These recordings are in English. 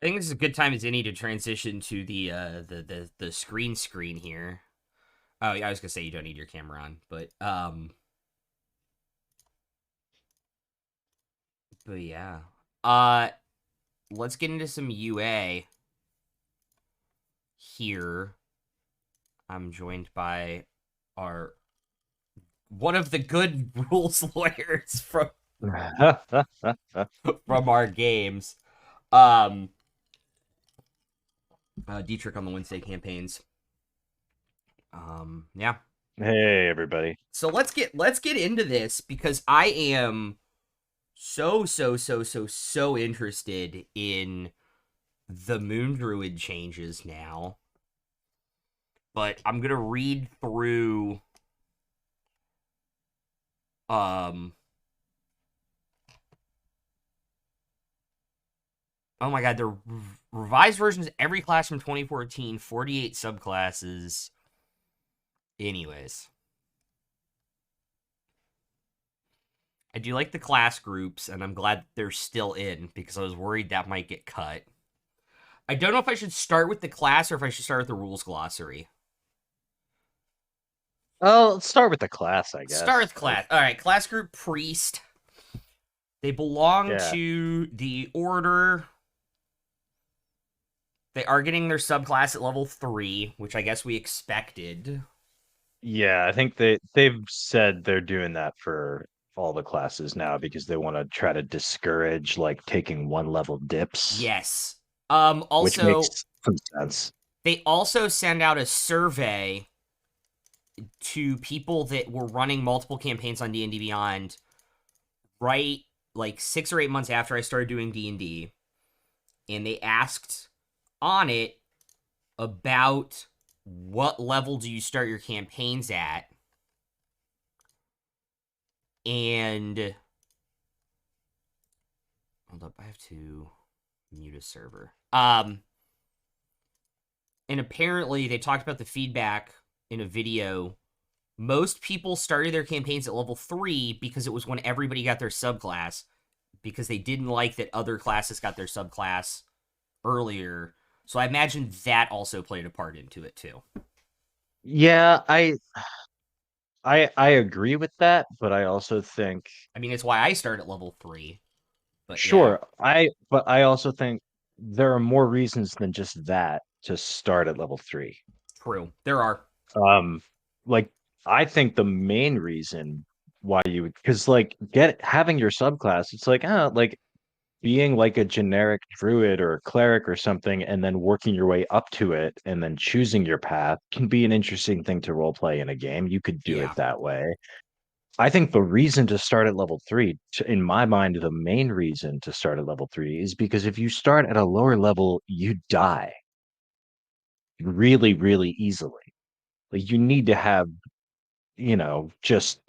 I think this is a good time as any to transition to the screen here. Oh yeah, I was gonna say you don't need your camera on, but yeah. Uh let's get into some UA here. I'm joined by our one of the good rules lawyers from our games. Um Dietrich on the Wednesday campaigns. Yeah. Hey everybody. So let's get into this because I am so interested in the Moon Druid changes now. But I'm gonna read through um oh my god, the revised versions of every class from 2014, 48 subclasses. Anyways, I do like the class groups, and I'm glad they're still in because I was worried that might get cut. I don't know if I should start with the class or if I should start with the rules glossary. Oh, let's start with the class, I Start guess. with class. All right, class group priest. They belong Yeah. to the order. They are getting their subclass at level 3, which I guess we expected. Yeah, I think they've said they're doing that for all the classes now because they want to try to discourage like taking one level dips, Yes. which Also, makes some sense. they also send out a survey to people that were running multiple campaigns on D&D Beyond right like 6 or 8 months after I started doing D&D, and they asked on it about what level do you start your campaigns at, and hold up, I have to mute a server. And apparently they talked about the feedback in a video. Most people started their campaigns at level 3 because it was when everybody got their subclass, because they didn't like that other classes got their subclass earlier. So I imagine that also played a part into it too. Yeah, I agree with that, but I also think I mean, it's why I start at level 3. But yeah, sure, I also think there are more reasons than just that to start at level 3. true. There are. Um, like I think the main reason why you would, because like get having your subclass, it's like like being like a generic druid or a cleric or something, and then working your way up to it, and then choosing your path can be an interesting thing to role play in a game. You could do it Yeah. that way. I think the reason to start at level 3, in my mind, the main reason to start at level 3 is because if you start at a lower level, you die really, really easily. Like you need to have just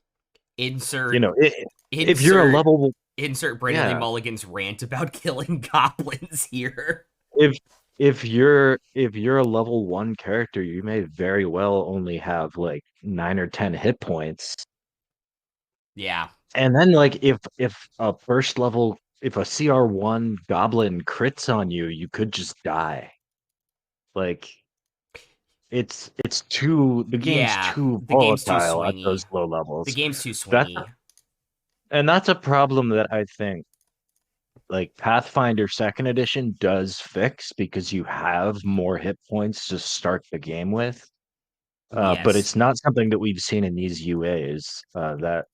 you Insert know, I if you're a insert level, insert Brandon Lee yeah, Mulligan's rant about killing goblins here. if if you're a level 1 character, you may very well only have like 9 or 10 hit points. Yeah. And then like if a first level, if a CR1 goblin crits on you, you could just die. Like it's too the game's Yeah. too The game's too volatile at those swingy. low The levels. game's too That's swingy. and that's a problem that I think like Pathfinder second edition does fix because you have more hit points to start the game with. But Yes. it's not something that we've seen in these UAs. That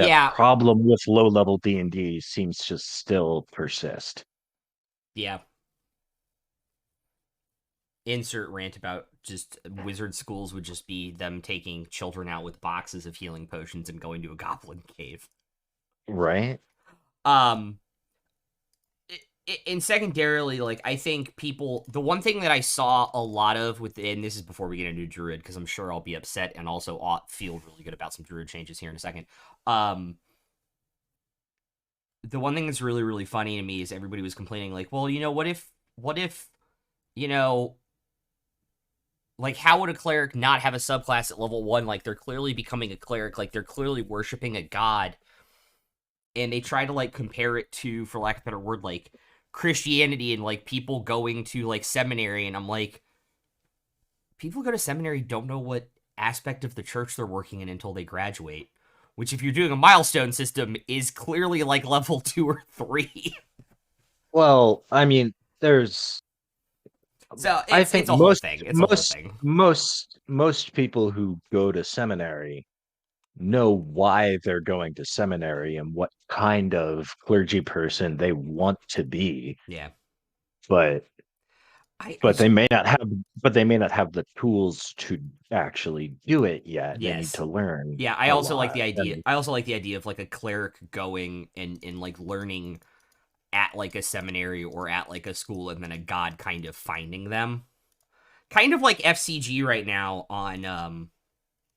Yeah. problem with low level D&D seems to still persist. Yeah. Insert rant about just wizard schools would just be them taking children out with boxes of healing potions and going to a goblin cave. Right? Um, and secondarily, like I think people, the one thing that I saw a lot of within, this is before we get into Druid, because I'm sure I'll be upset and also feel really good about some Druid changes here in a second. Um, the one thing that's really funny to me is everybody was complaining, like, well, what if, you know, like, how would a cleric not have a subclass at level 1? Like, they're clearly becoming a cleric, like, they're clearly worshiping a god. And they try to, like, compare it to, for lack of a better word, like, Christianity and like people going to like seminary, and I'm like, people who go to seminary don't know what aspect of the church they're working in until they graduate. Which, if you're doing a milestone system, is clearly like level 2 or 3. Well, I mean, there's So I it's think a whole thing. It's a whole thing. most people who go to seminary know why they're going to seminary and what kind of clergy person they want to be, Yeah. but I they may not have the tools to actually do it yet. They need yes. to learn Yeah, I a also like lot. the idea. And I also like the idea of like a cleric going and like learning at like a seminary or at like a school, and then a god kind of finding them. Kind of like FCG right now on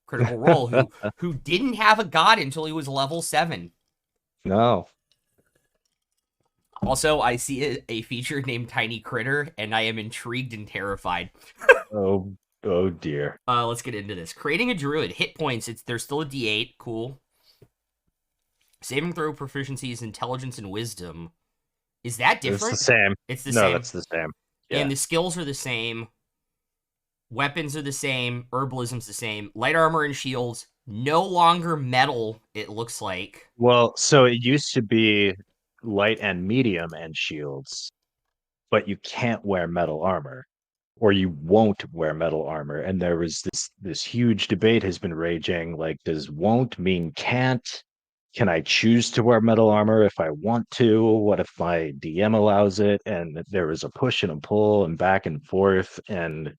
Critical Role, who didn't have a god until he was level 7. no. Also, I see a feature named Tiny Critter, and I am intrigued and terrified. Oh, oh dear. Let's get into this. Creating a druid. Hit points. There's still a D8. Cool. Saving throw proficiency is intelligence and wisdom. Is that It's the different? same. It's the No, same. that's the same. And Yeah. the skills are the same. Weapons are the same. Herbalism's the same. Light armor and shields. No longer metal, it looks like. Well, so it used to be light and medium and shields, but you can't wear metal armor, or you won't wear metal armor. And there was this huge debate has been raging. Like, does won't mean can't? Can I choose to wear metal armor if I want to? What if my DM allows it? And there was a push and a pull and back and forth. And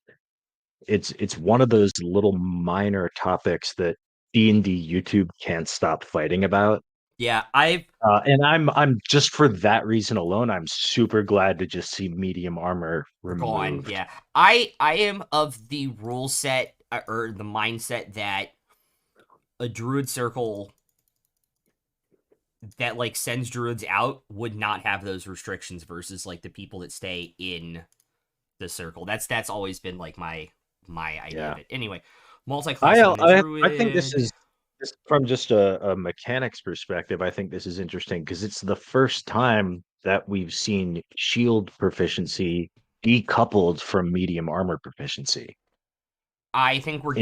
it's one of those little minor topics that D&D YouTube can't stop fighting about. Yeah, I've And I'm just for that reason alone, I'm super glad to just see medium armor gone. removed. Yeah. I am of the rule set or the mindset that a druid circle that like sends druids out would not have those restrictions versus like the people that stay in the circle. That's always been like my idea Yeah. of it. Anyway, multi-classing in a I think this druid. is just from just a mechanics perspective, I think this is interesting because it's the first time that we've seen shield proficiency decoupled from medium armor proficiency. In in I fifth think we're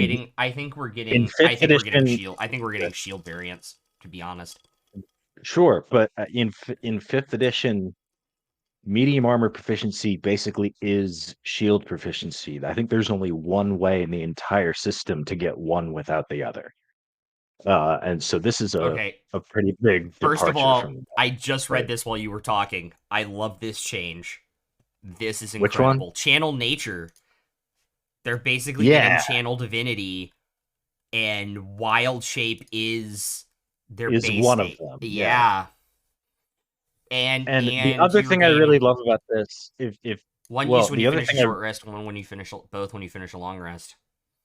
getting edition, shield. I think we're getting shield variants, to be honest. sure, but in fifth edition, medium armor proficiency basically is shield proficiency. I think there's only one way in the entire system to get one without the other. And so this is Okay. a pretty big First of departure from all, that. I just read But this while you were talking. I love this change. This is which one? incredible. Channel nature. They're basically getting Yeah, channel divinity, and wild shape is their is base one of state. them. Yeah. Yeah. And And the and other you're thing I really gaining love about this, if one use well, when you the other finish a thing I short rest, one when you finish both when you finish a long rest.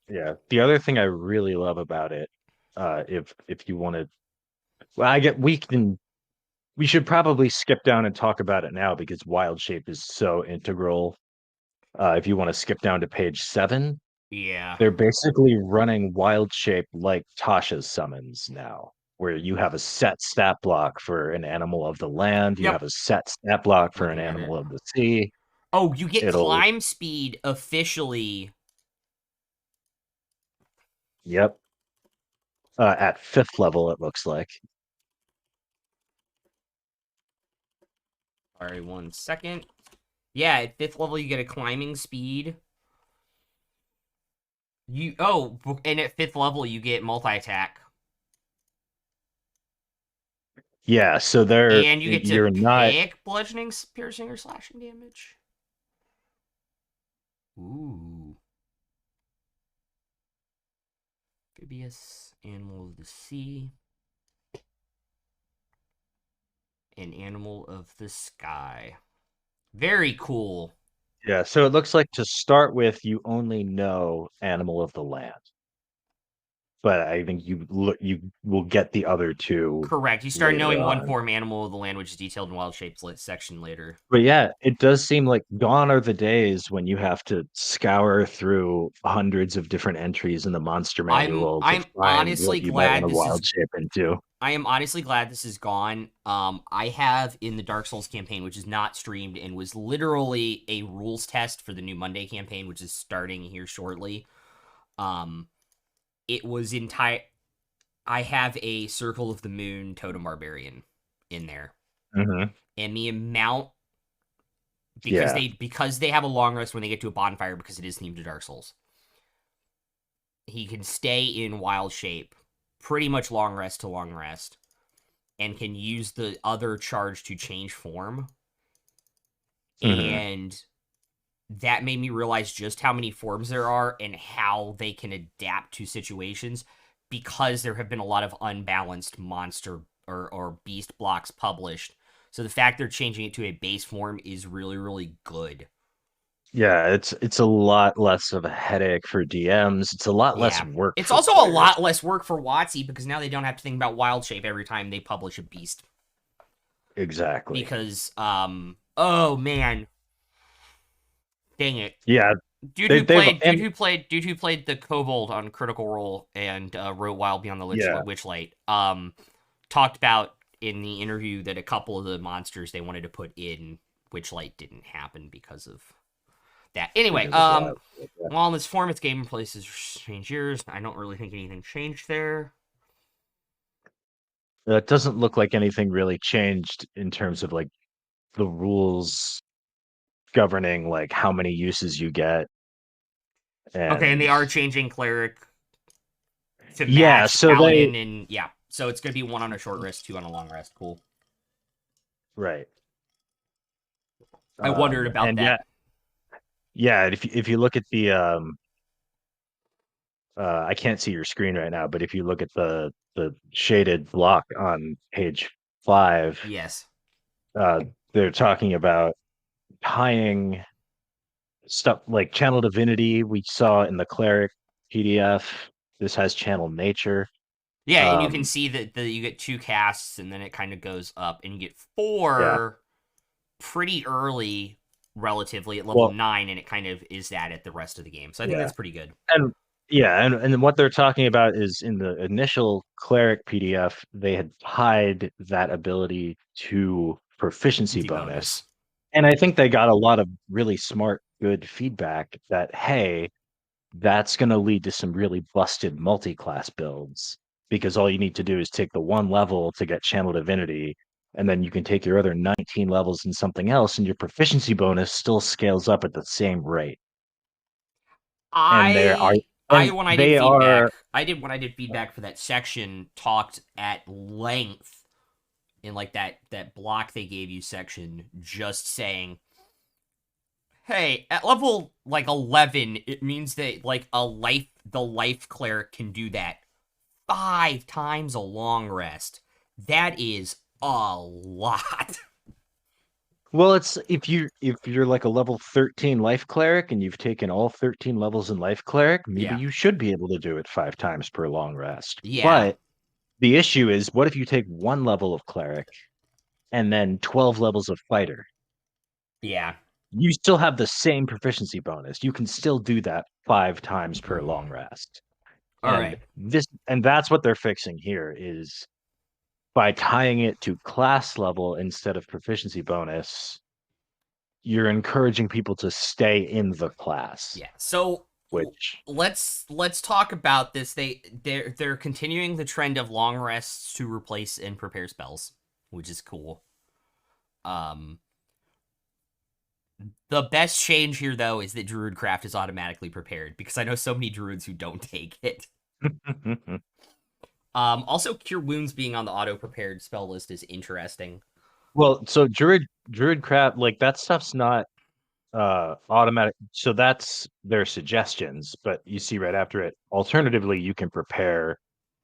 yeah, the other thing I really love about it, if you want to, well, I get we should probably skip down and talk about it now because wild shape is so integral. If you want to skip down to page 7, Yeah. they're basically running wild shape like Tasha's summons now, where you have a set stat block for an animal of the land, you have Yep. a set stat block for an Looking at it. animal of the sea. Oh, you get It'll, climb speed officially. yep, at 5th level, it looks like. Sorry, 1 second. Yeah, at 5th level you get a climbing speed. And at 5th level you get multi attack, Yeah, so and you get to you're not, pick bludgeoning, piercing, or slashing damage. Ooh, amphibious, animal of the sea, and animal of the sky. Very cool. yeah, so it looks like to start with, you only know animal of the land. but I think you will get the other two Correct. You start later knowing one on. form animal of the land, which is detailed in Wild Shapes section later. But yeah, it does seem like gone are the days when you have to scour through hundreds of different entries in the monster manual to I'm find what honestly you might want glad to this is wild shape into. I am honestly glad this is gone. I have in the Dark Souls campaign, which is not streamed and was literally a rules test for the new Monday campaign, which is starting here shortly. Um, it was entire. I have a Circle of the Moon Totem Barbarian in there, Hmm. and the amount Yeah. because they have a long rest when they get to a bonfire because it is themed to Dark Souls. He can stay in wild shape, pretty much long rest to long rest, and can use the other charge to change form. Hmm. And that made me realize just how many forms there are and how they can adapt to situations because there have been a lot of unbalanced monster or beast blocks published. So the fact they're changing it to a base form is really, really good. Yeah, it's a lot less of a headache for DMs. It's a lot less Yeah. work It's for also a players. lot less work for WotC because now they don't have to think about wild shape every time they publish a beast. Exactly. Because oh man, dang it. Yeah, Dude they who they've played dude and who played dude who played the kobold on Critical Role and wrote Wild Beyond the yeah, Witchlight talked about in the interview that a couple of the monsters they wanted to put in Witchlight didn't happen because of that. Anyway, because of wild. Yeah. while in this form its game places change years, I don't really think anything changed there. It doesn't look like anything really changed in terms of like the rules governing like how many uses you get. Okay, and they And are changing cleric to yeah, match so they paladin and yeah. So it's gonna be one on a short rest, two on a long rest. Cool. right. I wondered about And yeah, that. yeah, if you look at the I can't see your screen right now, but if you look at the shaded block on page 5, Yes. uh they're talking about tying stuff like channel divinity we saw in the cleric PDF. This has channel nature. Yeah, and you can Um see that you get two casts, and then it kind of goes up, and you get yeah. four pretty early, relatively at level Well, 9, and it kind of is that at the rest of the game. So I think yeah. that's pretty good. And yeah, and what they're talking about is in the initial cleric PDF, they had tied that ability to proficiency The bonus. bonus. And I think they got a lot of really smart, good feedback that, hey, that's going to lead to some really busted multi-class builds because all you need to do is take the one level to get channel divinity, and then you can take your other 19 levels in something else, and your proficiency bonus still scales up at the same rate. And there are I and when I did they are feedback, I did when I did feedback for that section, talked at length in like that block they gave you section, just saying, hey, at level like 11, it means that like the life cleric can do that 5 times a long rest. That is a lot. well, it's if you're like a level 13 life cleric and you've taken all 13 levels in life cleric, maybe Yeah. you should be able to do it 5 times per long rest. Yeah. But the issue is, what if you take one level of cleric and then 12 levels of fighter? Yeah. You still have the same proficiency bonus. You can still do that 5 times per long Mm. rest. All And right. that's what they're fixing here is by tying it to class level instead of proficiency bonus, you're encouraging people to stay in the class, Yeah. So which let's talk about this. They're continuing the trend of long rests to replace and prepare spells, which is cool. Um the best change here though is that Druidcraft is automatically prepared because I know so many druids who don't take it. Also cure wounds being on the auto prepared spell list is interesting. well, so druid craft like that stuff's not automatic, so that's their suggestions, but you see right after it, alternatively you can prepare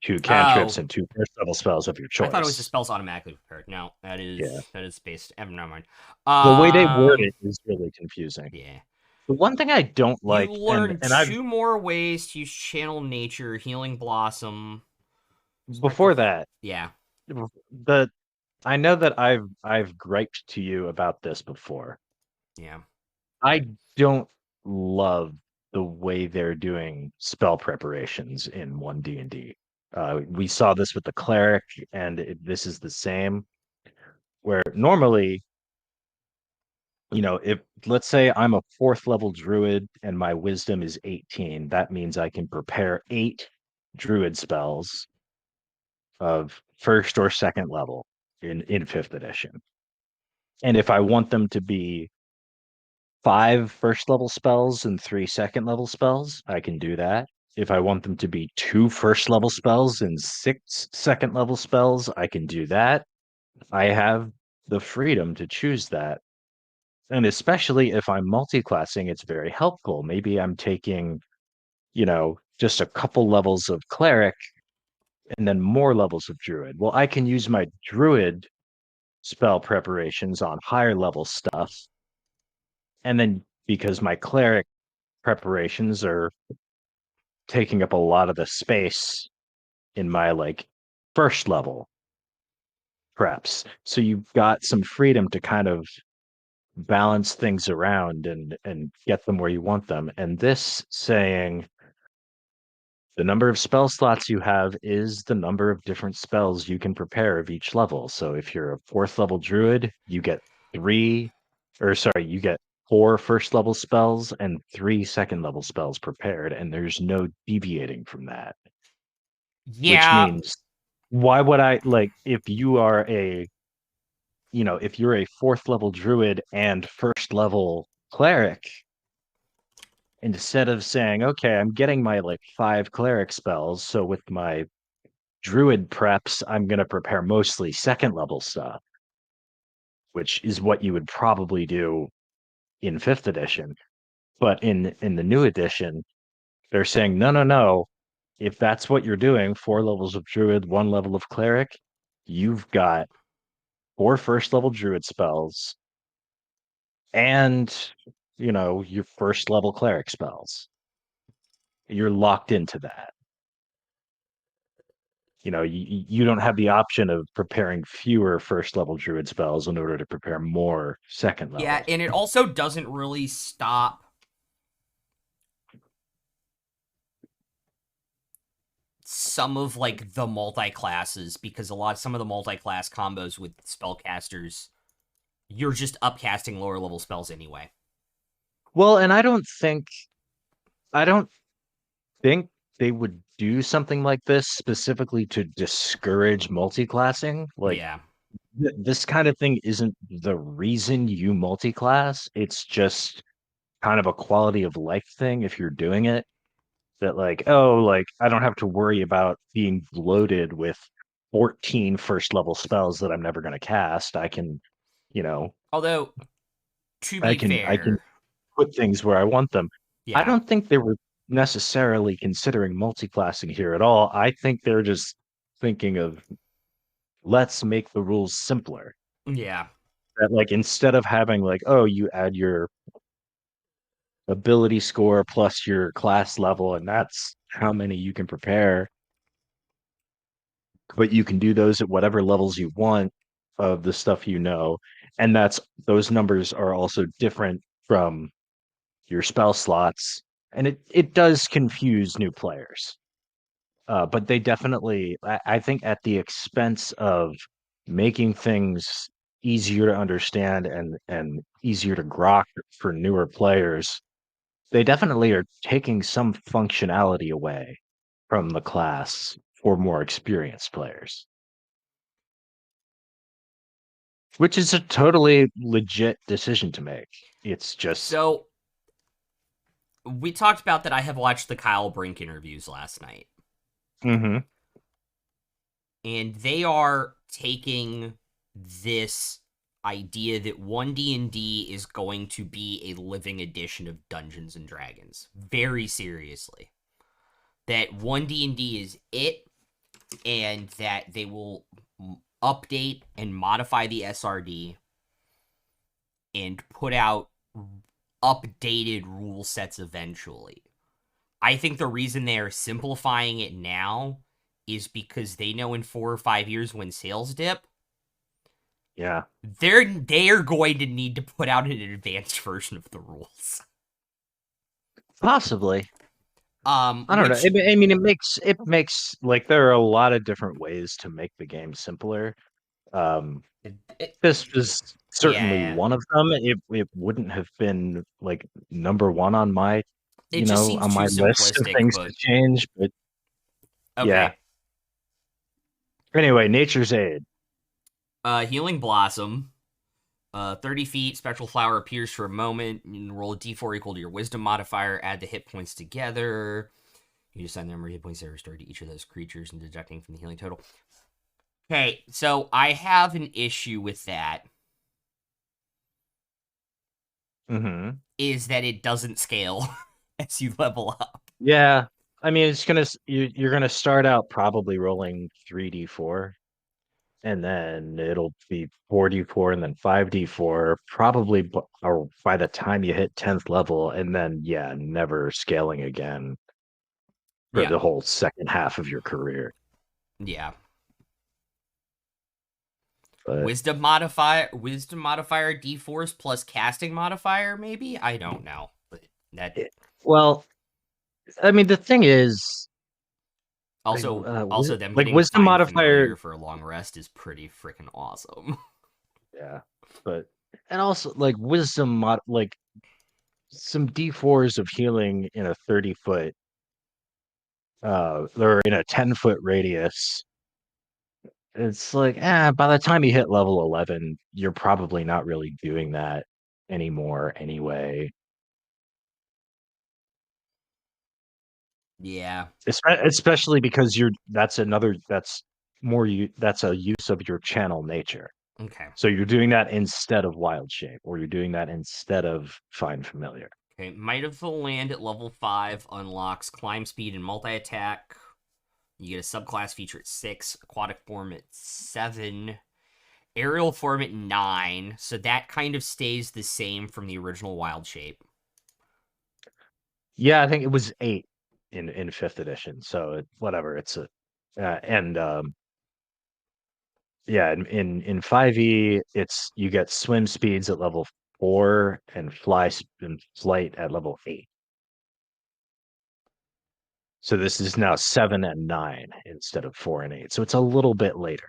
two cantrips Oh, and two first level spells of your I thought it was the choice. spells automatically prepared. No, Yeah, that is based. Never mind. the way they word it is really confusing. Yeah. The one thing I don't You like, learn and I've 2 more ways to use Channel Nature, Healing Blossom, Spectral. before that, Yeah, the I know that I've griped to you about this before. yeah. I don't love the way they're doing spell preparations in one D&D. We saw this with the cleric, and this is the same. Where normally, if let's say I'm a fourth level druid and my wisdom is 18, that means I can prepare 8 druid spells of first or second level in fifth edition. And if I want them to be 5 first level spells and 3 second level spells, I can do that. If I want them to be 2 first level spells and 6 second level spells, I can do that. I have the freedom to choose that. And especially if I'm multi-classing, it's very helpful. Maybe I'm taking, just a couple levels of cleric and then more levels of druid. Well, I can use my druid spell preparations on higher level stuff. And then because my cleric preparations are taking up a lot of the space in my like first level preps. So you've got some freedom to kind of balance things around and get them where you want them. And this saying the number of spell slots you have is the number of different spells you can prepare of each level. So if you're a fourth level druid, you get you get 4 first level spells and 3 second level spells prepared, and there's no deviating from that. Which Yeah, means, why would I like if you're a fourth level druid and first level cleric, instead of saying, okay, I'm getting my like 5 cleric spells, so with my druid preps, I'm going to prepare mostly second level stuff, which is what you would probably do in fifth edition. But in the new edition, they're saying, no, no, no. If that's what you're doing, 4 levels of druid, 1 level of cleric, you've got 4 first level druid spells and your first level cleric spells. You're locked into that. You don't have the option of preparing fewer first level druid spells in order to prepare more second yeah, level. and it also doesn't really stop some of like the multi-classes, because some of the multi-class combos with spellcasters, you're just upcasting lower level spells anyway. Well, and I don't think they would do something like this specifically to discourage multi-classing. Like Yeah. this kind of thing isn't the reason you multi-class. It's just kind of a quality of life thing if you're doing it. That like, oh, like I don't have to worry about being bloated with 14 first level spells that I'm never going to cast. I can, you know, Although, to I be can I can fair, put things where I want them. I yeah. don't think they were necessarily considering multi-classing here at all. I think they're just thinking of let's make the rules simpler. Yeah. That like instead of having like, oh, you add your ability score plus your class level, and that's how many you can prepare. But you can do those at whatever levels you want of the stuff and those numbers are also different from your spell slots, and it does confuse new players. But they definitely, I think, at the expense of making things easier to understand and easier to grok for newer players, they definitely are taking some functionality away from the class for more experienced players, which is a totally legit decision to make. It's just, So, we talked about that I have watched the Kyle Brink interviews last night, hmm and they are taking this idea that 1D&D is going to be a living edition of Dungeons and Dragons very seriously. That 1D&D is it, and that they will update and modify the SRD and put out updated rule sets eventually. I think the reason they are simplifying it now is because they know in 4 or 5 years when sales dip, Yeah, they're going to need to put out an advanced version of the rules. possibly. I don't know. Which I mean, it makes like there are a lot of different ways to make the game simpler. Um, it, this was certainly yeah, one of them. It wouldn't have been like number one on my, it just seems on too my list of simplistic. things to But change. But yeah. okay, Anyway, Nature's Aid. Healing Blossom. 30 feet, spectral flower appears for a moment. You can roll a d4 equal to your wisdom modifier, add the hit points together. You assign the number of hit points that are restored to each of those creatures and deducting from the healing total. Okay, so I have an issue with that. Mm-hmm. Is that it doesn't scale as you level up. Yeah. I mean, you're gonna start out probably rolling 3d4, and then it'll be 4d4 and then 5d4, probably or by the time you hit 10th level, and then yeah, never scaling again for Yeah, the whole second half of your career. yeah. But Wisdom modifier d4s plus casting modifier, maybe? I don't know. But that it, well, I mean, the thing is, also them like getting to wisdom find modifier, familiar for a long rest is pretty freaking awesome. yeah, but and also like like some d4s of healing in a 30-foot or in a 10-foot radius. It's like, by the time you hit level 11, you're probably not really doing that anymore anyway. Yeah. Especially because that's a use of your channel nature. Okay. So you're doing that instead of wild shape, or you're doing that instead of find familiar. Okay. Might of the Land at level 5 unlocks climb speed and multi attack. You get a subclass feature at 6, aquatic form at 7, aerial form at 9. So that kind of stays the same from the original wild shape. Yeah, I think it was 8 in fifth edition. So whatever, it's a and yeah, in 5e, it's you get swim speeds at level 4 and flight at level 8. So this is now 7 and 9 instead of 4 and 8. So it's a little bit later.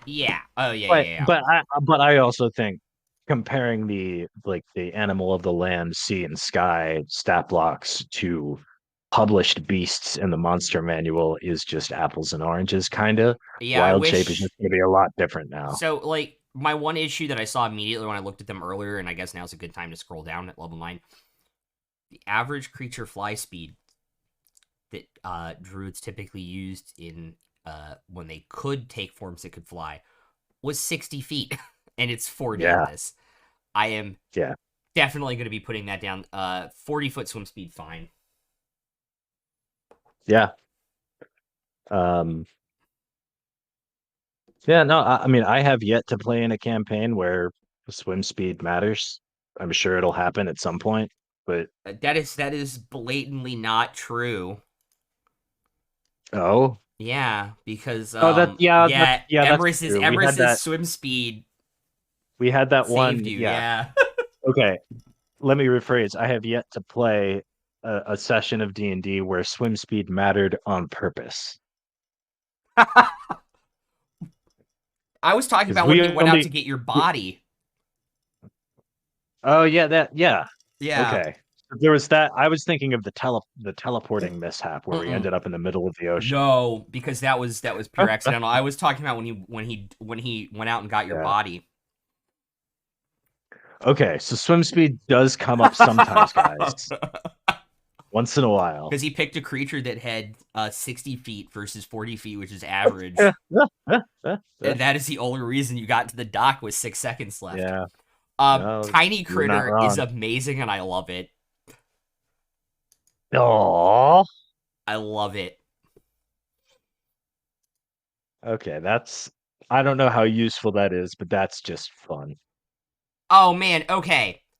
Yeah. Oh, yeah, But yeah, yeah. but I also think comparing the animal of the land, sea and sky stat blocks to published beasts in the monster manual is just apples and oranges kind of. Yeah, I Wild shape is wish. just going to be a lot different now. So, like, my one issue that I saw immediately when I looked at them earlier, and I guess now's a good time to scroll down at level 9, the average creature fly speed that druids typically used in when they could take forms that could fly was 60 feet, and it's 40 in Yeah, this. I am yeah. definitely going to be putting that down. 40-foot swim speed, fine. Yeah. Um, yeah, no, I mean, I have yet to play in a campaign where swim speed matters. I'm sure it'll happen at some point, but That is blatantly not true. oh, Yeah, because that yeah, that's true. Emrys's swim speed We had that saved one. you. Yeah. Yeah. Okay. Let me rephrase. I have yet to play a session of D&D where swim speed mattered on purpose. I was talking Because about when we he went out to only get your body. Oh yeah, yeah. Yeah. Okay. There was that. I was thinking of the teleporting mishap where we Mm-mm. ended up in the middle of the ocean. No, because that was pure accidental. I was talking about when he went out and got your Yeah. body. Okay, so swim speed does come up sometimes, guys. Once in a while. Because he picked a creature that had 60 feet versus 40 feet, which is average. And that is the only reason you got to the dock with 6 seconds left. Yeah. No, Tiny you're not Critter is wrong. amazing, and I love it. Oh. I love it. Okay, that's I don't know how useful that is, but that's just fun. Oh man, okay.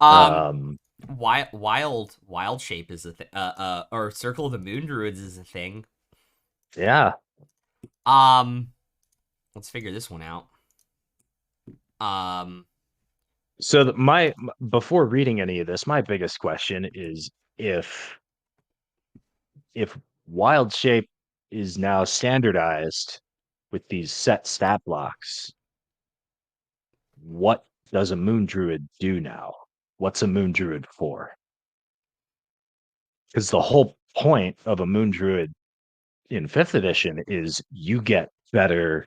Um, Um, wild shape is a thing. Or Circle of the Moon Druids is a thing. yeah. Um, let's figure this one out. Um, So before reading any of this, my biggest question is if wild shape is now standardized with these set stat blocks, what does a moon druid do now? What's a moon druid for? Because the whole point of a moon druid in fifth edition is you get better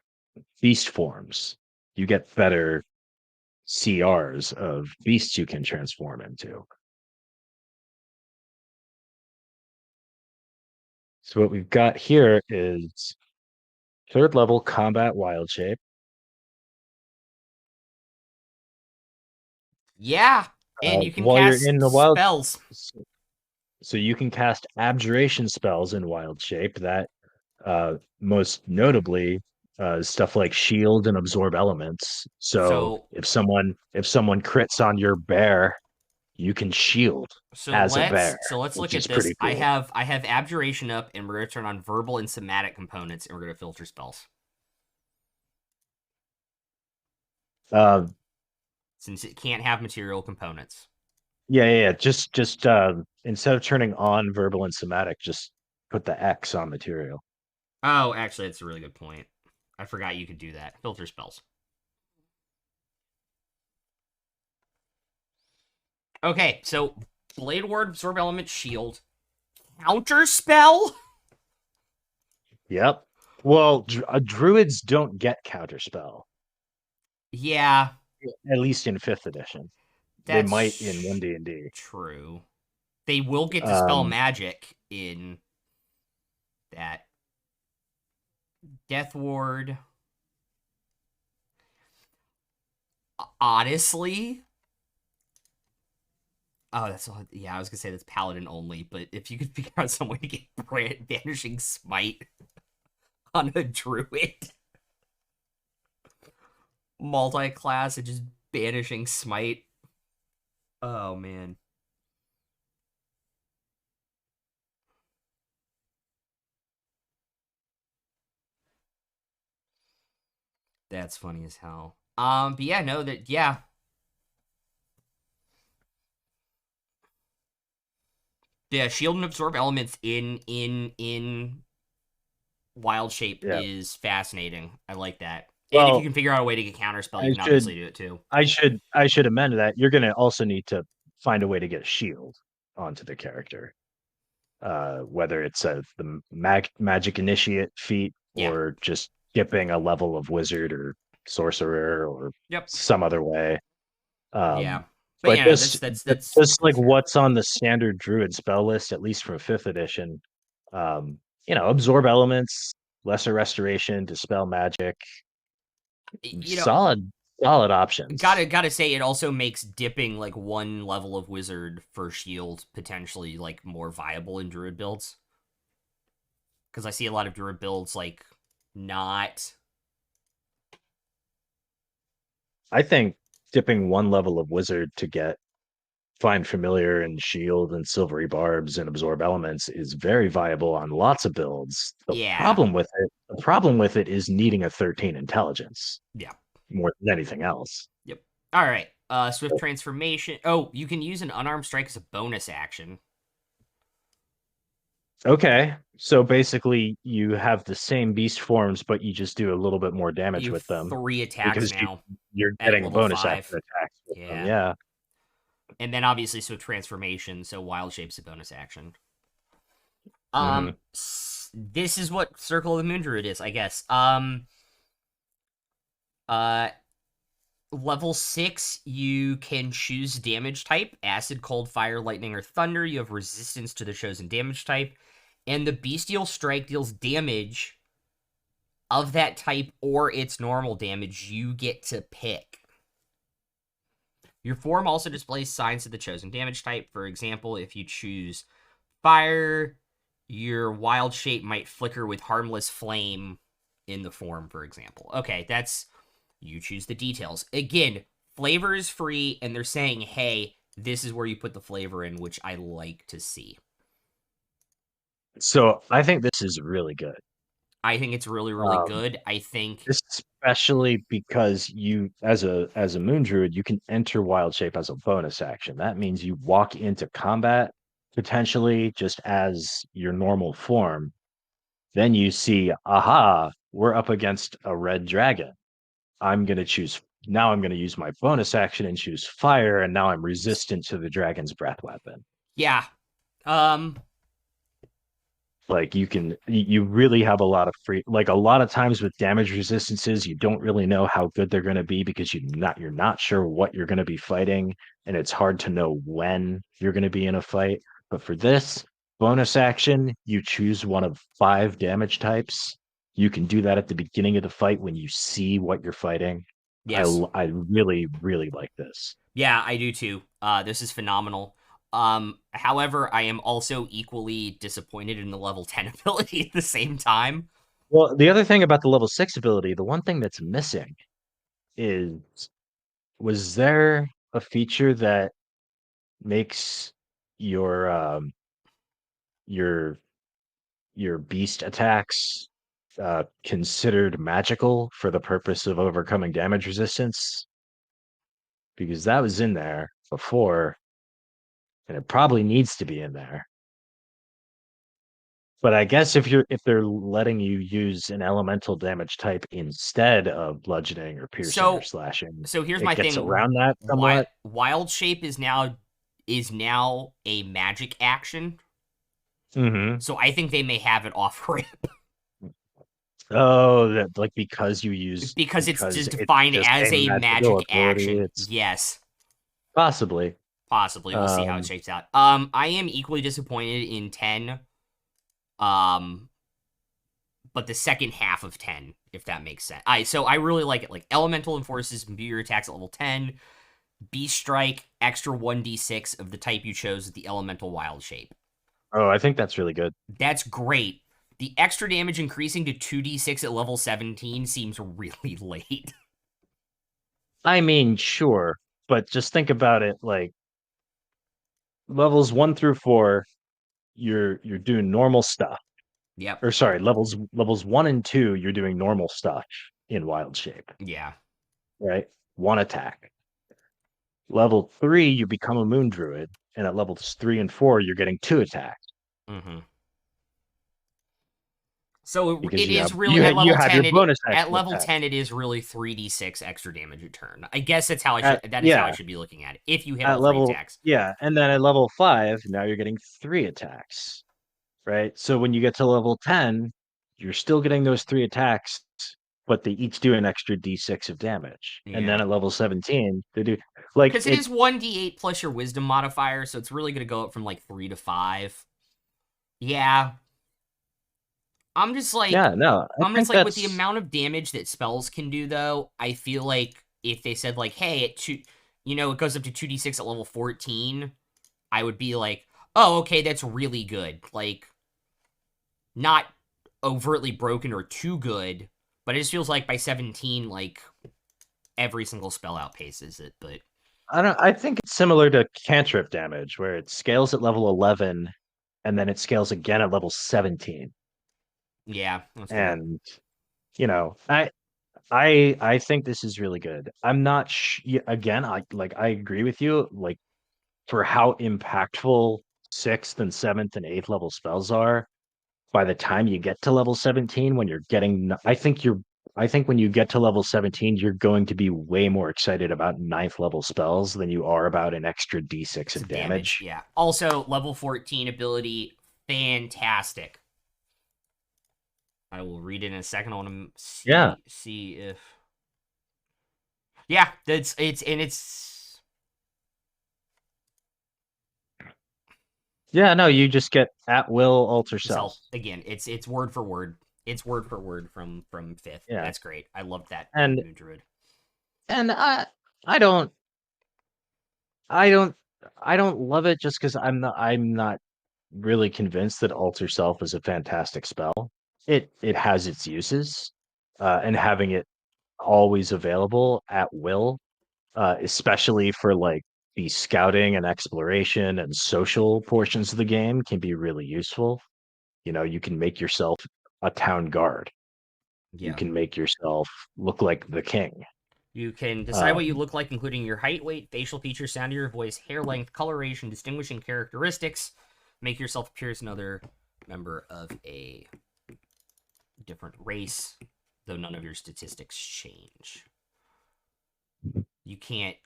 beast forms, you get better CRs of beasts you can transform into. So what we've got here is third level combat wild shape. yeah, and you can While you're in cast the wild, spells. so you can cast abjuration spells in wild shape that most notably stuff like shield and absorb elements. So So if someone crits on your bear, you can shield as a bear, let's which look is at this. pretty cool. I have abjuration up, and we're gonna turn on verbal and somatic components, and we're gonna filter spells Uh, since it can't have material components. yeah. Just instead of turning on verbal and somatic, just put the X on material. Oh, actually, that's a really good point. I forgot you could do that. Filter spells. Okay, so Blade Ward, Absorb Element, Shield, Counter Spell. Yep. Well, druids don't get counterspell, Yeah, at least in fifth edition. They might in that's 1D&D. true. They will get to spell Um, magic in that Death Ward. Honestly, oh, that's all. Yeah, I was gonna say that's Paladin only, but if you could figure out some way to get Vanishing Smite on a Druid multi-class and just Banishing Smite, oh man, that's funny as hell. But yeah, no, that yeah, yeah, shield and absorb elements in wild shape yeah. is fascinating. I like that. And if you Well, can figure out a way to get counterspell, you I can should obviously do it too. I should amend that. You're gonna also need to find a way to get a shield onto the character. Whether it's the magic initiate feat Yeah. or just skipping a level of wizard or sorcerer or Yep. some other way. Yeah. Um, But but yeah, no, just just like that's fair. what's on the standard druid spell list, at least from fifth edition. Um, absorb elements, lesser restoration, dispel magic, You know, solid options. gotta say it also makes dipping like one level of wizard for shield potentially like more viable in druid builds. Because I see a lot of druid builds like not. I think dipping one level of wizard to get find familiar and shield and silvery barbs and absorb elements is very viable on lots of builds. Yeah. The problem with it is needing a 13 intelligence Yeah. more than anything else. Yep. All right. Swift transformation. Oh, you can use an unarmed strike as a bonus action. Okay, so basically you have the same beast forms, but you just do a little bit more damage You have with them 3 attacks because now you're at getting level bonus 5. attacks with them. Yeah. Yeah. And then obviously Swift transformation, so wild shape's a bonus action. Hmm. This is what Circle of the Moon Druid is, I guess. Uh, level 6, you can choose damage type: acid, cold, fire, lightning, or thunder. You have resistance to the chosen damage type, and the bestial strike deals damage of that type or its normal damage. You get to pick. Your form also displays signs of the chosen damage type. For example, if you choose fire, your wild shape might flicker with harmless flame in the form, for example. Okay, that's you choose the details. Again, flavor is free, and they're saying, hey, this is where you put the flavor in, which I like to see. So I think this is really good. I think it's really, really Um, good. I think, Especially because you, as a moon druid, you can enter wild shape as a bonus action. That means you walk into combat potentially just as your normal form. Then you see, aha, we're up against a red dragon. I'm gonna choose now. I'm gonna use my bonus action and choose fire, and now I'm resistant to the dragon's breath weapon. yeah. Um, Like you really have a lot of free, like a lot of times with damage resistances, you don't really know how good they're going to be because you're not sure what you're going to be fighting, and it's hard to know when you're going to be in a fight. But for this bonus action, you choose one of 5 damage types. You can do that at the beginning of the fight when you see what you're fighting. yes. I really, really like this. Yeah, I do too. This is phenomenal. However, I am also equally disappointed in the level 10 ability at the same time. Well, the other thing about the level 6 ability, the one thing that's missing is, was there a feature that makes your your your beast attacks considered magical for the purpose of overcoming damage resistance? Because that was in there before, and it probably needs to be in there. But I guess if they're letting you use an elemental damage type instead of bludgeoning or piercing or So, slashing, so here's it my gets thing. around that somewhat. Wild shape is now a magic action. Hmm. So I think they may have it off ramp Oh, that like because you use because it's because just it's defined just a as a magical magic ability. action. It's Yes, possibly. possibly. We'll see how it Um, shakes out. I am equally disappointed in 10. Um, but the second half of 10, if that makes sense. I really like it. Like elemental enforces imbue your attacks at level 10. Beast strike, extra 1d6 of the type you chose with the elemental wild shape. oh, I think that's really good. That's great. The extra damage increasing to 2d6 at level 17 seems really late. I mean, sure, but just think about it like levels 1 through 4, you're doing normal stuff. Yep. Or sorry, levels 1 and 2, you're doing normal stuff in wild shape, Yeah. right? 1 attack. Level 3, you become a moon druid, and at levels 3 and 4, you're getting 2 attacks Mm-hmm. So because it you have is really at you level have your 10. bonus At action level attack. 10, it is really 3d6 extra damage a turn. I guess that's how I should. At That is how I Yeah, should be looking at it. If you hit at all three level attacks. yeah, and then at level 5, now you're getting 3 attacks, right? So when you get to level 10, you're still getting those 3 attacks, but they each do an extra d6 of damage. And then Yeah. at level 17, they do like Because it it. is 1d8 plus your wisdom modifier, so it's really going to go up from like 3 to 5. Yeah. I'm just like, Yeah, no, I I'm just think like, with the that's amount of damage that spells can do, though, I feel like if they said, like, hey, it goes up to 2d6 at level 14, I would be like, oh, okay, that's really good. Like, not overtly broken or too good, but it just feels like by 17, like, every single spell outpaces it. But I think it's similar to cantrip damage where it scales at level 11 and then it scales again at level 17. yeah, that's fair. And you know, I think this is really good. I'm not again, I agree with you, like for how impactful 6th and 7th and 8th level spells are. By the time you get to level 17, when you're getting I think when you get to level 17, you're going to be way more excited about 9th level spells than you are about an extra d6 It's of damage, damage. yeah. Also, level 14 ability, fantastic. I will read it in a second. I want to Yeah. see if yeah, it's Yeah, no, you just get at will alter self. self again. It's word for word. It's word for word from fifth. Yeah. That's great. I love that in And Moon Druid. and I don't I don't I don't love it just because I'm not really convinced that alter self is a fantastic spell. It has its uses, and having it always available at will, especially for like the scouting and exploration and social portions of the game can be really useful. You can make yourself a town guard. You Yeah. can make yourself look like the king. You can decide what you Um, look like, including your height, weight, facial features, sound of your voice, hair length, coloration, distinguishing characteristics. Make yourself appear as another member of a different race, though none of your statistics change. You can't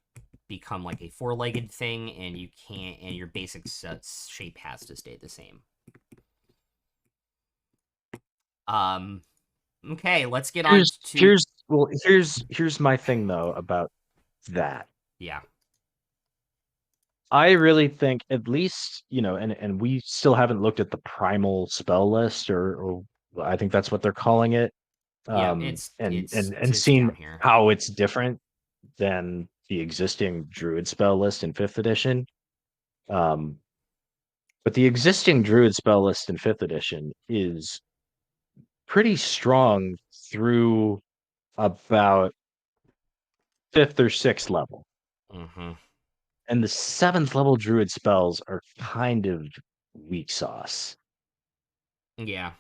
become like a four-legged thing, and you can't, and your basic shape has to stay the same. Um, okay, let's get on here's to here's well here's my thing though about that. yeah, I really think at least, and we still haven't looked at the primal spell list or I think that's what they're calling it. yeah. And It's and and it's seen down here. how it's different than the existing Druid spell list in fifth edition. Um, but the existing Druid spell list in fifth edition is pretty strong through about fifth or sixth level. Mm-hmm. And the seventh level Druid spells are kind of weak sauce. Yeah.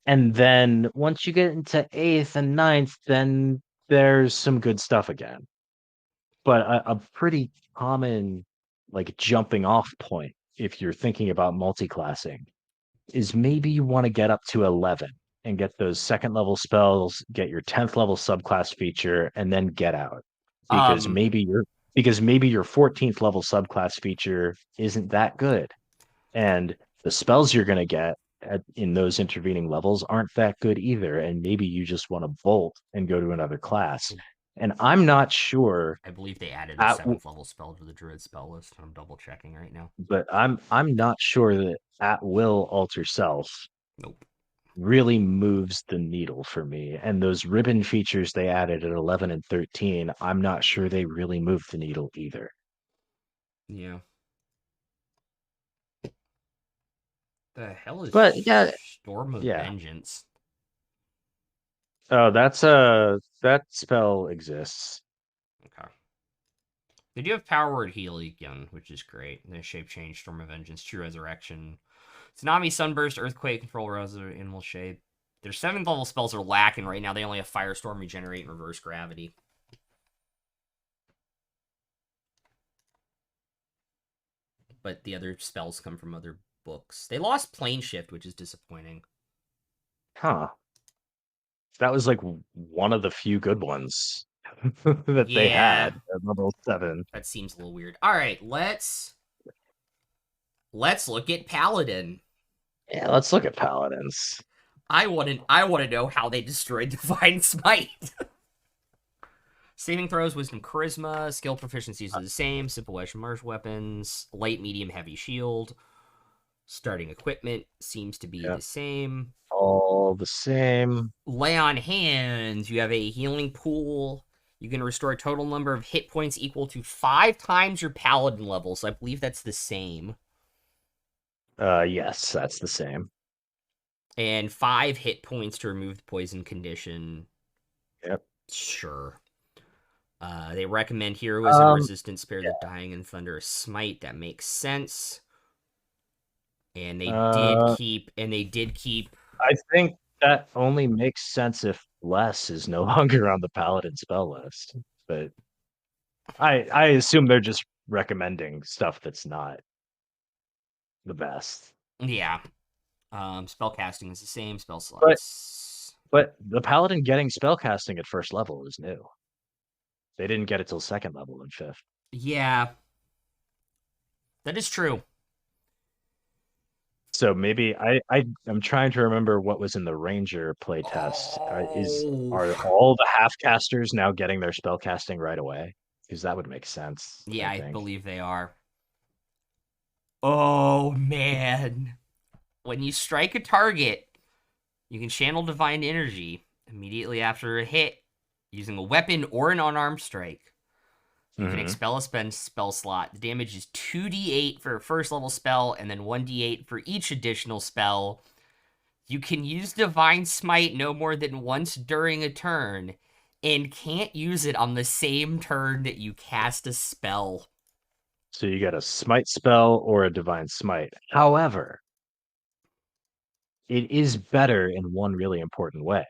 And then once you get into eighth and ninth, then there's some good stuff again. But a pretty common like jumping off point if you're thinking about multi-classing is maybe you want to get up to 11 and get those second level spells, get your 10th level subclass feature, and then get out. Because Um. maybe your because maybe your 14th level subclass feature isn't that good. And the spells you're going to get in those intervening levels aren't that good either. And maybe you just want to bolt and go to another class. And I'm not sure I believe they added a at, seventh level spell to the Druid spell list. I'm double checking right now. but I'm not sure that at will alter self Nope. really moves the needle for me. And those ribbon features they added at 11 and 13, I'm not sure they really move the needle either. Yeah. The hell is But yeah, Storm of yeah. Vengeance? Oh, that spell exists. Okay. They do have Power Word Heal again, which is great. They shape change, Storm of Vengeance, True Resurrection, Tsunami, Sunburst, Earthquake, Control Razor, Animal Shape. Their seventh level spells are lacking right now. They only have Firestorm, Regenerate, and Reverse Gravity. But the other spells come from other books. They lost Plane Shift, which is disappointing. Huh. That was like one of the few good ones that they Yeah, had at level 7. that seems a little weird. All right, let's look at Paladin. Yeah, let's look at paladins. I want to know how they destroyed Divine Smite. Saving throws, wisdom, charisma, skill proficiencies are the same. Simple wedge, martial weapons, light, medium, heavy shield. Starting equipment seems to be Yeah, the same. all the same. Lay on hands, you have a healing pool. You can restore a total number of hit points equal to 5 times your paladin level. So I believe that's the same. Yes, that's the same. And 5 hit points to remove the poison condition. Yep. Sure. They recommend heroism Um, resistant, spare yeah. the dying, and thunderous smite. That makes sense. And Uh, they did keep. I think that only makes sense if bless is no longer on the paladin spell list. But I assume they're just recommending stuff that's not the best. Yeah. Spell casting is the same. Spell But slots. but the paladin getting spell casting at first level is new. They didn't get it till second level and fifth. Yeah, that is true. So maybe I'm trying to remember what was in the ranger playtest. Oh. Are all the half casters now getting their spell casting right away? Because that would make sense, Yeah, I I think. believe they are. Oh, man. When you strike a target, you can channel divine energy immediately after a hit using a weapon or an unarmed strike. You can Hmm. expel a spell slot. The damage is 2d8 for a first level spell, and then 1d8 for each additional spell. You can use Divine Smite no more than once during a turn, and can't use it on the same turn that you cast a spell. So you get a smite spell or a divine smite. However, it is better in one really important way.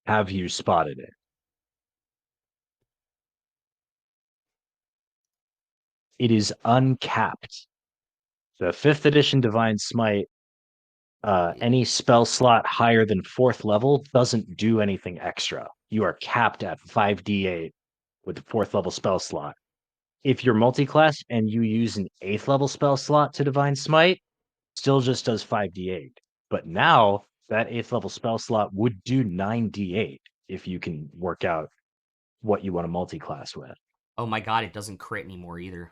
Have you spotted it? It is uncapped. The fifth edition divine smite, any spell slot higher than fourth level doesn't do anything extra. You are capped at 5d8 with the fourth level spell slot. If you're multi-class and you use an eighth level spell slot to divine smite, still just does 5d8. But now that eighth level spell slot would do 9d8 if you can work out what you want to multi-class with. Oh my god, it doesn't crit anymore either.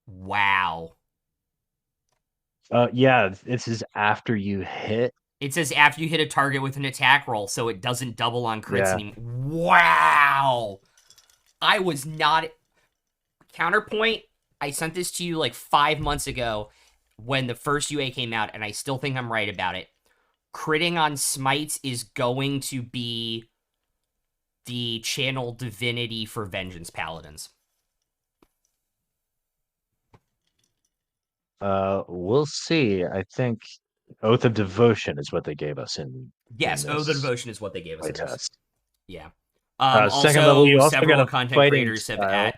Wow. Yeah, this is after you hit. It says after you hit a target with an attack roll, so it doesn't double on crits Yeah. anymore. Wow. I was not. Counterpoint, I sent this to you like 5 months ago when the first UA came out, and I still think I'm right about it. Critting on smites is going to be the channel divinity for Vengeance Paladins. We'll see. I think Oath of Devotion is what they gave us in Yes, Oh, the this Devotion is what they gave us in this. playtest. Yeah. Second level, Also, you also got several a content fighting creators have style.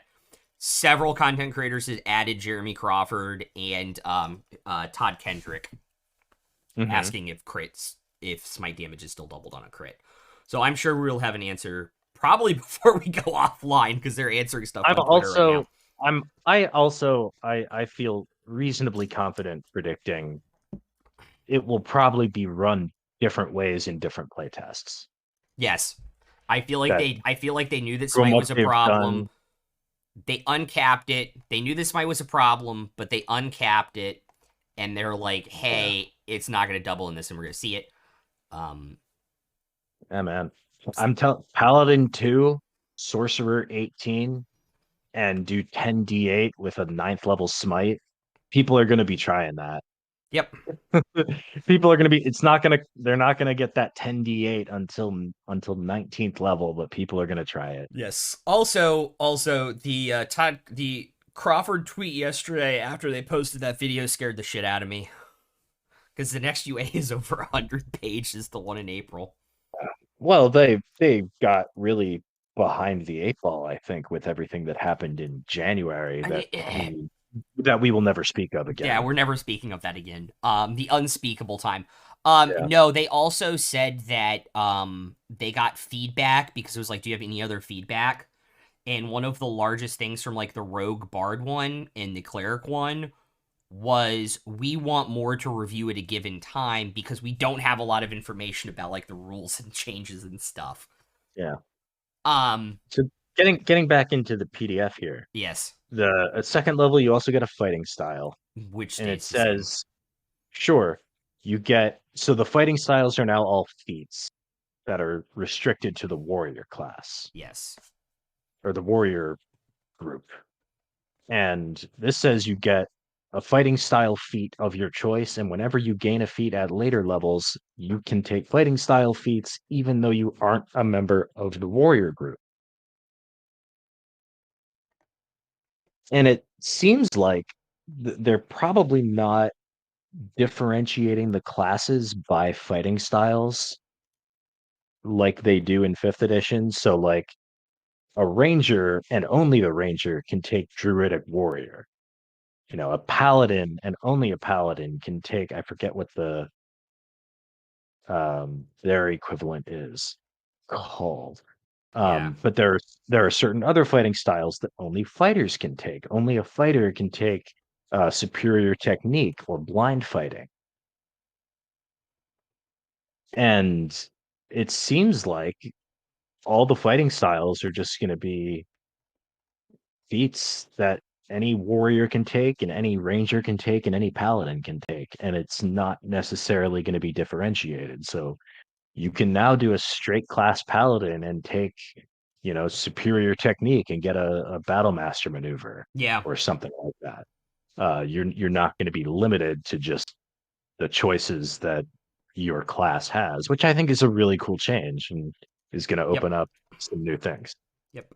added Jeremy Crawford and Todd Kendrick asking if smite damage is still doubled on a crit. So I'm sure we'll have an answer probably before we go offline because they're answering stuff I'm on Twitter right also now. I feel reasonably confident predicting it will probably be run different ways in different playtests. Yes. I feel like That they knew that from smite what was a they've problem. done, They uncapped it. They knew this smite was a problem, but they uncapped it and they're like, yeah, "Hey, it's not going to double in this and we're going to see it." Um yeah, man. I'm telling Paladin 2, Sorcerer 18, and do 10d8 with a ninth level smite. People are going to be trying that. yep. People are going to be. It's not going to. They're not going to get that 10d8 until 19th level, but people are going to try it. Yes. Also, the Crawford tweet yesterday after they posted that video scared the shit out of me because the next UA is over 100 pages. The one in April. Well, they got really behind the eight ball, I think, with everything that happened in January I mean, that we will never speak of yeah, again. we're never speaking of that again. The unspeakable time. Yeah. No, they also said that they got feedback because it was like, do you have any other feedback? And one of the largest things from like the Rogue Bard one and the Cleric one was we want more to review at a given time because we don't have a lot of information about like the rules and changes and stuff. Yeah. Um, So getting back into the PDF here, yes, the at second level you also get a fighting style, which and it stays the same. says, sure, you get so the fighting styles are now all feats that are restricted to the warrior class Yes. or the warrior group. And this says you get a fighting style feat of your choice. And whenever you gain a feat at later levels, you can take fighting style feats even though you aren't a member of the warrior group. And it seems like they're probably not differentiating the classes by fighting styles like they do in fifth edition. So, like, a ranger and only a ranger can take druidic warrior. A paladin and only a paladin can take, I forget what their equivalent is called. Yeah. But there are certain other fighting styles that only fighters can take. Only a fighter can take superior technique or blind fighting. And it seems like all the fighting styles are just going to be feats that any warrior can take and any ranger can take and any paladin can take, and it's not necessarily going to be differentiated. So you can now do a straight class paladin and take superior technique and get a battle master maneuver Yeah. or something like that. You're not going to be limited to just the choices that your class has, which I think is a really cool change and is going to Yep. open up some new things. Yep.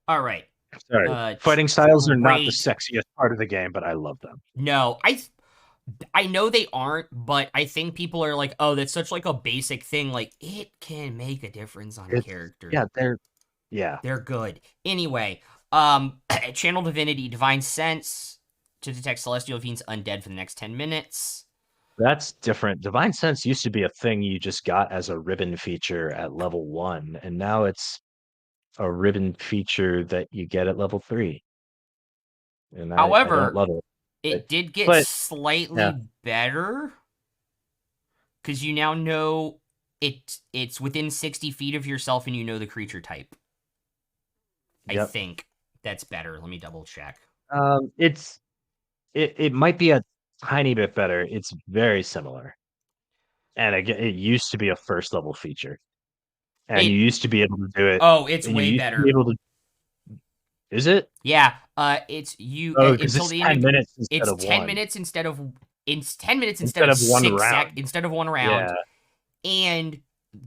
All right. Sorry. Fighting styles are not the Trait. sexiest part of the game, but I love them. No, I know they aren't, but I think people are like, oh, that's such like a basic thing. Like, it can make a difference on a It's character. yeah, yeah. They're good. Anyway, Channel Divinity, Divine Sense to detect celestial fiends undead for the next 10 minutes. That's different. Divine Sense used to be a thing you just got as a ribbon feature at level 1, and now it's a ribbon feature that you get at level 3. And I don't However, love it. it did get But yeah, slightly better because you now know it's within 60 feet of yourself and you know the creature type. I yep. think that's better. Let me double check. It might be a tiny bit better. It's very similar. And again, it used to be a first level feature. And you It used to be able to do it. it's And you way used to be better. able to is it? Yeah, it's you Oh, because until it's the end 10 of minutes instead it's of 10 one. minutes instead of it's 10 minutes instead Instead of of one 6 round. instead of one round. Yeah. And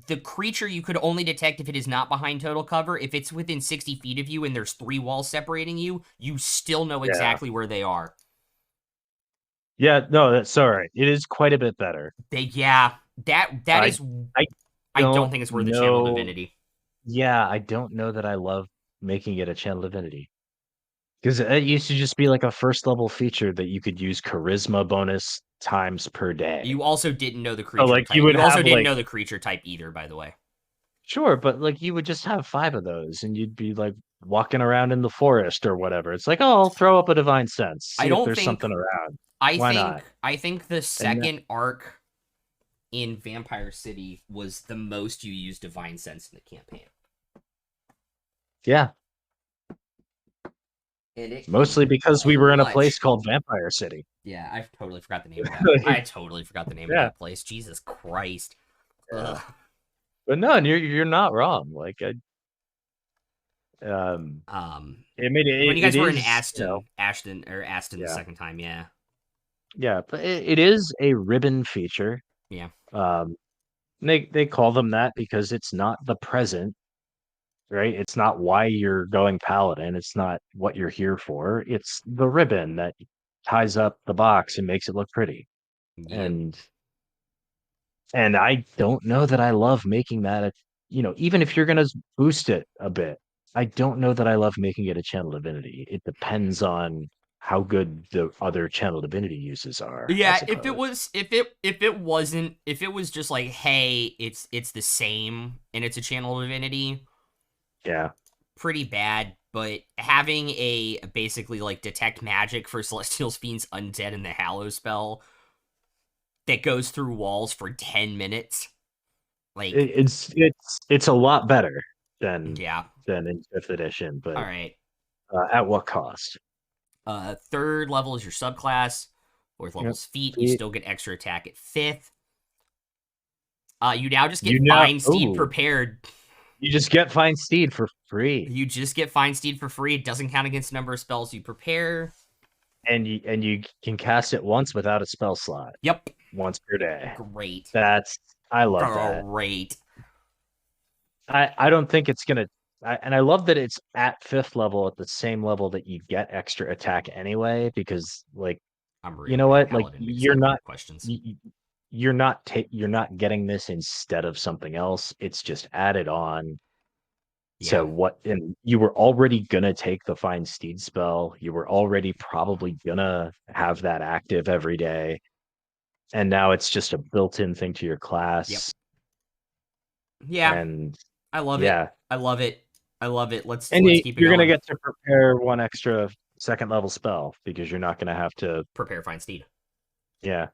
the creature you could only detect if it is not behind total cover. If it's within 60 feet of you and there's 3 walls separating you, you still know Yeah. exactly where they are. Yeah, no, that's all right. It is quite a bit better. Yeah, that I is I I don't don't think it's worth a channel know. divinity. Yeah, I don't know that I love making it a channel divinity. Because it used to just be like a first level feature that you could use charisma bonus times per day. You also didn't know the So creature like you type. would You also have didn't like know the creature type either, by the way. sure, but like you would just have 5 of those and you'd be like walking around in the forest or whatever. It's like, oh, I'll throw up a divine sense, I see if don't there's think something around. I Why think not? I think the And second arc in Vampire City was the most you used Divine Sense in the campaign. yeah, And it can mostly do because we were in a place clutch. called Vampire City. Yeah, I totally forgot the name of that. I totally forgot the name of Yeah, that place. Jesus Christ. yeah. Ugh. But no, and you're not wrong. Like um I mean When you it guys were in is, Aston the yeah. second time, yeah. Yeah, but it is a ribbon feature. Yeah. Um they call them that because it's not the present, right? It's not why you're going paladin. It's not what you're here for. It's the ribbon that ties up the box and makes it look pretty. Yep. And I don't know that I love making that even if you're gonna boost it a bit, I don't know that I love making it a channel divinity. It depends on how good the other channel divinity uses are, I Yeah, suppose. if it was just like, hey, it's the same and it's a channel divinity, Yeah. pretty bad, but having a basically like detect magic for Celestial's Fiends Undead and the Hallow spell that goes through walls for 10 minutes, like, It's a lot better than yeah. in fifth edition, All but right. at what cost? Third level is your subclass. Fourth Yep. level's feet. You See, still get extra attack at fifth. You now just you get know, Find Steed oh, prepared. you just get Find Steed for free, You just get Find Steed for free. It doesn't count against the number of spells you prepare. and you can cast it once without a spell slot, Yep. once per day. Great. That's I love that. Great. I don't think it's gonna. And I love that it's at fifth level at the same level that you get extra attack anyway, because like I'm you real know bad what, like paladin because I have weird questions. you're not getting this instead of something else. It's just added on to Yeah. what, and you were already gonna take the Find Steed spell. You were already probably gonna have that active every day, and now it's just a built-in thing to your Yep. class. Yeah. And I love it. yeah, I love it. I love it. and Let's keep it you're gonna going. get to prepare one extra second level spell because you're not gonna have to. Prepare Find Steed. Yeah.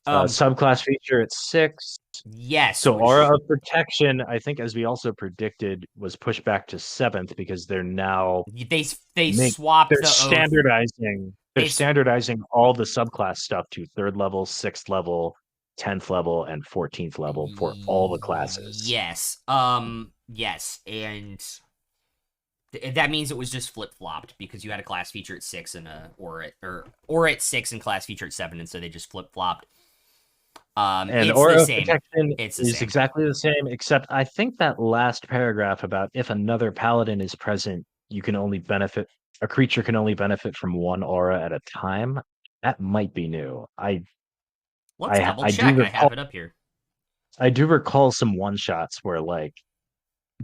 Um. Subclass feature at 6. Yes. So Which Aura of Protection, I think, as we also predicted, was pushed back to 7th because they're now they make swapped they're the oath. They standardizing all the subclass stuff to 3rd level, 6th level, 10th level, and 14th level for all the classes. Yes. Yes, and that means it was just flip flopped because you had a class feature at 6 and or at 6 and class feature at 7, and so they just flip flopped. And It's the aura of same. protection It's the is same. exactly the same, except I think that last paragraph about if another paladin is present, you can only benefit a creature can only benefit from one aura at a time. That might be new. Let's double I do check. I have recall it up here. some one shots where like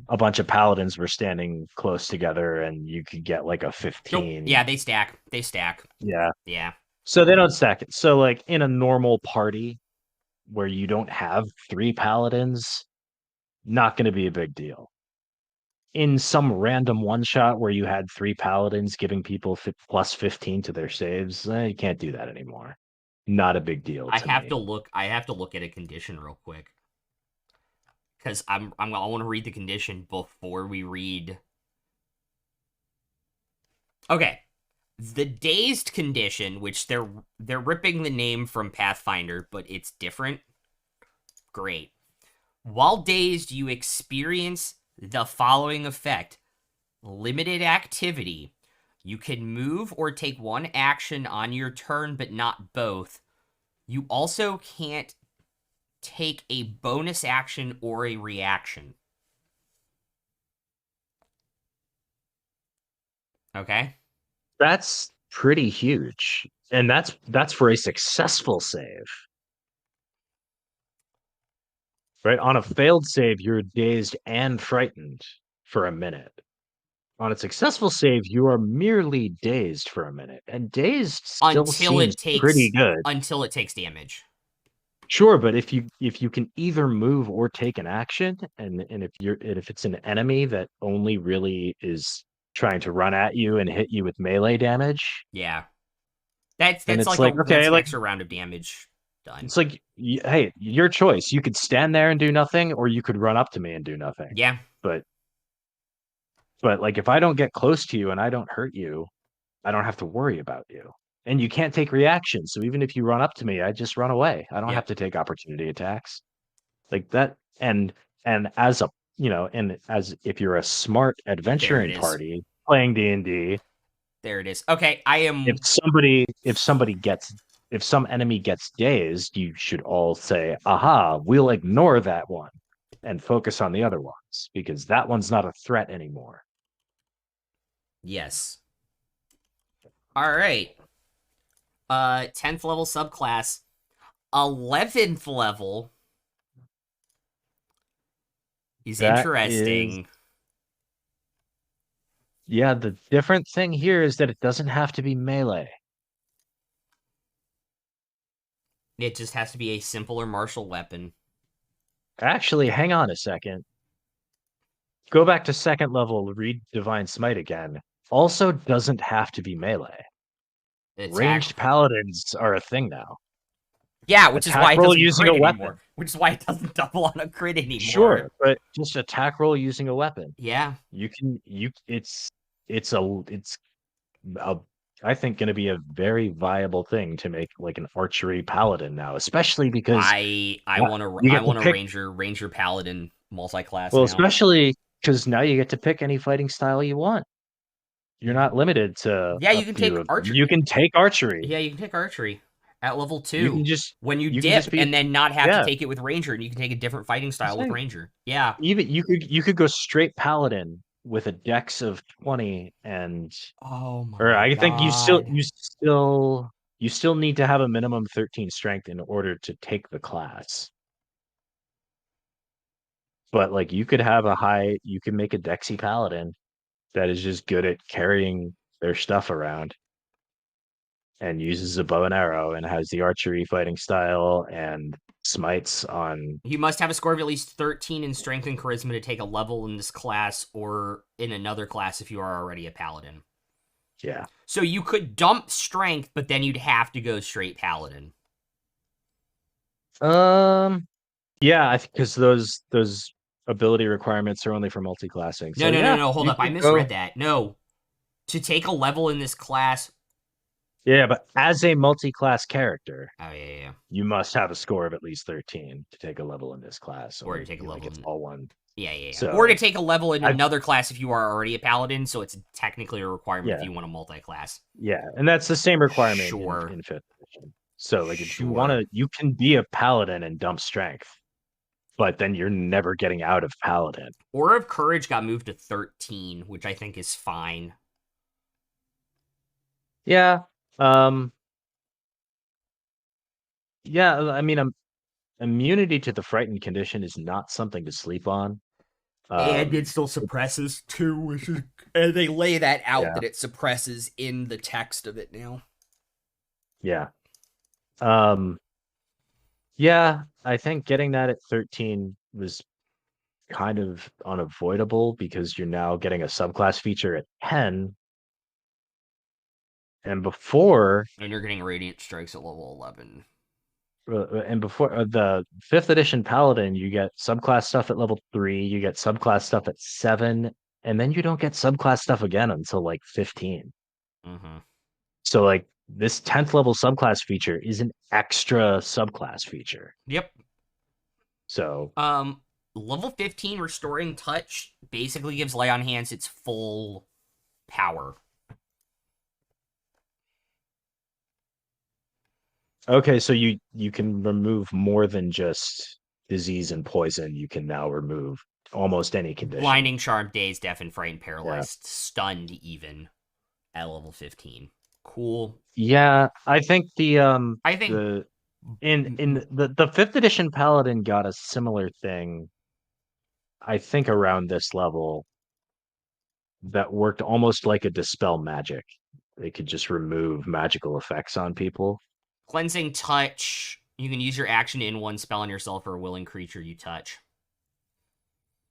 a bunch of paladins were standing close together and you could get like a Nope. Yeah, 15. they stack. They stack. Yeah. Yeah. So they don't stack it. So like in a normal party where you don't have three paladins, not going to be a big deal. In some random one shot where you had three paladins giving people plus 15 to their saves, you can't do that anymore. Not a big deal I to have me. to look. I have to look at a condition real quick because I want to read the condition before we read. Okay, the dazed condition, which they're ripping the name from Pathfinder, but it's different. Great. While dazed, you experience the following effect: limited activity. You can move or take one action on your turn, but not both. You also can't take a bonus action or a reaction. Okay? That's pretty huge. And that's for a successful save. Right? On a failed save, you're dazed and frightened for a minute. On a successful save, you are merely dazed for a minute. And dazed still Until seems it pretty takes good. damage. Sure, but if you can either move or take an action, and if it's an enemy that only really is trying to run at you and hit you with melee damage, Yeah. then That's it's like like that's okay, an like extra round of damage done. it's like hey, your choice. You could stand there and do nothing, or you could run up to me and do nothing. Yeah. But like if I don't get close to you and I don't hurt you, I don't have to worry about you. And you can't take reactions. So even if you run up to me, I just run away. I don't have Yep. to take opportunity attacks. Like that and as a and as if you're a smart There it adventuring is. party playing D&D, There it is. Okay, I am if some enemy gets dazed, you should all say, aha, we'll ignore that one and focus on the other ones because that one's not a threat anymore. yes. All right. 10th level subclass. 11th level is That is interesting. Yeah, the different thing here is that it doesn't have to be melee. It just has to be a simpler martial weapon. Actually, hang on a second. Go back to second level, read Divine Smite again. Also doesn't have to be melee. Attack. Ranged paladins are a thing now. Yeah, which is why Attack it roll doesn't using crit a weapon. anymore. Which is why it doesn't double on a crit anymore. Sure, but just attack roll using a weapon. Yeah. You can it's a I think going to be a very viable thing to make like an archery paladin now, especially because I want to you get to pick ranger paladin multi-class well, now. especially because now you get to pick any fighting style you want. You're not limited to Yeah, a you can few take of them. archery. You can take archery. Yeah, you can take archery at level You 2 can just when you you can just dip be and then not have to yeah. take it with ranger, and you can take a different fighting style with Saying, ranger. Yeah. even you could go straight paladin with a dex of 20 and Oh or my I think god. you still need to have a minimum 13 strength in order to take the class. But like you can make a dexy paladin that is just good at carrying their stuff around and uses a bow and arrow and has the archery fighting style and smites on You must have a score of at least 13 in strength and charisma to take a level in this class or in another class if you are already a paladin. yeah. So you could dump strength, but then you'd have to go straight paladin. Um yeah, because those ability requirements are only for multi-classing. So yeah, No, hold you up. I could go misread that. No. To take a level in this class. yeah, but as a multi-class character, Oh, yeah. you must have a score of at least 13 to take a level in this class, Or or to take a like level it's in. all one. Yeah. Or to So take a level in I another class if you are already a paladin, so it's technically a requirement if yeah, you want a multi class. yeah, and that's the same requirement Sure. in fifth edition. So like if you want Sure. to, you can be a paladin and dump strength, but then you're never getting out of paladin. Aura of Courage got moved to 13, which I think is fine. Yeah. Um yeah, I mean immunity to the frightened condition is not something to sleep on. And it still It's suppresses too, which is, and they lay that out yeah, that it suppresses in the text of it now. yeah. Um yeah, I think getting that at 13 was kind of unavoidable because you're now getting a subclass feature at 10. And before And you're getting Radiant Strikes at level 11. the fifth edition paladin, you get subclass stuff at level 3, you get subclass stuff at 7, and then you don't get subclass stuff again until like 15. Mm-hmm. So like this 10th level subclass feature is an extra subclass feature. Yep. So Um, Level 15 Restoring Touch basically gives Lay on Hands its full power. okay, so you can remove more than just disease and poison. You can now remove almost any condition. Blinding Charm, Dazed, Deafened, Frightened, Yeah. Paralyzed, Stunned even at level 15. Cool. Yeah, I think I think the in the fifth edition paladin got a similar thing, I think around this level, that worked almost like a dispel magic. They could just remove magical effects on people. Cleansing Touch. You can use your action in one spell on yourself or a willing creature you touch.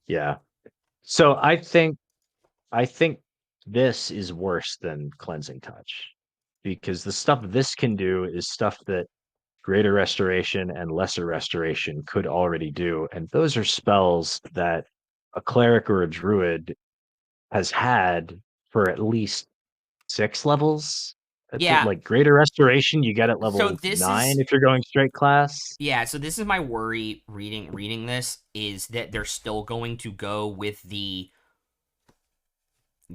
Yeah. So I think this is worse than cleansing touch because the stuff this can do is stuff that greater restoration and lesser restoration could already do, and those are spells that a cleric or a druid has had for at least 6 levels. Yeah. Like greater restoration, you get at So level this 9 is if you're going straight class. yeah, so this is my worry reading this is that they're still going to go with the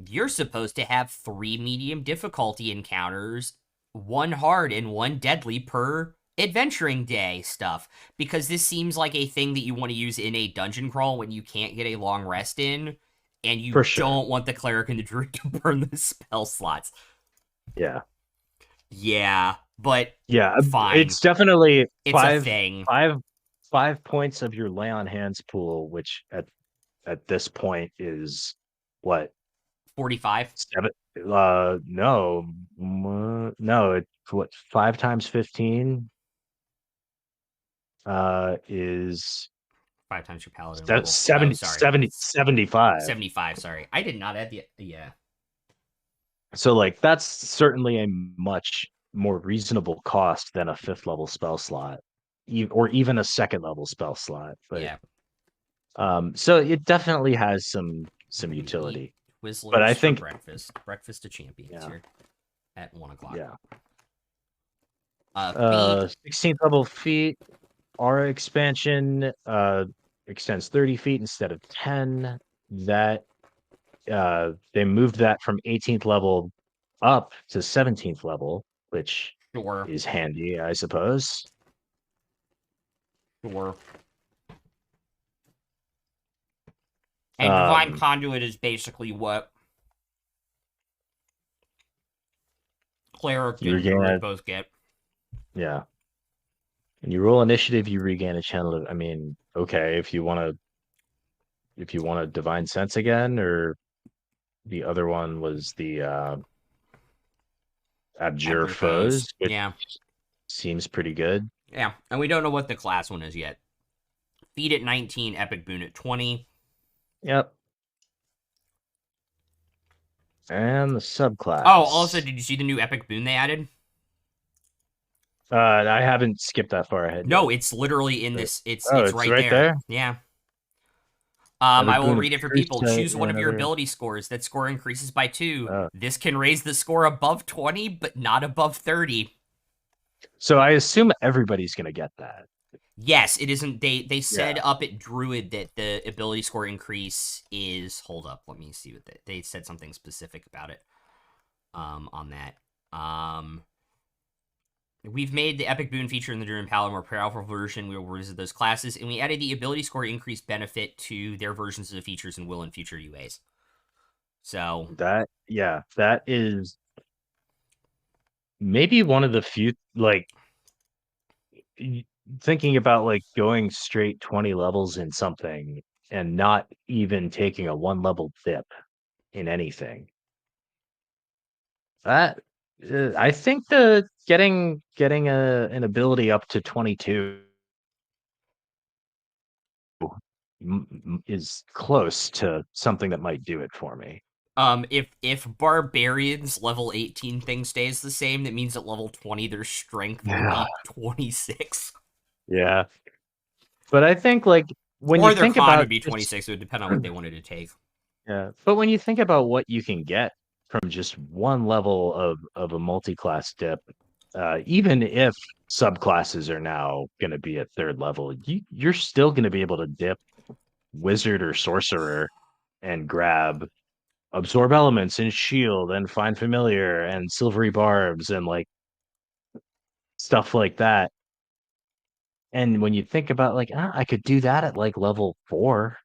you're supposed to have 3 medium difficulty encounters, 1 hard and 1 deadly per adventuring day stuff because this seems like a thing that you want to use in a dungeon crawl when you can't get a long rest in and you For sure. don't want the cleric and the druid to burn the spell slots. Yeah. Yeah, but Yeah. fine. It's definitely It's a five, thing. five, 5 points of your lay on hands pool, which at this point is what 45. 7. No, no. It's what 5 times 15 is 5 times your paladin level. Oh, 70, sorry. 70, 75. 75, sorry. I did not add the yeah. So like that's certainly a much more reasonable cost than a fifth level spell slot, or even a second level spell slot. But Yeah. so it definitely has some I'm gonna eat utility. But I Twizzlers for think breakfast. Breakfast of champions yeah, here at 1 o'clock. yeah. Feat. 16th level feat, aura expansion, extends 30 feet instead of 10. That they moved that from 18th level up to 17th level, which Sure. is handy, I suppose. Sure. And Divine Um, Conduit is basically what Cleric you and regain Druid a both get. yeah. And you roll initiative, you regain a channel. I mean, okay, if you want a divine sense again, or the other one was the abjure Abjure Foes. foes, which Yeah. seems pretty good. Yeah. And we don't know what the class one is yet. Feat at 19, Epic Boon at 20. Yep. And the Oh, also, subclass. did you see the new Epic Boon they added? I haven't skipped that far ahead yet. No, it's literally in But, this. It's oh, it's it's right right there. there. Yeah. I Epic will boon of read it for truth. people. Choose one of your Yeah. ability scores. That score increases by 2. Uh, This can raise the score above 20, but not above 30. so I assume everybody's gonna get that. Yes, it isn't. They Yeah. said up at Druid that the ability score increase is. Hold up, let me see what they said something specific about it. On that. We've made the Epic Boon feature in the Druid and Paladin more powerful version. We will revisit those classes, and we added the ability score increased benefit to their versions of the features and will in future UAs. So That is maybe one of the few, like, thinking about like going straight 20 levels in something and not even taking a one level dip in anything. That I think the getting an ability up to 22 is close to something that might do it for me. if Barbarians level 18 thing stays the same, that means at level 20 their strength will Yeah. be 26. Yeah. But I think like when you Or their think con about would be just 26. It would depend on what they wanted to take. yeah, but when you think about what you can get from just one level of a multi-class dip, even if subclasses are now going to be at third level, you're still going to be able to dip wizard or sorcerer and grab absorb elements and shield and find familiar and silvery barbs and like stuff like that. And when you think about like, I could do that at like level 4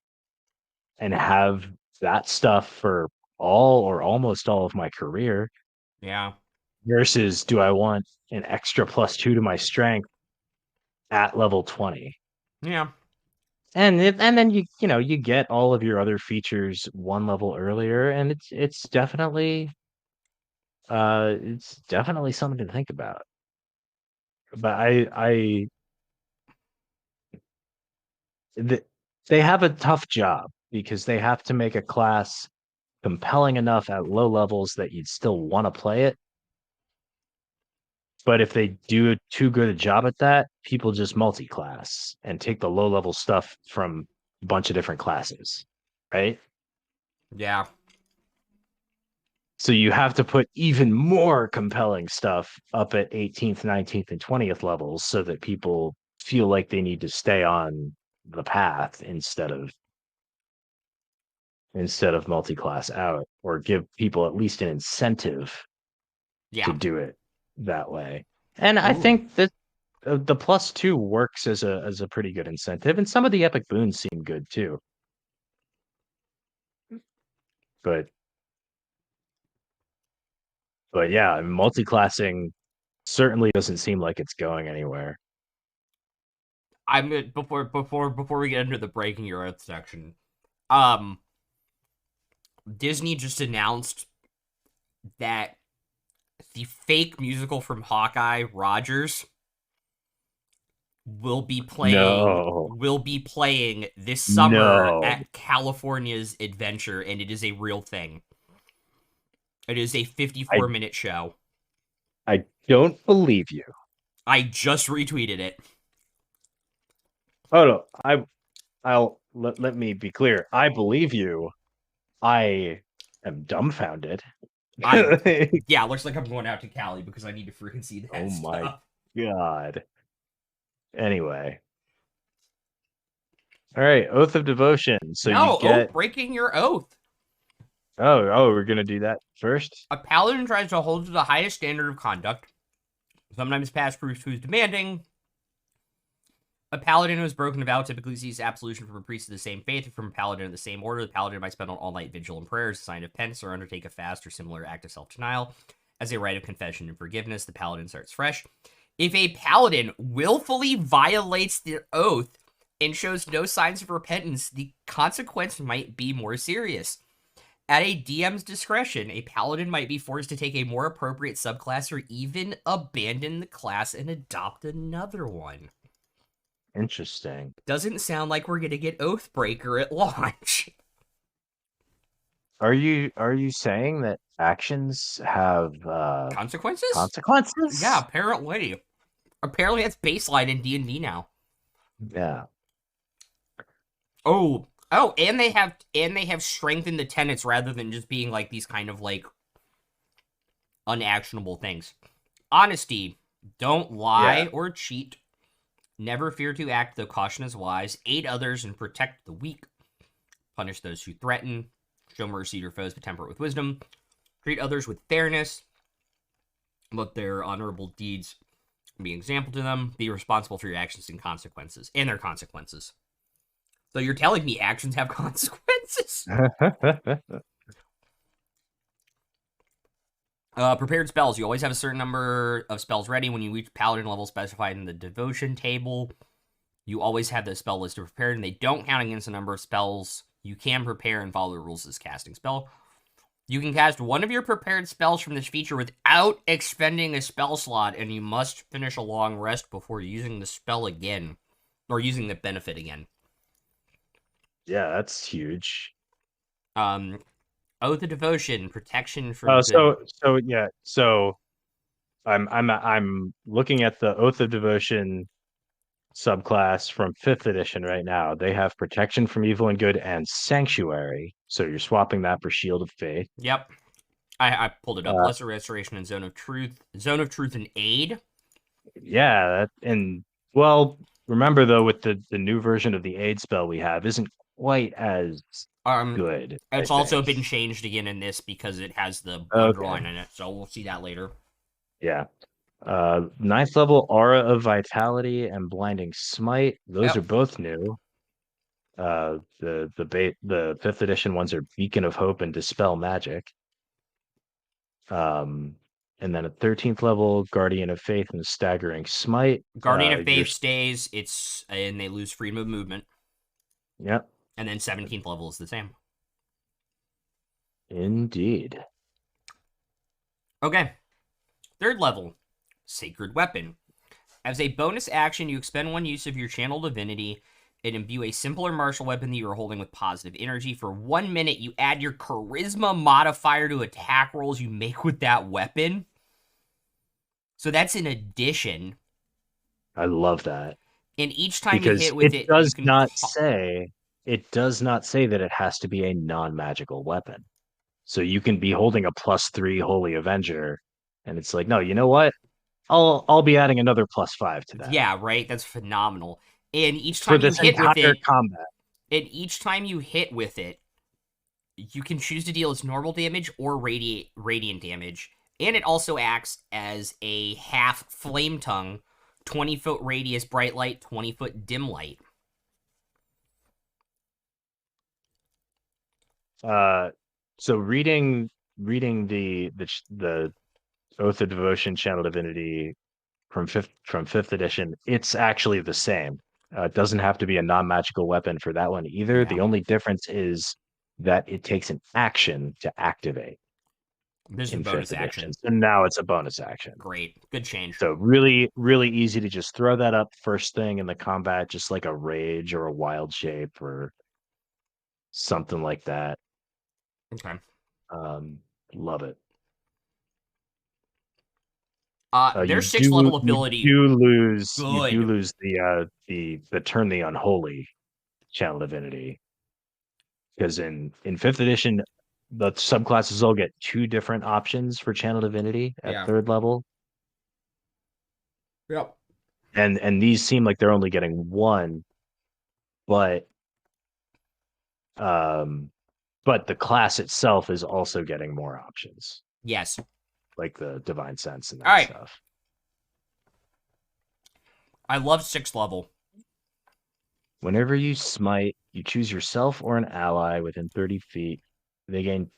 and have that stuff for all or almost all of my career Yeah. versus do I want an extra +2 to my strength at level 20? Yeah. And then you know you get all of your other features one level earlier, and it's definitely something to think about. But th- they have a tough job because they have to make a class compelling enough at low levels that you'd still want to play it. But if they do a too good a job at that, people just multi-class and take the low level stuff from a bunch of different classes, right? Yeah. So you have to put even more compelling stuff up at 18th, 19th, and 20th levels so that people feel like they need to stay on the path instead of multi-class out, or give people at least an incentive to Yeah. do it that way. And I Ooh. think that the +2 works as a pretty good incentive, and some of the epic boons seem good too. But yeah, multi-classing certainly doesn't seem like it's going anywhere. I'm before we get into the breaking your earth section. Um, Disney just announced that the fake musical from Hawkeye, Rogers, No, will be playing this summer no, at California's Adventure, and it is a real thing. It is a I 54-minute show. I don't believe you. I just retweeted it. Oh no, I'll let me be clear. I believe you. I am dumbfounded. I'm yeah, looks like I'm going out to Cali because I need to freaking see that Oh my stuff. god. Anyway, all right, oath of devotion. So you No, get breaking your oath. we're gonna do that first. A paladin tries to hold to the highest standard of conduct. Sometimes past proves who's demanding. A paladin who has broken a vow typically sees absolution from a priest of the same faith or from a paladin of the same order. The paladin might spend an all-night vigil and prayers, a sign of penance, or undertake a fast or similar act of self-denial. As a rite of confession and forgiveness, the paladin starts fresh. If a paladin willfully violates their oath and shows no signs of repentance, the consequence might be more serious. At a DM's discretion, a paladin might be forced to take a more appropriate subclass or even abandon the class and adopt another one. Interesting. Doesn't sound like we're gonna get Oathbreaker at launch. Are you saying that actions have Consequences? Yeah, consequences? apparently. Apparently that's baseline in D&D now. Yeah. Oh, and they have strengthened the tenets rather than just being like these kind of like unactionable things. Honesty. Don't Yeah. lie or cheat. Never fear to act, though caution is wise. Aid others and protect the weak. Punish those who threaten. Show mercy to your foes, but temper it with wisdom. Treat others with fairness. Let their honorable deeds Be an example to them. Be responsible for your actions and consequences, and their consequences. So you're telling me actions have consequences? Prepared spells. You always have a certain number of spells ready when you reach paladin level specified in the devotion table. You always have the spell list prepared, and they don't count against the number of spells you can prepare and follow the rules of this casting spell. You can cast one of your prepared spells from this feature without expending a spell slot, and you must finish a long rest before using the spell again, or using the benefit again. Yeah, that's huge. Oath of Devotion, protection Oh, from good. so I'm looking at the Oath of Devotion subclass from fifth edition right now. They have protection from evil and good and sanctuary. So you're swapping that for Shield of Faith. Yep, I pulled it up. Uh, Lesser Restoration and Zone of Truth and Aid. yeah, and well, remember though, with the new version of the aid spell we have isn't quite as Um, good, I it's also think. been changed again in this because it has the Okay. underline in it. So we'll see that later. Yeah. Ninth level Aura of Vitality and Blinding Smite. Those are Yep. both new. The fifth edition ones are Beacon of Hope and Dispel Magic. Um, and then a 13th level Guardian of Faith and Staggering Smite. Guardian of You're Faith stays. And they lose freedom of movement. Yep, And then 17th level is the same. indeed. Okay. Third level, Sacred Weapon. As a bonus action, you expend one use of your Channel Divinity and imbue a simpler martial weapon that you are holding with positive energy. For 1 minute, you add your Charisma modifier to attack rolls you make with that weapon. So that's an addition. I love that And each time you because hit with it, you can. it does not say that it has to be a non-magical weapon. So you can be holding a +3 Holy Avenger, and it's like, no, you know what? I'll be adding another +5 to that Yeah, right? That's phenomenal. And each for time you this hit with entire it, combat. you can choose to deal its normal damage or radiant damage. And it also acts as a half flame tongue, 20-foot radius bright light, 20-foot dim light. Uh, so reading the Oath of Devotion Channel Divinity from fifth edition, it's actually the same. It doesn't have to be a non-magical weapon for that one either. Yeah. The only difference is that it takes an action to activate This is a in fifth bonus edition. action. So now it's a bonus action. Great. Good change. So really, really easy to just throw that up first thing in the combat, just like a rage or a wild shape or something like that. Okay. Um, Love it. Their sixth level ability, You do good. lose the Turn the Unholy Channel Divinity, because in fifth edition the subclasses all get two different options for Channel Divinity at Yeah. third level, Yep. and these seem like they're only getting one, but um but the class itself is also getting more options, Yes. like the Divine Sense and All that right. stuff. I love sixth level. Whenever you smite, you choose yourself or an ally within 30 feet. They gain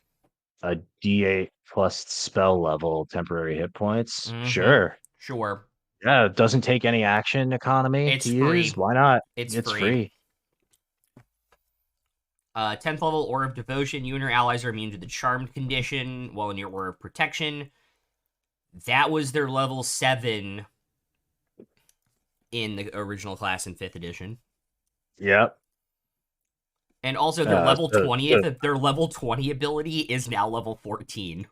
a D8 plus spell level temporary hit points. Mm-hmm. Sure. Sure. Yeah, it doesn't take any action economy It's to use. free. Why not? It's It's free. free. 10th level Aura of Devotion. You and your allies are immune to the Charmed condition while in your Aura of Protection. That was their level 7 in the original class in 5th edition. Yep. And also their level So, 20th, their level 20 ability is now level 14.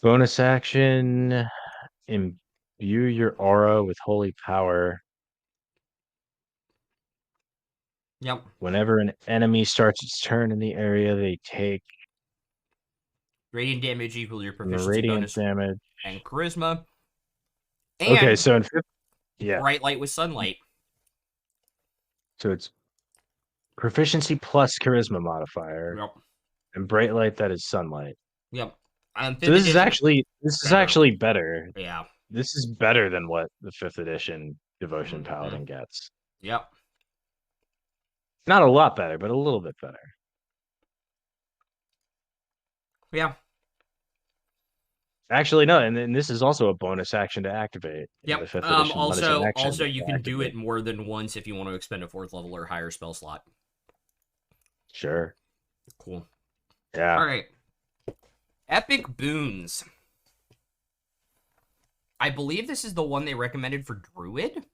bonus action, imbue your aura with holy power. Yep. Whenever an enemy starts its turn in the area, they take Radiant damage equal to your proficiency radiant bonus damage. and charisma. Okay, And so in fifth, yeah, bright light with sunlight. so it's proficiency plus charisma modifier, Yep. and bright light that is sunlight. Yep. So 5th edition this is better. actually better. Yeah. This is better than what the 5th edition Devotion Mm-hmm. Paladin gets. Yep. Not a lot better, but a little bit better. Yeah. Actually, no, and then this is also a bonus action to activate. In Yep. the 5th edition one is an Also, action you to can do activate. it more than once if you want to expend a 4th level or higher spell slot. Sure. Cool. Yeah. All right. Epic boons. I believe this is the one they recommended for Druid.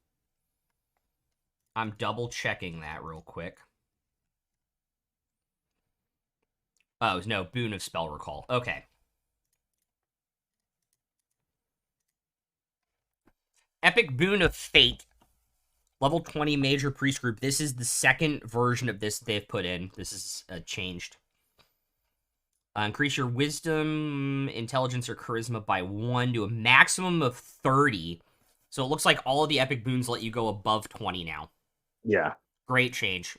I'm double checking that real quick. Oh, no, Boon of Spell Recall. Okay. Epic Boon of Fate. Level 20 Major Priest Group. This is the second version of this they've put in. This is changed. Increase your Wisdom, Intelligence, or Charisma by 1 to a maximum of 30. So it looks like all of the Epic Boons let you go above 20 now. Yeah. Great change.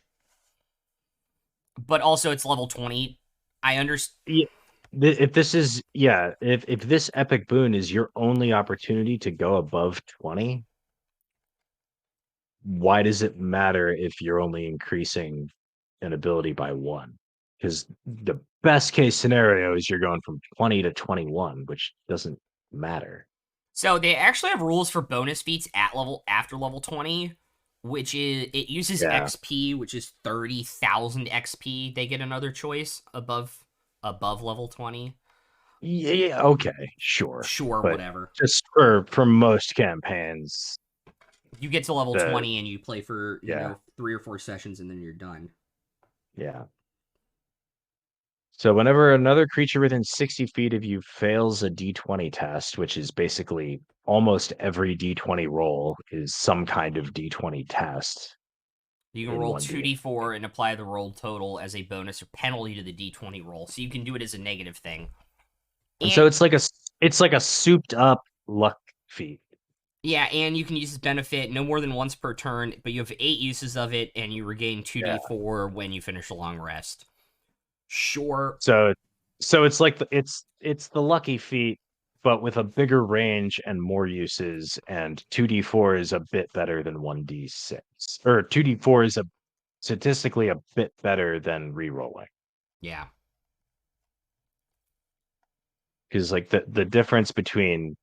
But also, it's level 20. I understand. Yeah. If this is if this epic boon is your only opportunity to go above 20, why does it matter if you're only increasing an ability by 1? Because the best case scenario is you're going from 20 to 21, which doesn't matter. So they actually have rules for bonus feats after level 20, which is it uses Yeah. XP, which is 30,000 XP. They get another choice above level 20. Yeah, okay, sure. Sure, But whatever. just for most campaigns, You get to level the 20 and you play for, yeah, 3 or 4 sessions and then you're done. yeah. So whenever another creature within 60 feet of you fails a D20 test, which is basically almost every D20 roll is some kind of D20 test You can in roll 1D. 2d4 and apply the roll total as a bonus or penalty to the d20 roll. So you can do it as a negative thing. And And so it's like a souped up luck feat. yeah, and you can use this benefit no more than once per turn, but you have 8 uses of it, and you regain Yeah. 2d4 when you finish a long rest. Sure. So it's like it's the lucky feat, but with a bigger range and more uses, and 2d4 is a bit better than 1d6. Or 2d4 is a statistically a bit better than re-rolling. Yeah. Because like the difference between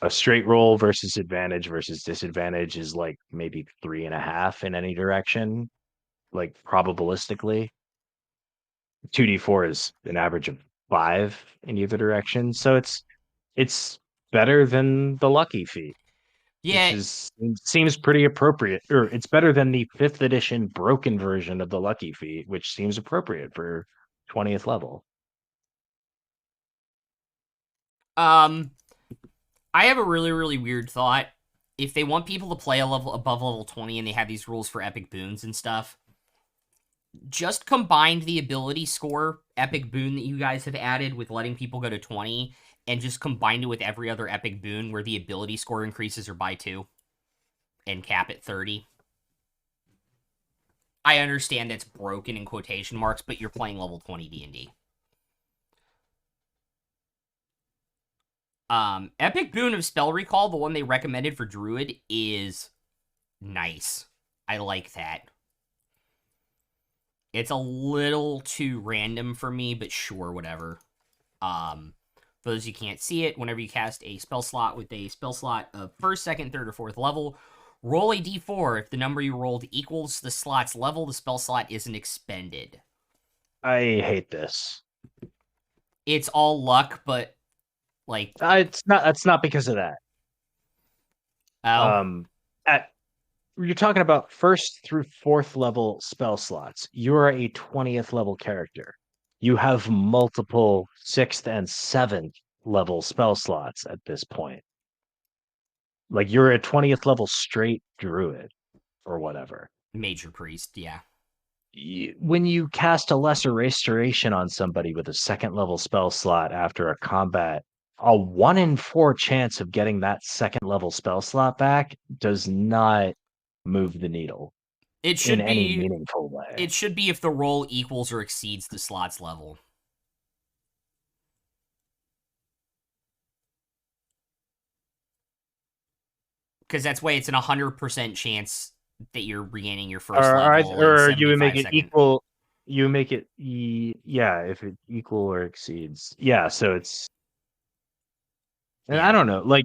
a straight roll versus advantage versus disadvantage is like maybe 3.5 in any direction, like probabilistically. 2d4 is an average of 5 in either direction. So it's better than the lucky feat, which Yeah. is seems pretty appropriate. Or it's better than the 5th edition broken version of the lucky feat, which seems appropriate for 20th level. Um, I have a really, really weird thought. If they want people to play a level above level 20 and they have these rules for epic boons and stuff, just combine the ability score epic boon that you guys have added with letting people go to 20 and just combine it with every other epic boon where the ability score increases or by 2 and cap at 30. I understand that's broken in quotation marks, but you're playing level 20 D&D. Epic Boon of Spell Recall, the one they recommended for Druid, is nice. I like that. It's a little too random for me, but sure, whatever. For those you can't see it, whenever you cast a spell slot with a spell slot of first, second, third, or fourth level, roll a d4. If the number you rolled equals the slot's level, the spell slot isn't expended. I hate this. It's all luck, but like, It's not because of that. oh, At You're talking about first through fourth level spell slots. You are a 20th level character. You have multiple sixth and seventh level spell slots at this point. Like you're a 20th level straight druid or whatever. Major Priest, yeah. When you cast a lesser restoration on somebody with a second level spell slot after a combat, a 1 in 4 chance of getting that second level spell slot back does not move the needle It in should any be meaningful way. it should be if the roll equals or exceeds the slot's level. Because that's why it's an 100% chance that you're regaining your first Or level in or you would make 75 it seconds. equal. You make it yeah, if it equal or exceeds. Yeah, so it's and I Yeah. don't know, like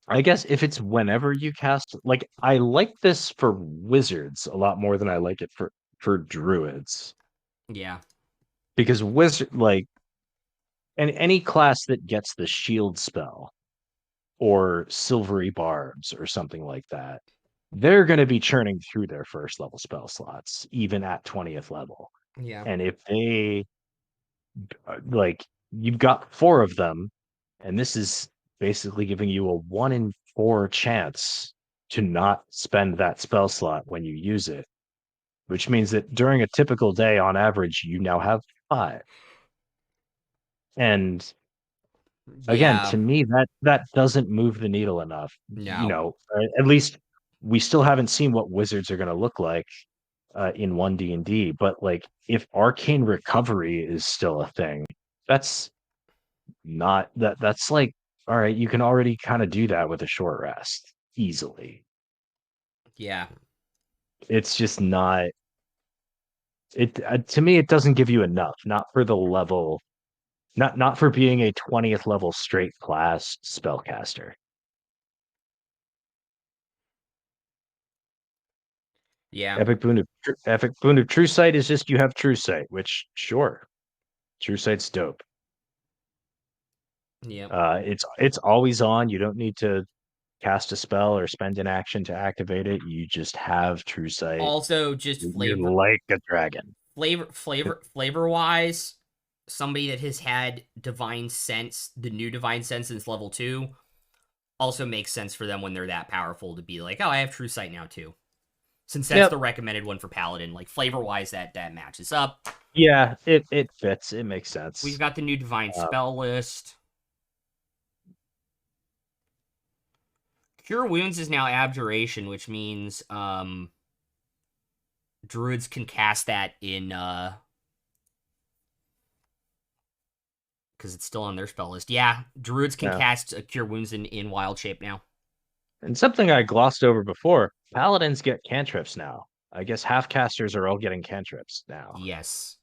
I guess if it's whenever you cast, like I like this for wizards a lot more than I like it for druids Yeah. because wizard like and any class that gets the shield spell or silvery barbs or something like that, they're going to be churning through their first level spell slots even at 20th level. Yeah. And if they like you've got four of them, and this is basically giving you a 1 in 4 chance to not spend that spell slot when you use it, which means that during a typical day, on average, you now have five. And again, Yeah. to me, that doesn't move the needle enough. You No. know, at least we still haven't seen what wizards are going to look like in One D&D. But like, if arcane recovery is still a thing, that's not that. That's like, all right, you can already kind of do that with a short rest easily. Yeah. It's just not. It to me, it doesn't give you enough. Not for the level. Not for being a 20th level straight class spellcaster. Yeah. Epic boon of True Sight is just you have True Sight, which sure, True Sight's dope. Yep. It's always on. You don't need to cast a spell or spend an action to activate it. You just have True Sight. Also, just You're like a dragon. flavor wise, somebody that has had divine sense, the new divine sense since level 2, also makes sense for them when they're that powerful to be like, oh, I have true sight now too. Since that's the Yep. recommended one for paladin, like flavor wise, that matches up. Yeah, it fits. It makes We've sense. got the new divine Uh, spell list. Cure wounds is now abjuration, which means druids can cast that in because it's still on their spell list. Yeah, druids can yeah. cast cure wounds in wild shape now. And something I glossed over before, paladins get cantrips now. I guess half casters are all getting cantrips now. Yes.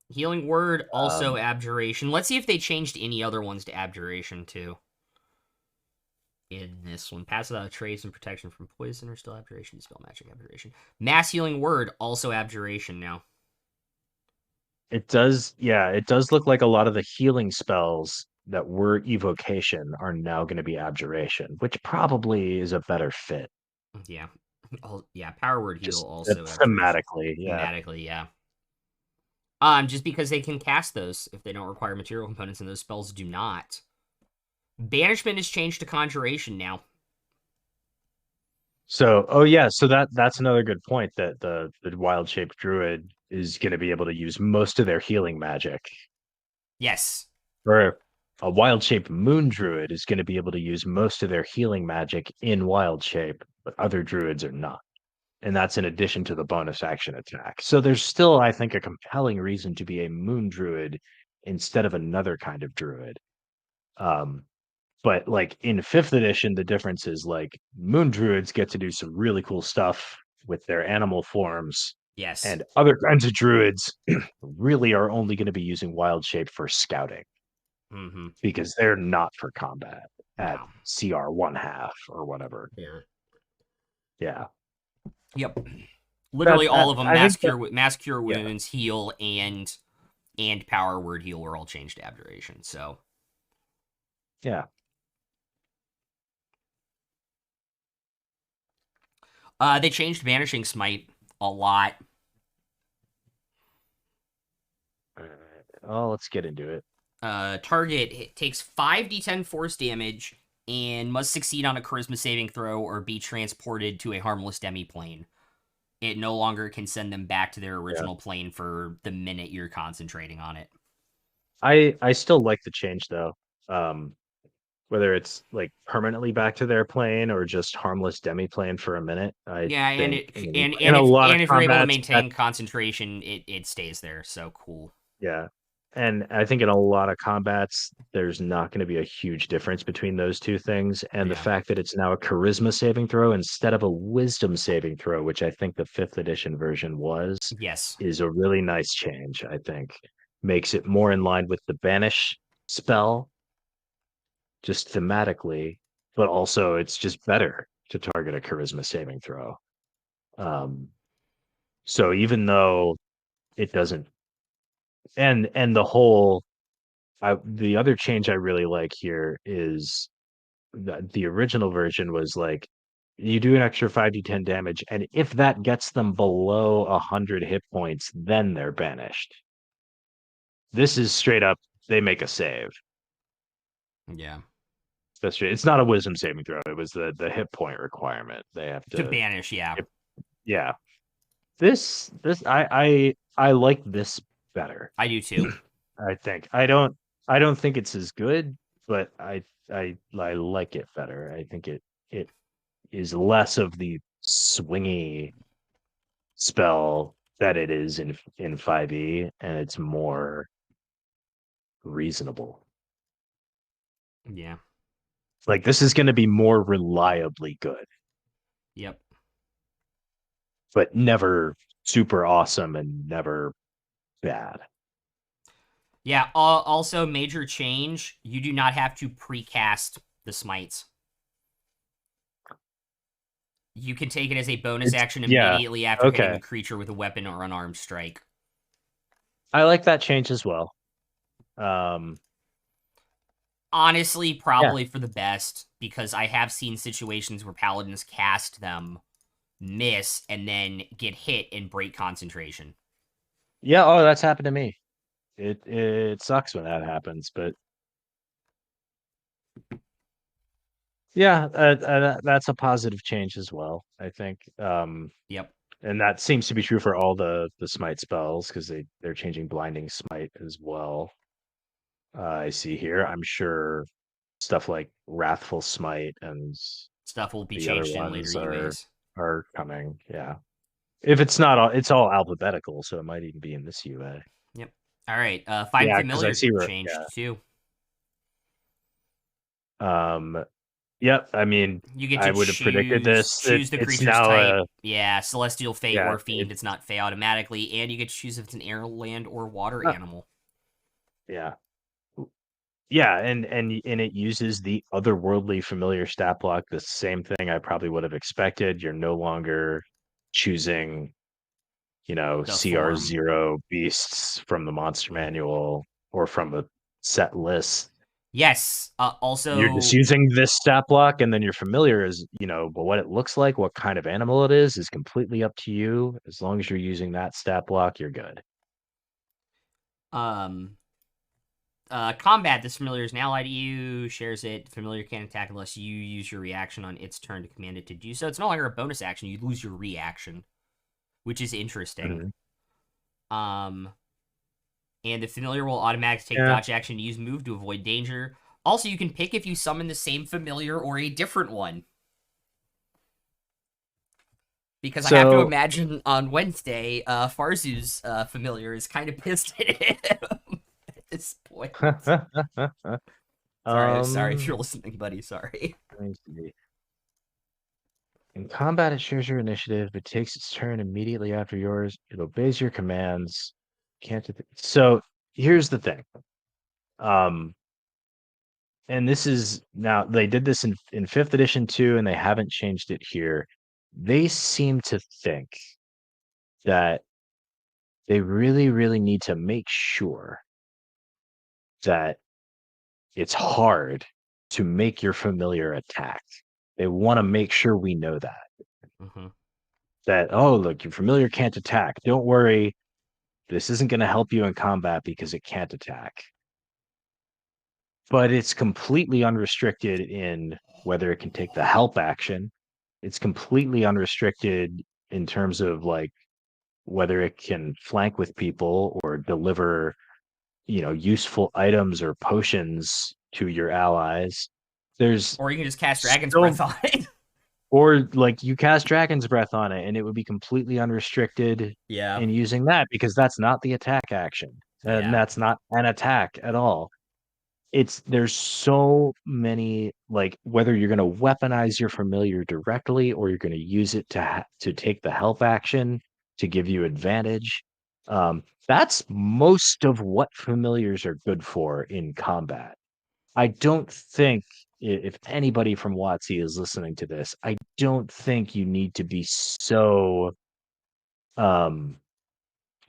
Healing word, also Um, abjuration. Let's see if they changed any other ones to abjuration too. In this one, pass without trace and protection from poison or still abjuration, spell matching abjuration. Mass healing word, also abjuration now. it does, yeah, it does look like a lot of the healing spells that were evocation are now going to be abjuration, which probably is a better fit. Yeah. Yeah, power word heal, Just also abjuration. thematically, yeah. Thematically, yeah. Just because they can cast those if they don't require material components, and those spells do not. Banishment is changed to conjuration now. So, oh yeah, so that's another good point that the wild shaped druid is going to be able to use most of their healing magic. Yes. Or a wild shape moon druid is going to be able to use most of their healing magic in wild shape, but other druids are not. And that's in addition to the bonus action attack. So there's still, I think, a compelling reason to be a moon druid instead of another kind of druid. Um, but like in fifth edition, the difference is like moon druids get to do some really cool stuff with their animal forms, Yes. and other kinds of druids really are only going to be using wild shape for scouting Mm-hmm. because they're not for combat at No. CR one half or whatever. Yeah. Yeah. Yep. Literally all of them, I think that mass cure yeah, wounds, heal, and power word heal were all changed to abjuration. So yeah. they changed banishing smite a lot. Oh, let's get into it. Target takes 5d10 force damage and must succeed on a charisma saving throw or be transported to a harmless demi-plane. It no longer can send them back to their Yeah. original plane for the minute you're concentrating on it. I still like the change though. Um, whether it's like permanently back to their plane or just harmless demi plane for a minute. I Yeah, and think it in a lot of and if you're able to combats that maintain concentration, it stays there. So cool. yeah. And I think in a lot of combats, there's not going to be a huge difference between those two things. And the Yeah. fact that it's now a charisma saving throw instead of a wisdom saving throw, which I think the fifth edition version was, Yes. is a really nice change, I think. Makes it more in line with the banish spell, just thematically, but also it's just better to target a charisma saving throw. Um, so even though it doesn't, and the whole the other change I really like here is that the original version was like you do an extra 5d10 damage, and if that gets them below 100 hit points, then they're banished. This is straight up they make a save. Yeah. That's straight. It's not a wisdom saving throw. It was the hit point requirement. They have To to. banish, yeah. Yeah. I like this better. I do too. I think I don't think it's as good, but I like it better. I think it is less of the swingy spell that it is in 5e, and it's more reasonable. Yeah. Like this is going to be more reliably good, Yep. but never super awesome and never bad. Yeah. Also, major change. You do not have to precast the smites. You can take it as a bonus It's action yeah, immediately after hitting okay. a creature with a weapon or unarmed strike. I like that change as well. Um Honestly, yeah. probably for the best, because I have seen situations where paladins cast them, miss, and then get hit and break concentration. Yeah, oh, that's happened to me. It sucks when that happens, but yeah, that's a positive change as well, I think. Yep. And that seems to be true for all the smite spells because they're changing blinding smite as well. I see here. I'm sure stuff like wrathful smite and Stuff will be the other changed in later ones are UAs. are coming. Yeah, if it's not all, it's all alphabetical, so it might even be in this UA. Yep. All right. Find Yeah, because I familiar see where. Yeah. changed too. Um. Yep. I mean, You get I to would have predicted this. choose the It's creature's now type. a Yeah, celestial, fey, yeah. or fiend. It's not fey automatically, and you get to choose if it's an air, land, or water Uh, animal. yeah. Yeah, and it uses the otherworldly familiar stat block, the same thing I probably would have expected. You're no longer choosing, The form. CR0 beasts from the monster Yeah. manual or from a set list. Yes. You're just Also, using this stat block, and then your familiar is, but what it looks like, what kind of animal it is completely up to you. As long as you're using that stat block, you're good. um, combat. This familiar is an ally to you. Shares it. Familiar can't attack unless you use your reaction on its turn to command it to do so. It's no longer a bonus action. You lose your reaction, which is interesting. Mhm. Um, and the familiar will automatically take Yeah. dodge action to use move to avoid danger. Also, you can pick if you summon the same familiar or a different one. Because I have to So, imagine on Wednesday, Farzu's familiar is kind of pissed at him at this point. Sorry if you're um, listening, buddy. Sorry. let me see. In combat, it shares your initiative. It takes its turn immediately after yours. It obeys your commands. Can't. So here's the thing. Um, and this is now they did this in fifth edition too, and they haven't changed it here. They seem to think that they really, really need to make sure that it's hard to make your familiar attack. They want to make sure we know that. Mm-hmm. That, oh, look, your familiar can't attack. Don't worry. This isn't going to help you in combat because it can't attack. But it's completely unrestricted in whether it can take the help action. It's completely unrestricted in terms of like whether it can flank with people or deliver, useful items or potions to your allies. There's Or you can just cast Dragon's so Breath on it. or like you cast Dragon's Breath on it and it would be completely unrestricted Yeah. in using that because that's not the attack action. and Yeah. that's not an attack at all. There's so many, like, whether you're going to weaponize your familiar directly or you're going to use it to take the help action to give you advantage. That's most of what familiars are good for in combat. I don't think if anybody from WotC is listening to this, I don't think you need to be um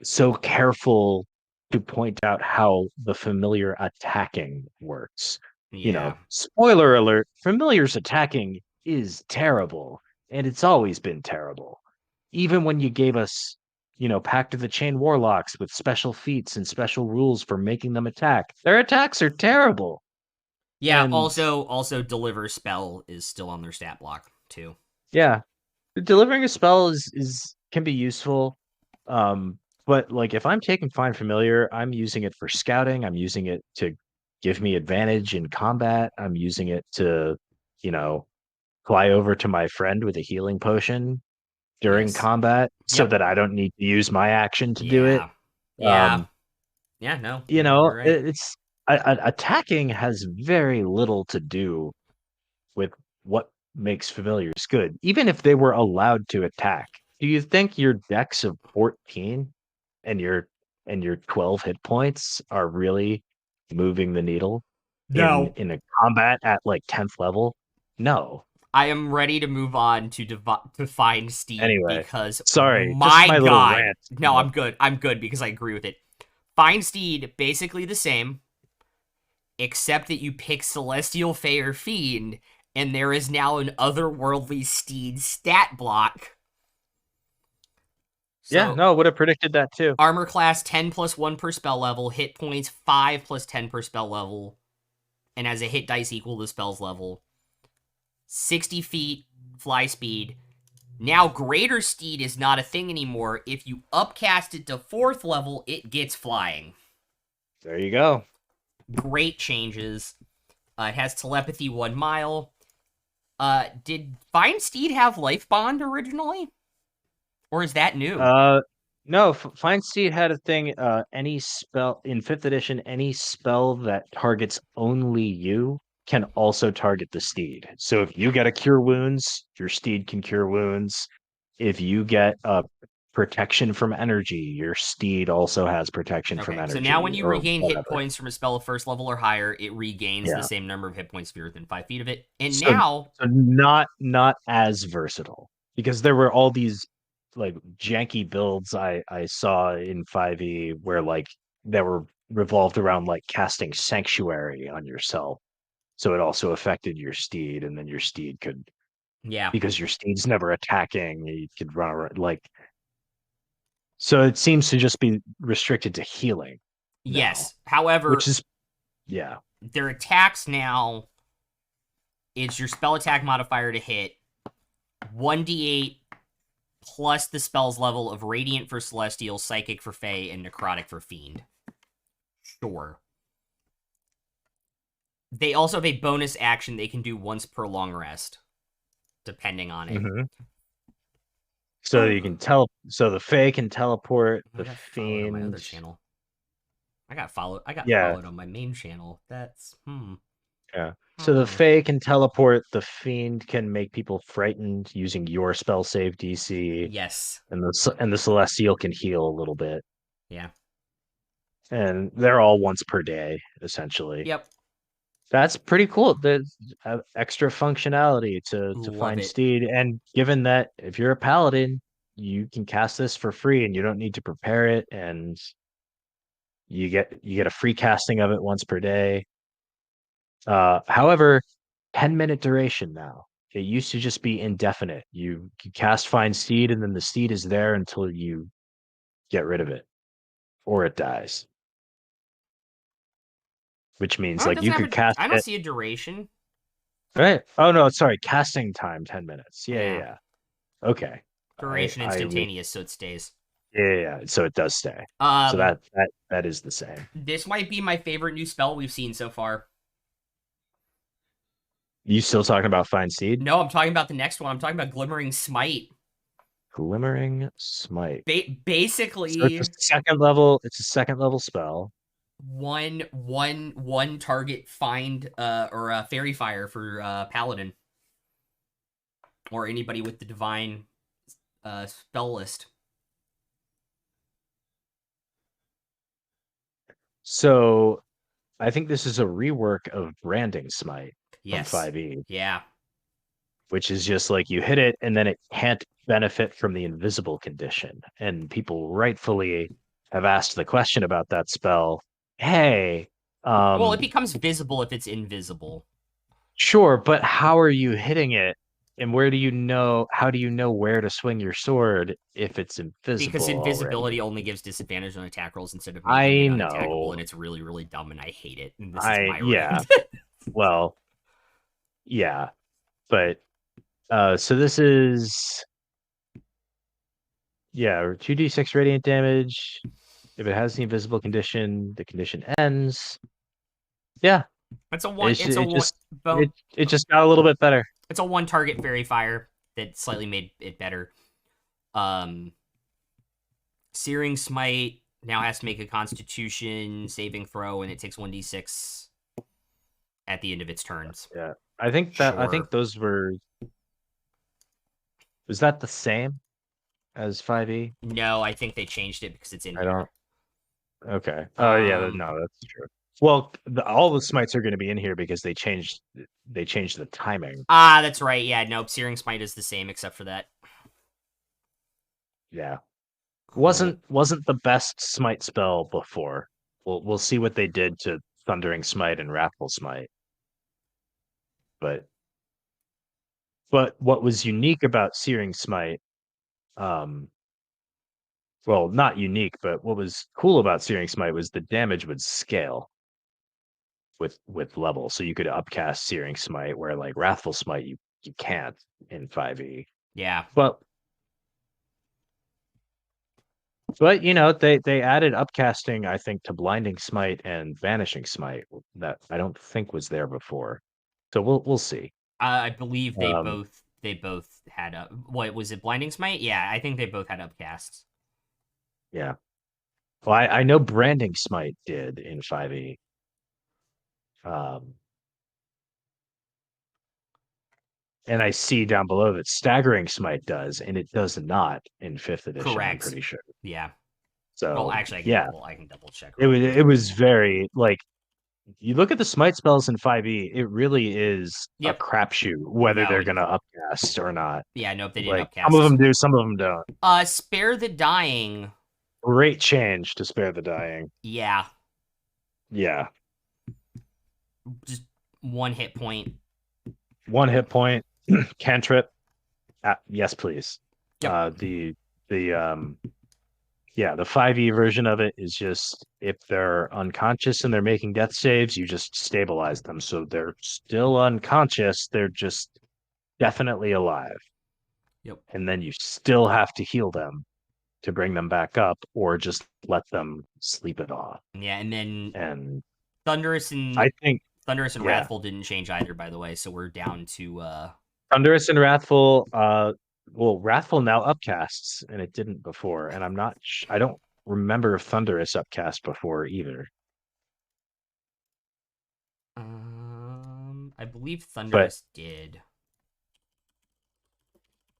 so careful to point out how the familiar attacking works. Yeah. Spoiler alert, familiars attacking is terrible, and it's always been terrible. Even when you gave us, Pact of the Chain Warlocks with special feats and special rules for making them attack, their attacks are terrible. Yeah, And also deliver spell is still on their stat block too. yeah, delivering a spell is can be useful. Um, but like if I'm taking Find Familiar, I'm using it for scouting. I'm using it to give me advantage in combat. I'm using it to, you know, fly over to my friend with a healing potion during Yes. combat so Yep. that I don't need to use my action to do it. Yeah. Yeah. Um, Yeah, no. You're right. it's attacking has very little to do with what makes familiars good, even if they were allowed to attack. Do you think your decks of 14 and your 12 hit points are really moving the needle No. in a combat at like 10th level? No. I am ready to move on to find Steed Anyway, because sorry, just my my little god. rant. No, I'm good. I'm good because I agree with it. Find Steed basically the same, except that you pick Celestial Fey or Fiend, and there is now an otherworldly Steed stat block. Yeah, So no, would have predicted that too. armor class 10 plus 1 per spell level, hit points 5 plus 10 per spell level, and has a hit dice equal to the spell's level. 60 feet, fly speed. Now, Greater Steed is not a thing anymore. If you upcast it to 4th level, it gets flying. There you go. Great changes. It has telepathy 1 mile. Did Find Steed have Life Bond originally? Or is that new? No, Find Steed had a thing. Any spell in fifth edition, any spell that targets only you can also target the steed. So if you get a cure wounds, your steed can cure wounds. If you get a protection from energy, your steed also has protection from Okay, so now when energy you or regain hit whatever. points from a spell of 1st level or higher, it regains the Yeah. same number of hit points if you're within 5 feet of it. And So now, so not as versatile because there were all these like janky builds I saw in 5e where like that were revolved around like casting sanctuary on yourself. So it also affected your steed, and then your steed could, yeah, because your steed's never attacking, you could run around like, so it seems to just be restricted to healing now, yes. However, which is yeah. their attacks now, it's your spell attack modifier to hit 1d8 plus the spell's level of Radiant for Celestial, Psychic for Fey, and Necrotic for Fiend. Sure. They also have a bonus action they can do once per long rest, depending on it. Mhm. So you can tell. So the Fae can teleport. I The got followed on my other Fiend, channel. I got followed. I got yeah, followed on my main channel. That's yeah. So the hmm. Fae can teleport. The Fiend can make people frightened using your spell save DC, Yes. and the Celestial can heal a little bit. Yeah. And they're all once per day, essentially. Yep. That's pretty cool. There's extra functionality to Love find it. Steed, and given that if you're a paladin, you can cast this for free, and you don't need to prepare it, and you get a free casting of it once per day. However, 10-minute duration now. It used to just be indefinite. You cast Find Steed, and then the steed is there until you get rid of it or it dies. Which means Oh, it like doesn't you have could a. cast I don't it. see a duration. Right. Oh no, sorry. Casting time 10 minutes. Yeah, yeah, Yeah. yeah. Okay. Duration I instantaneous, so it stays. yeah, yeah, yeah. So it does stay. So Um, that is the same. this might be my favorite new spell we've seen so far. You still talking about Find Seed? No, I'm talking about the next one. I'm talking about Glimmering Smite. Glimmering Smite. So it's a Basically, second level. It's a second level spell. one target find or fairy fire for Paladin or anybody with the divine spell list. So I think this is a rework of Branding Smite from Yes. 5e, Yeah. which is just like you hit it and then it can't benefit from the invisible condition. And people rightfully have asked the question about that spell. Hey, Well, it um, becomes visible if it's invisible sure, but how are you hitting it? And where do you know, how do you know where to swing your sword if it's invisible because already? invisibility only gives disadvantage on attack rolls instead of making it I unattackable, and know. it's really, really dumb, and I hate it. And this is my Yeah. rant. Well, yeah. But so this is, yeah, 2d6 radiant damage. If it has the invisible condition, the condition ends. Yeah, it's a one. it's It's a it one. just it just got a little bit better. It's a one target fairy fire that slightly made it better. Um, Searing Smite now has to make a Constitution saving throw, and it takes 1d6 at the end of its turns. Yeah. I Sure. think those were, was that the same as 5e? No, I think they changed it because it's in I here. don't. Okay. Oh yeah, Um. no, that's true. Well, all the smites are going to be in here because they changed the timing. Ah, that's right. Yeah, nope. Searing Smite is the same except for that. Yeah. Cool. Wasn't the best smite spell before. We'll see what they did to Thundering Smite and Wrathful Smite. But what was unique about Searing Smite, um, well, not unique, but what was cool about Searing Smite was the damage would scale with level. So you could upcast Searing Smite, where like Wrathful Smite you can't in 5e. Yeah. But you know, they added upcasting, I think, to Blinding Smite and Vanishing Smite that I don't think was there before. So we'll see. I believe Um, they both had a what was it? Blinding Smite? Yeah, I think they both had upcasts. yeah. Well, I know Branding Smite did in 5e. Um, and I see down below that Staggering Smite does, and it does not in fifth edition, I'm Correct. pretty sure. Yeah. Well, So actually, yeah, I can double check real quick. it was very like, you look at the smite spells in 5e, it really is a Yep. crapshoot whether No. they're gonna upcast or not. Yeah. Nope. They didn't Like some of upcast. them do, some of them don't. Spare the dying. Great change to spare the dying. Yeah. Yeah. Just one hit point. One hit point, cantrip. Yes, please. Yep. The yeah, the 5e version of it is just if they're unconscious and they're making death saves, you just stabilize them. So they're still unconscious, they're just definitely alive. Yep. And then you still have to heal them to bring them back up or just let them sleep it off. Yeah, and then And Thunderous I and think, Thunderous and yeah, Wrathful didn't change either, by the way. So we're down to Thunderous and Wrathful, well, Wrathful now upcasts and it didn't before. And I don't remember if Thunderous upcast before either. I believe But Thunderous did.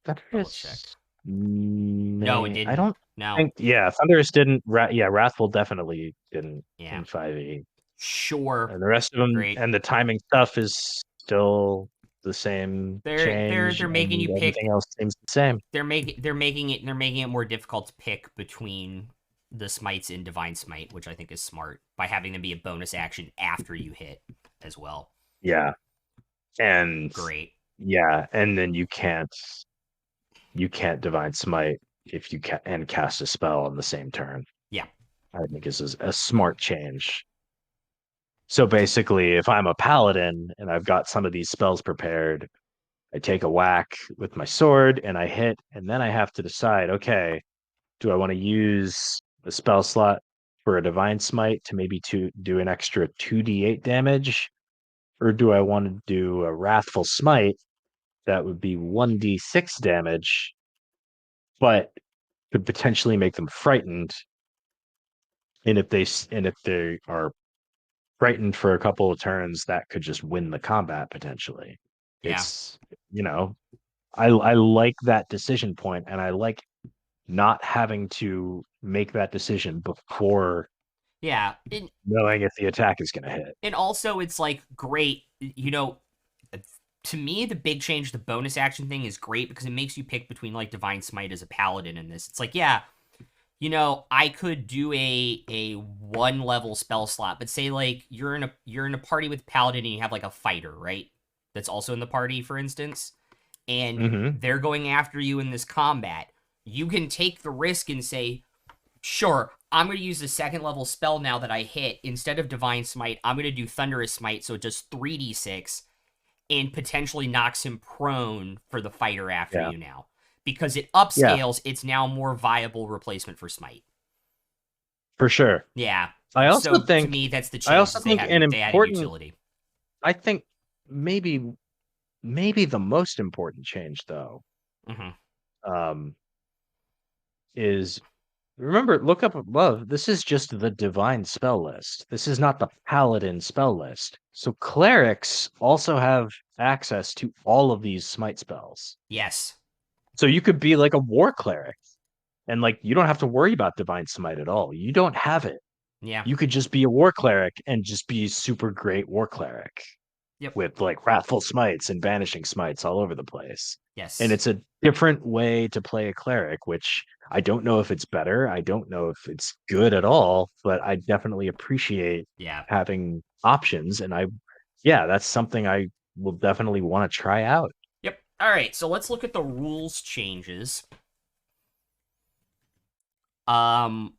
Double check. Thunderous No, it I didn't. don't No. think, yeah, Thunderous didn't. Yeah, Wrathful definitely didn't Yeah. in 5e. Sure. And the rest of them, Great. and the timing stuff is still the same change, They're making you and everything pick. else seems the same. They're making it more difficult to pick between the smites and divine smite, which I think is smart by having them be a bonus action after you hit as well. Yeah, and Great. yeah, and then you can't divine smite if you can and cast a spell on the same turn. Yeah. I think this is a smart change. So basically, if I'm a paladin and I've got some of these spells prepared, I take a whack with my sword and I hit, and then I have to decide, okay, do I want to use a spell slot for a divine smite to maybe to do an extra 2d8 damage, or do I want to do a wrathful smite that would be 1d6 damage but could potentially make them frightened. And if they are frightened for a couple of turns, that could just win the combat potentially. Yeah. It's I like that decision point, and I like not having to make that decision before Yeah. And knowing if the attack is going to hit. also it's like great, to me the big change, the bonus action thing is great because it makes you pick between like Divine Smite as a paladin in this. It's like, yeah, I could do a one level spell slot, but say like you're in a party with paladin and you have like a fighter, right? That's also in the party, for instance, and Mm-hmm. they're going after you in this combat. You can take the risk and say, sure, I'm going to use the second level spell now that I hit. Instead of Divine Smite, I'm going to do Thunderous Smite, so it does 3d6 and potentially knocks him prone for the fighter after Yeah. you now. Because it Yeah, upscales, it's now more viable replacement for Smite. for sure. Yeah. I also So to think me, that's the I change, also is think an they added important utility. I think maybe the most important change though Hmm. um is remember, look up above. This is just the divine spell list. This is not the paladin spell list. So clerics also have access to all of these smite spells. Yes. So you could be like a war cleric and like you don't have to worry about divine smite at all. You don't have it. Yeah. You could just be a war cleric and just be super great war cleric Yep. with like wrathful smites and banishing smites all over the place. And Yes. it's a different way to play a cleric, which I don't know if it's better. I don't know if it's good at all, but I definitely appreciate Yeah. having options. And yeah, that's something I will definitely want to try out. Yep. All right. So let's look at the rules changes. Um,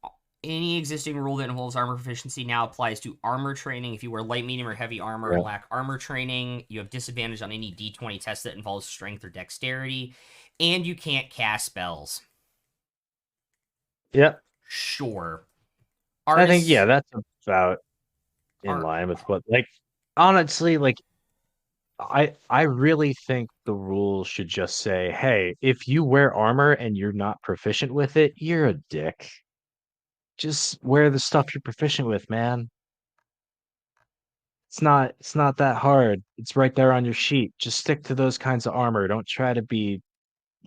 any existing rule that involves armor proficiency now applies to armor training. If you wear light, medium, or heavy armor and Yeah. lack armor training, you have disadvantage on any d20 test that involves strength or dexterity, and you can't cast spells. Yeah. Sure. I think, yeah, Artists that's about in are. line with what, like, honestly, like, I really think the rules should just say, hey, if you wear armor and you're not proficient with it, you're a dick. Just wear the stuff you're proficient with, man. It's not that hard. It's right there on your sheet. Just stick to those kinds of armor. Don't try to be,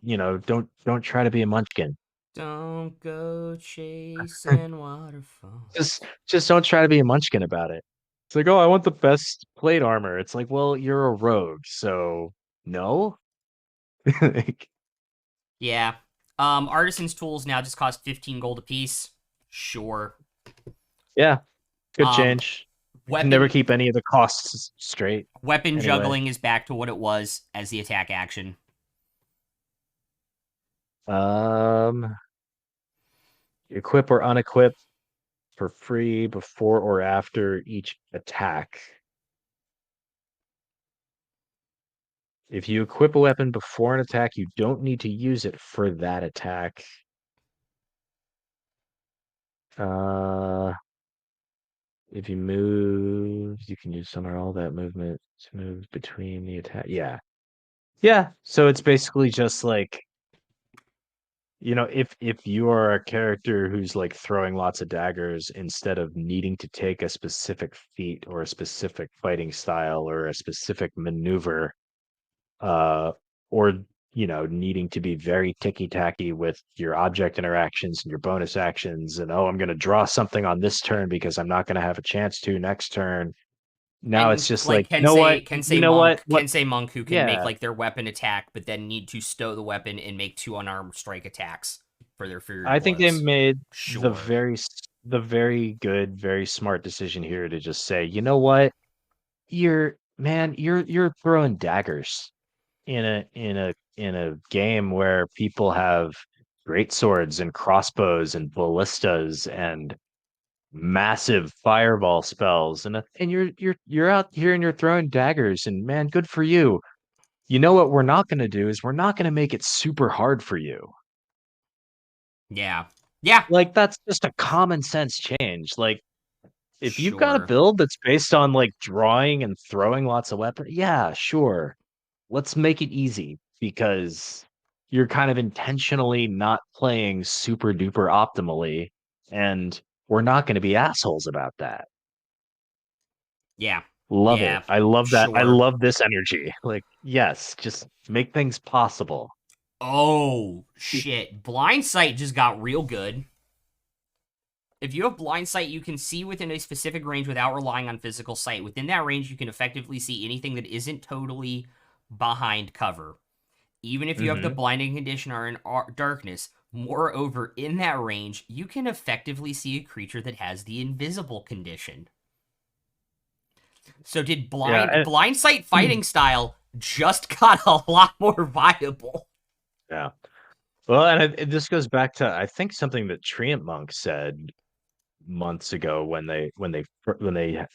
don't try to be a munchkin. Don't go chasing waterfalls. Just don't try to be a munchkin about it. It's like, oh, I want the best plate armor. It's like, well, you're a rogue, so no. Like, Yeah. Artisan's tools now just cost 15 gold apiece. Sure. yeah, good Um, change. You can never weapon keep any of the costs straight weapon anyway. juggling is back to what it was as the attack action. Um, equip or unequip for free before or after each attack. If you equip a weapon before an attack, you don't need to use it for that attack. Uh, if you move, you can use some or all that movement to move between the attack. Yeah. Yeah. So it's basically just like, if you are a character who's like throwing lots of daggers, instead of needing to take a specific feat or a specific fighting style or a specific maneuver, uh, or needing to be very ticky tacky with your object interactions and your bonus actions, and I'm going to draw something on this turn because I'm not going to have a chance to next turn. Now it's And just like like, you know what, what? Kensei monk who can make Yeah, like their weapon attack, but then need to stow the weapon and make two unarmed strike attacks for their fury I think they blows. made Sure. the very good, very smart decision here to just say, you know what, you're throwing daggers in a game where people have great swords and crossbows and ballistas and massive fireball spells, and you're out here and you're throwing daggers, and man, good for you. You know what we're not going to do is we're not going to make it super hard for you. Yeah. Yeah. Like, that's just a common sense change. Like, if you've got a Sure. build that's based on like drawing and throwing lots of weapons, yeah, sure. Let's make it easy because you're kind of intentionally not playing super duper optimally, and we're not going to be assholes about that. Yeah. Love it. Yeah. I love that. I Sure. love this energy. Like, yes, just make things possible. Oh, shit. Blind sight just got real good. If you have blind sight, you can see within a specific range without relying on physical sight. Within that range, you can effectively see anything that isn't totally behind cover, even if you have the Hmm. blinding condition or in darkness. Moreover, in that range, you can effectively see a creature that has the invisible condition. So did Yeah. blind sight And, fighting style just got a lot more viable? yeah. Well, and this goes back to I think something that Treant Monk said months ago when they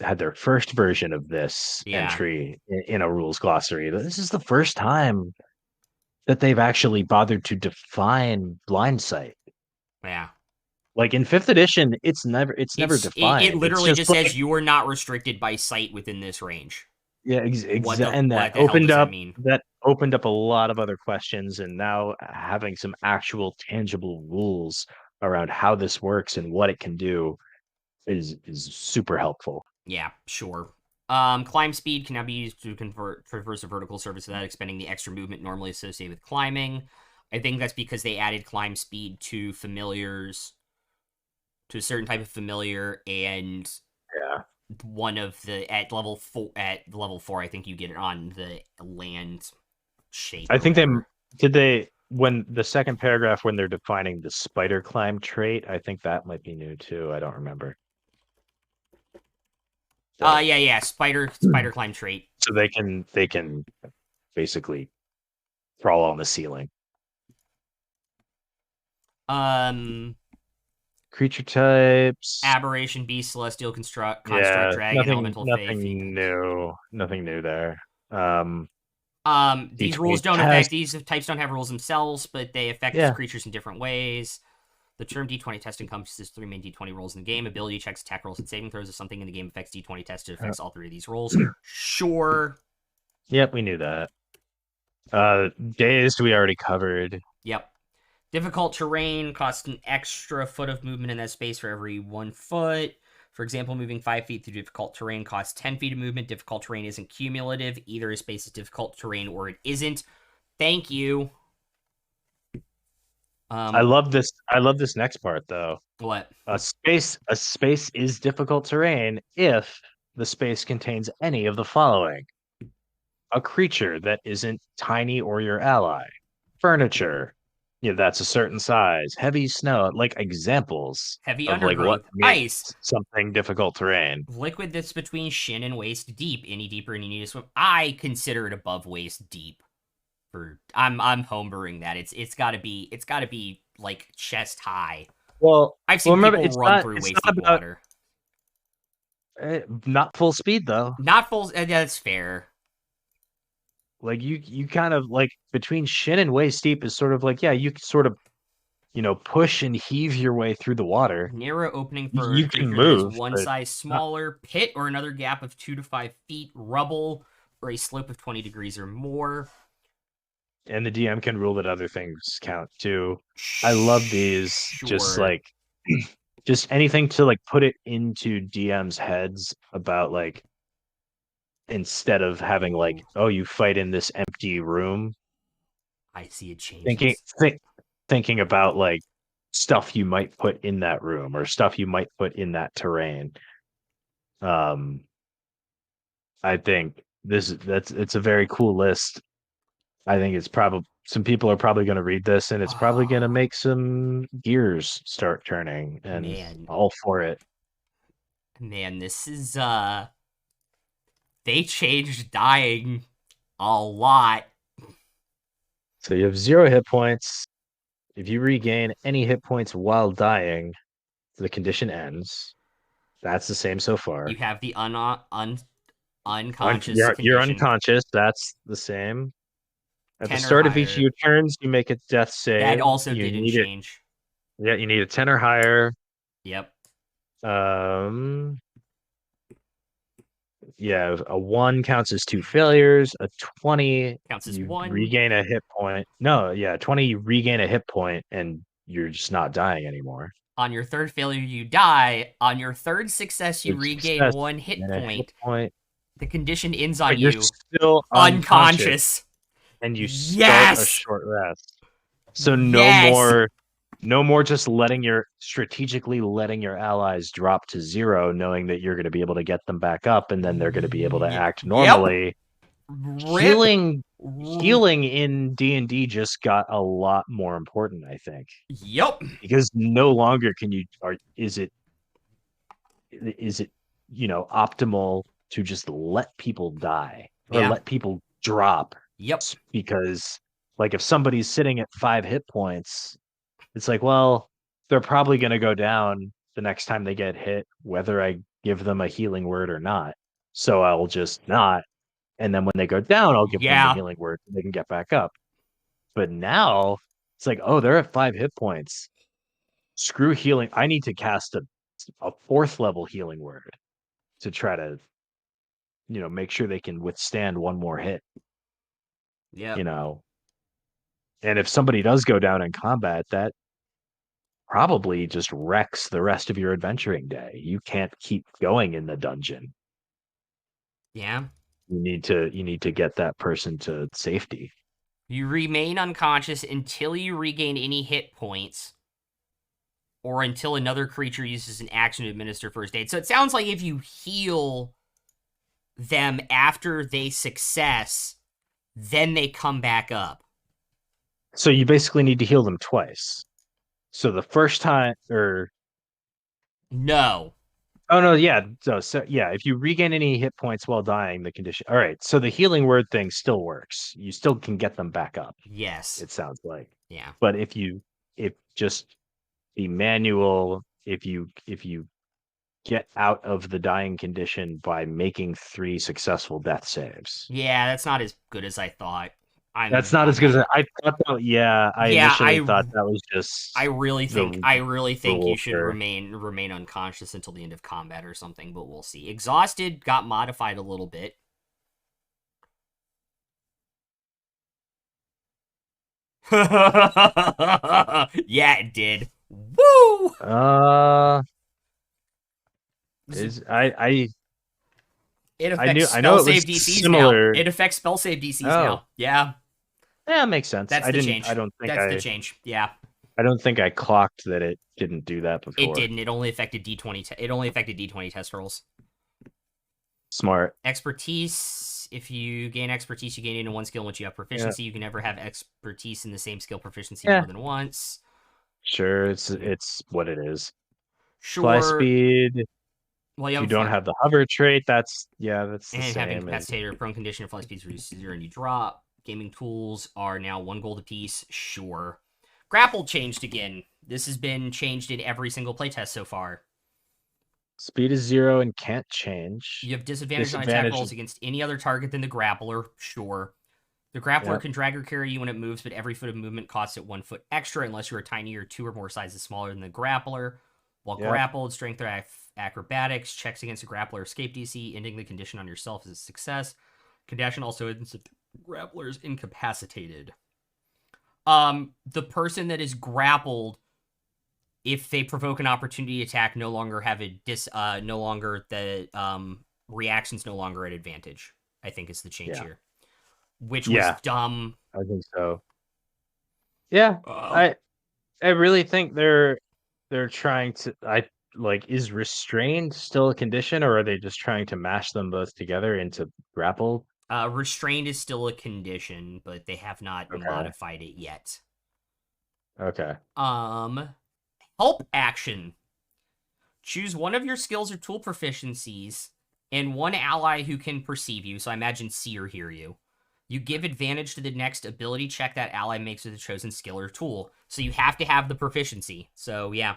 had their first version of this Yeah, entry in a rules glossary. This is the first time that they've actually bothered to define blind sight. yeah. Like in fifth edition, it's never It defined. It's literally just just says like you are not restricted by sight within this range. yeah, and What the hell does that mean? that opened up a lot of other questions, and now having some actual tangible rules around how this works and what it can do is super helpful. Yeah, sure. Climb speed can now be used to traverse a vertical surface without expending the extra movement normally associated with climbing. I think that's because they added climb speed to familiars, to a certain type of familiar, and Yeah. one of the at level 4, I think you get it on the land shape I or think they whatever. did they when the second paragraph when they're defining the spider climb trait, I think that might be new too. I don't remember. So Yeah, spider climb trait. so they can basically crawl on the ceiling. Um, Creature types. Aberration, beast, celestial, construct, Yeah, dragon, nothing elemental, fae, nothing fiend. new. Nothing new there. Um These rules D20 don't affect test. these types don't have rules themselves, but they affect Yeah. creatures in different ways. The term D20 test encompasses three main D20 rolls in the game: ability checks, attack rolls, and saving throws. If something in the game affects D20 test, it Uh, affects all three of these rolls. Sure. yep, we knew that. Dazed we already covered. Yep. Difficult terrain costs an extra foot of movement in that space for every 1 foot. For example, moving 5 feet through difficult terrain costs 10 feet of movement. Difficult terrain isn't cumulative. Either a space is difficult terrain or it isn't. Thank you. I Um, love this. I love this next part though. what? A space is difficult terrain if the space contains any of the following: a creature that isn't tiny or your ally, furniture, yeah, that's a certain size, heavy snow, like examples Heavy of like what undergrowth. makes Ice. something difficult terrain. Liquid that's between shin and waist deep. Any deeper and you need to swim. I consider it above waist deep. I'm homebrewing that. It's gotta be like chest high. Well, I've well, seen remember, people run through it's waist not deep about water. not full speed though. Not full. That's fair. Like you kind of like between shin and waist deep is sort of like yeah, you can sort of push and heave your way through the water. Narrow opening for a You can creature that is move, one but size not, smaller. Pit or another gap of 2 to 5 feet. Rubble or a slope of 20 degrees or more. and the DM can rule that other things count too. I love these. Just Sure. like just anything to like put it into DM's heads about like instead of having like, Ooh, oh, you fight in this empty room, I see it thinking changes. think, thinking about like stuff you might put in that room or stuff you might put in that terrain. Um, I think it's a very cool list. I think it's probably some people are probably going to read this and it's probably going to Oh, make some gears start turning and man. all for it. Man, this is they changed dying a lot. So you have 0 hit points. If you regain any hit points while dying, the condition ends. That's the same so You far. have the unconscious You're condition, unconscious. That's the same. At the 10 or start of each of higher. your turns, you make a death That save. also You didn't need it. change. Yeah, you need a 10 or higher. Yep. Um, Yeah, a 1 counts as 2 failures. A 20, Counts as you 1. regain a hit point. No, yeah, 20, you regain a hit point and you're just not dying anymore. On your third failure, you die. On your third success, you Good regain success 1 hit and a hit point. point, The condition ends on but you're you. still unconscious Unconscious. and you start a Yes! short rest. So Yes! no more just strategically letting your allies drop to 0, knowing that you're going to be able to get them back up and then they're going to be able to act Yep. normally. Rip. Healing in D&D just got a lot more important, I think, Yep. because no longer can you or is it optimal to just let people die or Yeah. let people drop, Yep. because like if somebody's sitting at 5 hit points, it's like, well, they're probably going to go down the next time they get hit, whether I give them a healing word or not. So I'll just not. And then when they go down, I'll give them the Yeah. healing word so they can get back up. But now it's like, oh, they're at 5 hit points. Screw healing. I need to cast a 4th level healing word to try to, make sure they can withstand one more hit, Yep. you know. And if somebody does go down in combat, that probably just wrecks the rest of your adventuring day. You can't keep going in the dungeon. Yeah. You need to get that person to safety. You remain unconscious until you regain any hit points or until another creature uses an action to administer first aid. So it sounds like if you heal them after they success, then they come back up. So you basically need to heal them twice. So the first time, or No. oh no, yeah, so yeah, if you regain any hit points while dying, the condition. All right, so the healing word thing still works. You still can get them back up. Yes. It sounds like, Yeah. but if just the manual, if you get out of the dying condition by making 3 successful death saves. Yeah, that's not as good as I thought. That's I'm not as I'm good as I'm I thought. Yeah, I Yeah, initially thought that was just the I really think you rule should for. remain unconscious until the end of combat or something, but we'll see. Exhausted got modified a little bit. Yeah, it did. Woo! Uh, is It I affects knew I know spell it was save DCs now. similar. It affects spell save DCs Oh, now. Yeah, yeah, makes sense. that's the I change. don't think That's the change. Yeah, I don't think I clocked that it didn't do that it before. didn't. It only affected D20. It only affected D20 test rolls. Smart. Expertise. If you gain expertise, you gain it in one skill in which you have Yeah. proficiency. You can never have expertise in the same skill proficiency Yeah. more than once. Sure. It's what it is. Fly Sure. speed. Well, you If you have a don't fly. have the hover trait, that's the And have same as. incapacitated or prone condition, fly speed reduces to 0 and you drop. Gaming tools are now 1 gold apiece. Sure. Grapple changed again. This has been changed in every single playtest so far. Speed is 0 and can't change. You have disadvantage on attack Disadvantage. rolls against any other target than the grappler. Sure. The grappler Yeah. can drag or carry you when it moves, but every foot of movement costs it 1 foot extra unless you're a tiny or 2 or more sizes smaller than the grappler. While Yeah. grappled, strength or acrobatics checks against a grappler escape DC, ending the condition on yourself is a success. Condition also ends if the grappler is incapacitated. The person that is grappled, if they provoke an opportunity attack, no longer have a no longer the reactions no longer at advantage. I think is the change here, which was Yeah. dumb. I think so. Yeah. Uh, I really think they're trying to. Is restrained still a condition, or are they just trying to mash them both together into grapple? Restrained is still a condition, but they have not Okay. modified it yet. Okay. Help action. Choose one of your skills or tool proficiencies and one ally who can perceive you. So I imagine see or hear you. You give advantage to the next ability check that ally makes with the chosen skill or tool. So you have to have the proficiency. So yeah.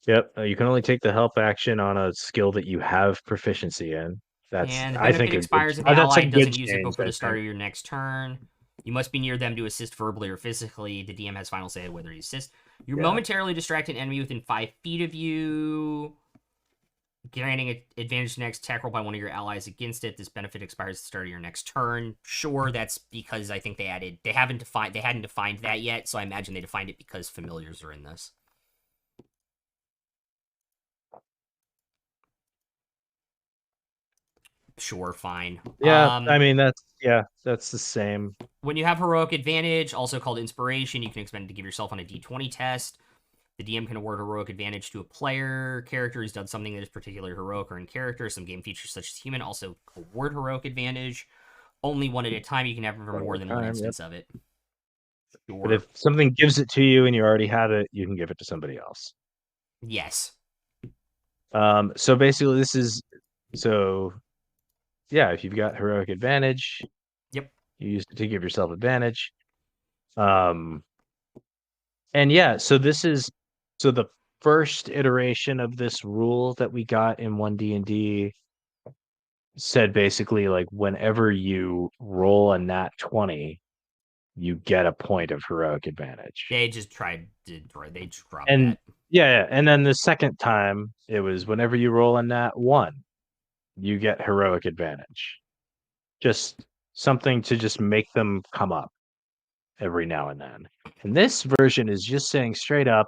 Yep. You can only take the help action on a skill that you have proficiency in. That's And the I benefit think a good. expires if the That's a ally good doesn't use it change. before I the start think. of your next turn. You must be near them to assist verbally or physically. The DM has final say whether you assist. You're Yeah. momentarily distract an enemy within 5 feet of you. Granting advantage to next attack roll by one of your allies against it. This benefit expires at the start of your next turn. Sure, that's because I think they hadn't defined that yet, so I imagine they defined it because familiars are in this. Sure, fine. Yeah, I mean that's the same. When you have heroic advantage, also called inspiration, you can expend it to give yourself on a d20 test. The DM can award heroic advantage to a player character who's done something that is particularly heroic or in character. Some game features, such as human, also award heroic advantage. Only one at a time. You can have One at more a than one time, yep. instance of it. But Sure. if something gives it to you and you already have it, you can give it to somebody else. Yes. So basically so yeah, if you've got heroic advantage, Yep. you use it to give yourself advantage. Um and yeah, so the first iteration of this rule that we got in 1D&D said basically like whenever you roll a nat 20, you get a point of heroic advantage. They just tried to. They just dropped And that. yeah, and then the second time it was whenever you roll a nat 1, you get heroic advantage. Just something to just make them come up every now and then. And this version is just saying straight up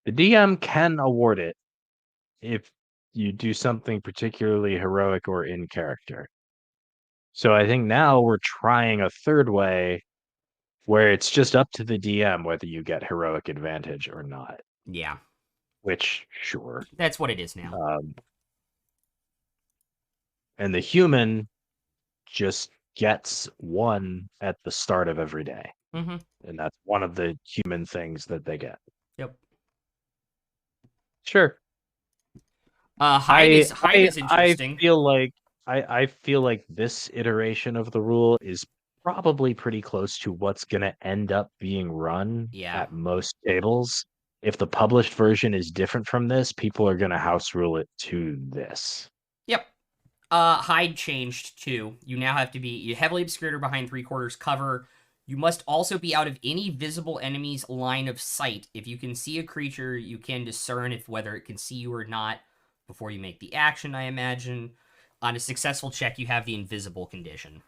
the DM can award it if you do something particularly heroic or in character. So I think now we're trying a third way where it's just up to the DM whether you get heroic advantage or not. Yeah. Which, sure. That's what it is now. And the human just gets one at the start of every day. Mm-hmm. And that's one of the human things that they get. Yep. Sure. Hide is I interesting. feel like I feel like this iteration of the rule is probably pretty close to what's gonna end up being run Yeah. at most tables. If the published version is different from this, people are gonna house rule it to this. Yep. Hide changed too. You now have to be heavily obscured or behind 3/4 cover. You must also be out of any visible enemy's line of sight. If you can see a creature, you can discern if whether it can see you or not before you make the action, I imagine. On a successful check, you have the invisible condition.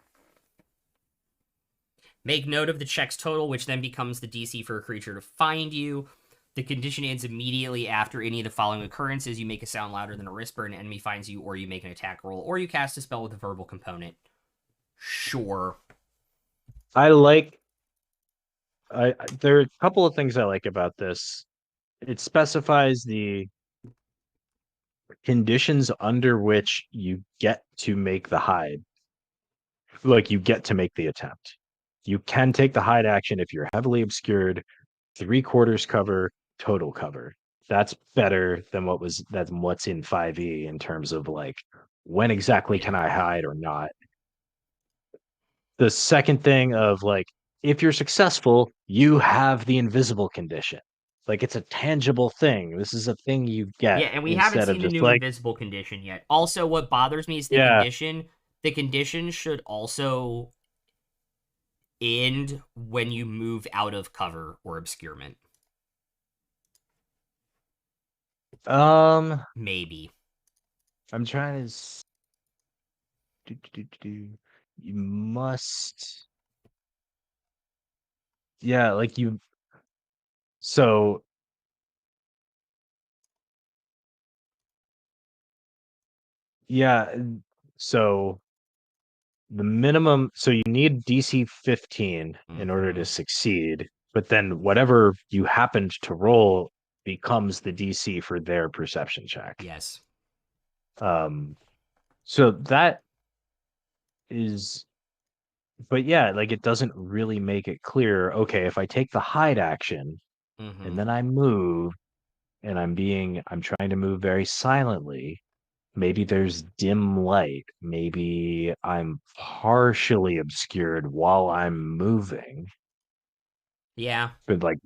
Make note of the check's total, which then becomes the DC for a creature to find you. The condition ends immediately after any of the following occurrences. You make a sound louder than a whisper, an enemy finds you, or you make an attack roll, or you cast a spell with a verbal component. Sure. I like there are a couple of things I like about this. It specifies the conditions under which you get to make the hide. Like you get to make the attempt. You can take the hide action if you're heavily obscured, 3/4 cover, total cover. That's better than what's in 5e in terms of like when exactly Yeah. can I hide or not. The second thing of like if you're successful, you have the invisible condition. Like it's a tangible thing. This is a thing you Yeah, get and we haven't instead of seen the just new like, invisible condition yet. Also, what bothers me is the yeah, condition. The condition should also end when you move out of cover or obscurement. um Maybe. I'm trying to you must, yeah, like you, so yeah, so the minimum, so you need DC 15 in order to Mm-hmm. succeed, but then whatever you happened to roll becomes the DC for their perception check. Yes. Um, so that is, but yeah, like it doesn't really make it clear. Okay, if I take the hide action Mm-hmm. and then I move and I'm trying to move very silently. Maybe there's dim light. Maybe I'm partially obscured while I'm moving. Yeah. But like,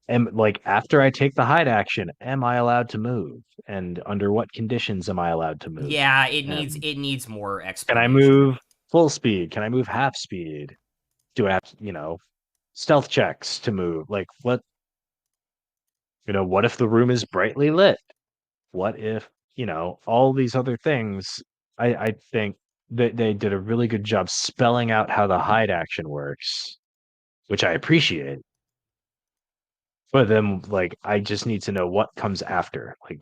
and like after I take the hide action, am I allowed to move? And under what conditions am I allowed to move? Yeah, And it needs more can I explanation. move full speed? Can I move half speed? Do I have, stealth checks to move? Like what if the room is brightly lit? What if, all these other things? I think that they did a really good job spelling out how the hide action works, which I appreciate. But then, like, I just need to know what comes after, like,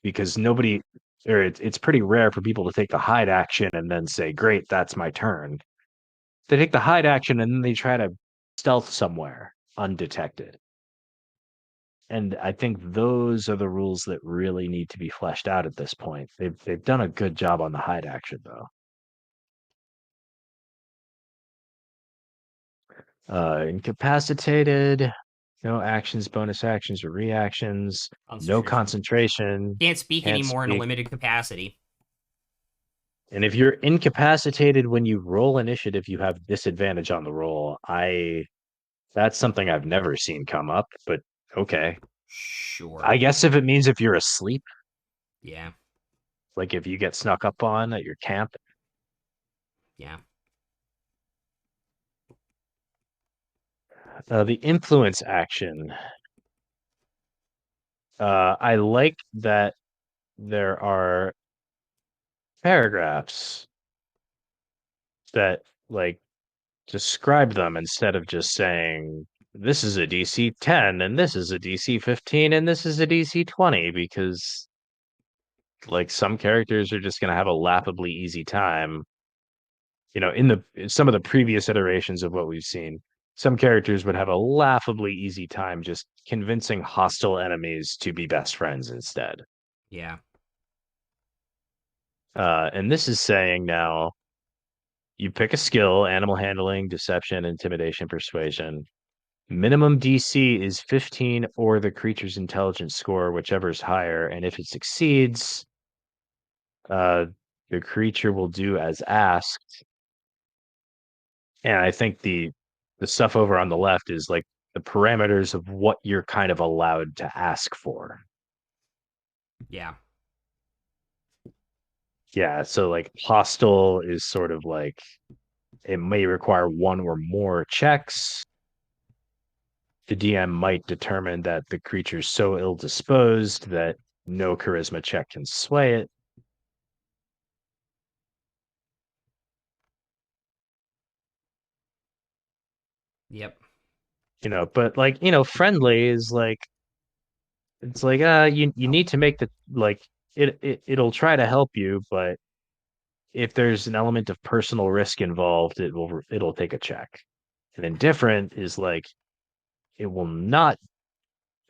because nobody, or it's pretty rare for people to take the hide action and then say, "Great, that's my turn." They take the hide action and then they try to stealth somewhere undetected. And I think those are the rules that really need to be fleshed out at this point. They've done a good job on the hide action though. Incapacitated, no actions, bonus actions, or reactions, no Concentration. concentration, Can't speak can't anymore in a speak. limited capacity. And if you're incapacitated when you roll initiative, you have disadvantage on the roll. That's something I've never seen come up, but okay. Sure. I guess if you're asleep, Yeah. like if you get snuck up on at your camp. Yeah. The influence action. I like that there are paragraphs that like describe them instead of just saying this is a DC 10 and this is a DC 15 and this is a DC 20, because like some characters are just going to have a laughably easy time. In some of the previous iterations of what we've seen, some characters would have a laughably easy time just convincing hostile enemies to be best friends instead. Yeah. And this is saying now you pick a skill: animal handling, deception, intimidation, persuasion. Minimum DC is 15 or the creature's intelligence score, whichever is higher. And if it succeeds, uh, the creature will do as asked. And I think the stuff over on the left is like the parameters of what you're kind of allowed to ask for. Yeah. Yeah, so like hostile is sort of like it may require one or more checks. The DM might determine that the creature's so ill disposed that no charisma check can sway it. Yep. But like, friendly is like it's like you need to make the like it'll try to help you, but if there's an element of personal risk involved, it'll take a check. And indifferent is like it will not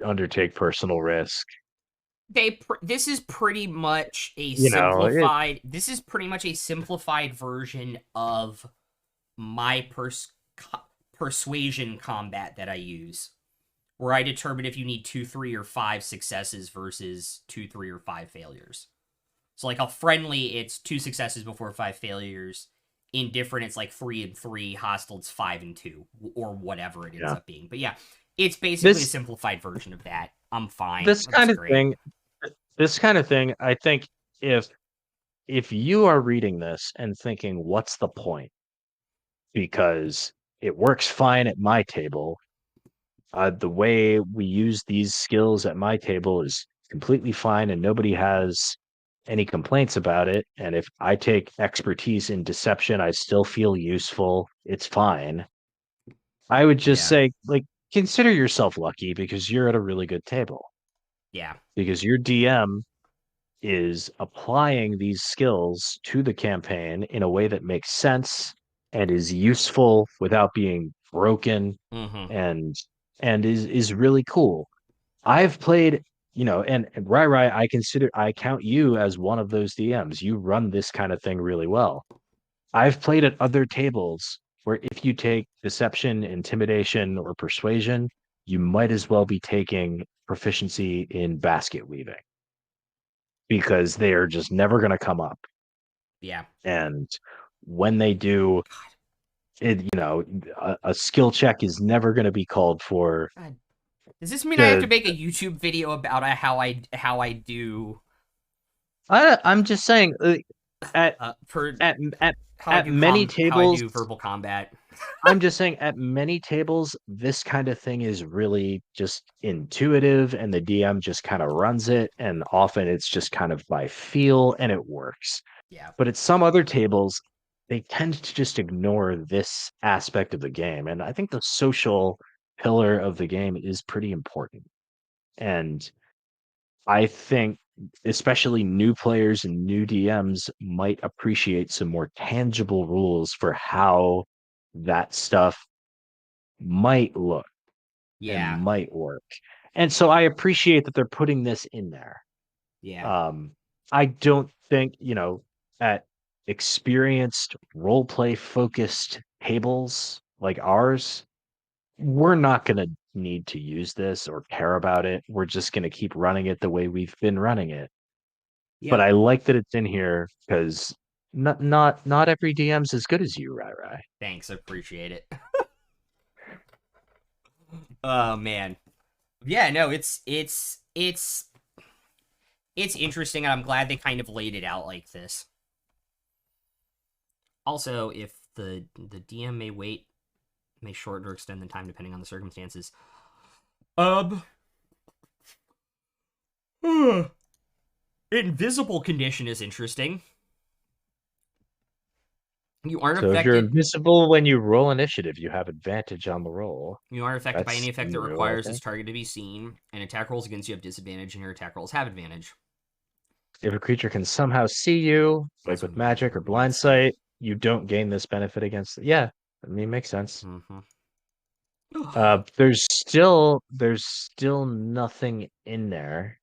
undertake personal risk. This is pretty much a You know, it simplified. This is pretty much a simplified version of my persuasion combat that I use, where I determine if you need 2, 3, or 5 successes versus 2, 3, or 5 failures. So like a friendly, it's 2 successes before 5 failures. Indifferent, it's like 3 and 3. Hostile, it's 5 and 2, or whatever it ends yeah. up being. But yeah, it's basically a This simplified version of that. I'm fine. this That's kind of great. thing, I think if if you are reading this and thinking, what's the point? Because it works fine at my table. The way we use these skills at my table is completely fine, and nobody has any complaints about it. And if I take expertise in deception, I still feel useful. It's fine. I would just Yeah. say, like, consider yourself lucky because you're at a really good table, Yeah. because your DM is applying these skills to the campaign in a way that makes sense and is useful without being broken, Mm-hmm. and is really cool. I've played, and Ryry, I count you as one of those DMs. You run this kind of thing really well. I've played at other tables where if you take deception, intimidation, or persuasion, you might as well be taking proficiency in basket weaving because they are just never going to come up. Yeah. And when they do, it, a skill check is never going to be called for God. Does this mean I have to to make a YouTube video about how I do I'm just saying, at for at at how I at do many how I tables, do verbal combat? I'm just saying at many tables, this kind of thing is really just intuitive and the DM just kind of runs it. And often it's just kind of by feel and it works. Yeah. But at some other tables, they tend to just ignore this aspect of the game. And I think the social pillar of the game is pretty important. And I think especially new players and new DMs might appreciate some more tangible rules for how that stuff might look and Yeah. might work. And so I appreciate that they're putting this in there. Yeah. Um, I don't think, at experienced role play focused tables like ours, we're not going to need to use this or care about it. We're just going to keep running it the way we've been running it. But Yep. I like that it's in here because not every DM's as good as you, Ryry. Thanks. I appreciate it. Oh man. Yeah, no, it's interesting and I'm glad they kind of laid it out like this. Also, if the DM may shorten or extend the time depending on the circumstances. Um Invisible condition is interesting. You aren't So if you're affected invisible when you roll initiative, you have advantage on the roll. you aren't affected by any That's effect that new, I requires its think. target to be seen, and attack rolls against you have disadvantage, and your attack rolls have advantage. If a creature can somehow see you, like That's with magic or blind makes sense. sight, you don't gain this benefit against. Yeah, I mean, makes sense. Mm-hmm. There's still nothing in there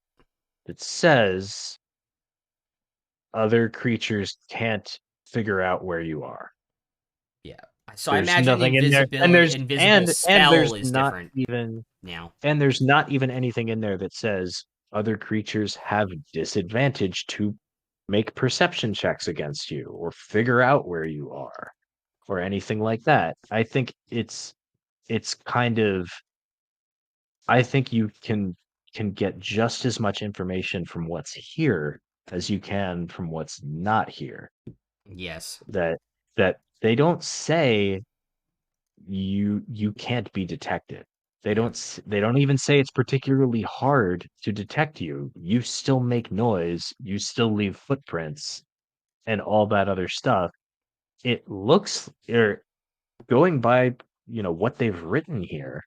that says other creatures can't figure out where you are. Yeah. So I There's imagine the nothing in there, and invisible there's spell is not different even now. anything in there that says other creatures have disadvantage to make perception checks against you or figure out where you are or anything like that. It's kind of I think you can get just as much information from what's here as you can from what's not here. Yes. That that they don't say you can't be detected. Yeah. They don't even say it's particularly hard to detect you. You still make noise, you still leave footprints and all that other stuff. It looks going by, what they've written here.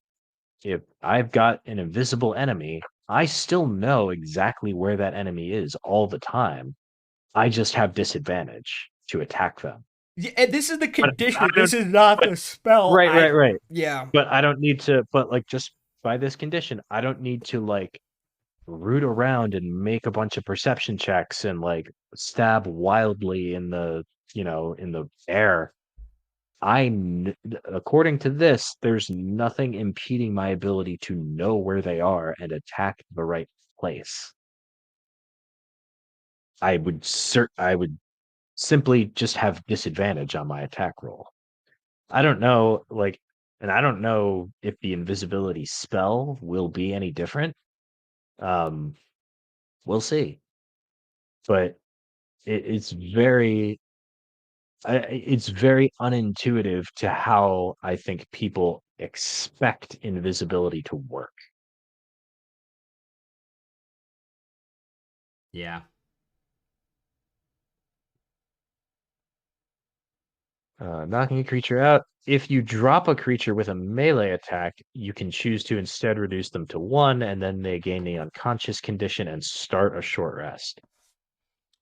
If I've got an invisible enemy, I still know exactly where that enemy is all the time. I just have disadvantage to attack them. Yeah, and this is the But I condition. This don't is not but the spell. right, right, right. Yeah. But I don't need to, but like just by this condition, I don't need to like root around and make a bunch of perception checks and like stab wildly in the air. According to this, there's nothing impeding my ability to know where they are and attack the right place. I would simply just have disadvantage on my attack roll. I don't know, and I don't know if the invisibility spell will be any different. Um, we'll see. But it's very unintuitive to how I think people expect invisibility to work. Yeah. Knocking a creature out. If you drop a creature with a melee attack, you can choose to instead reduce them to one, and then they gain the unconscious condition and start a short rest.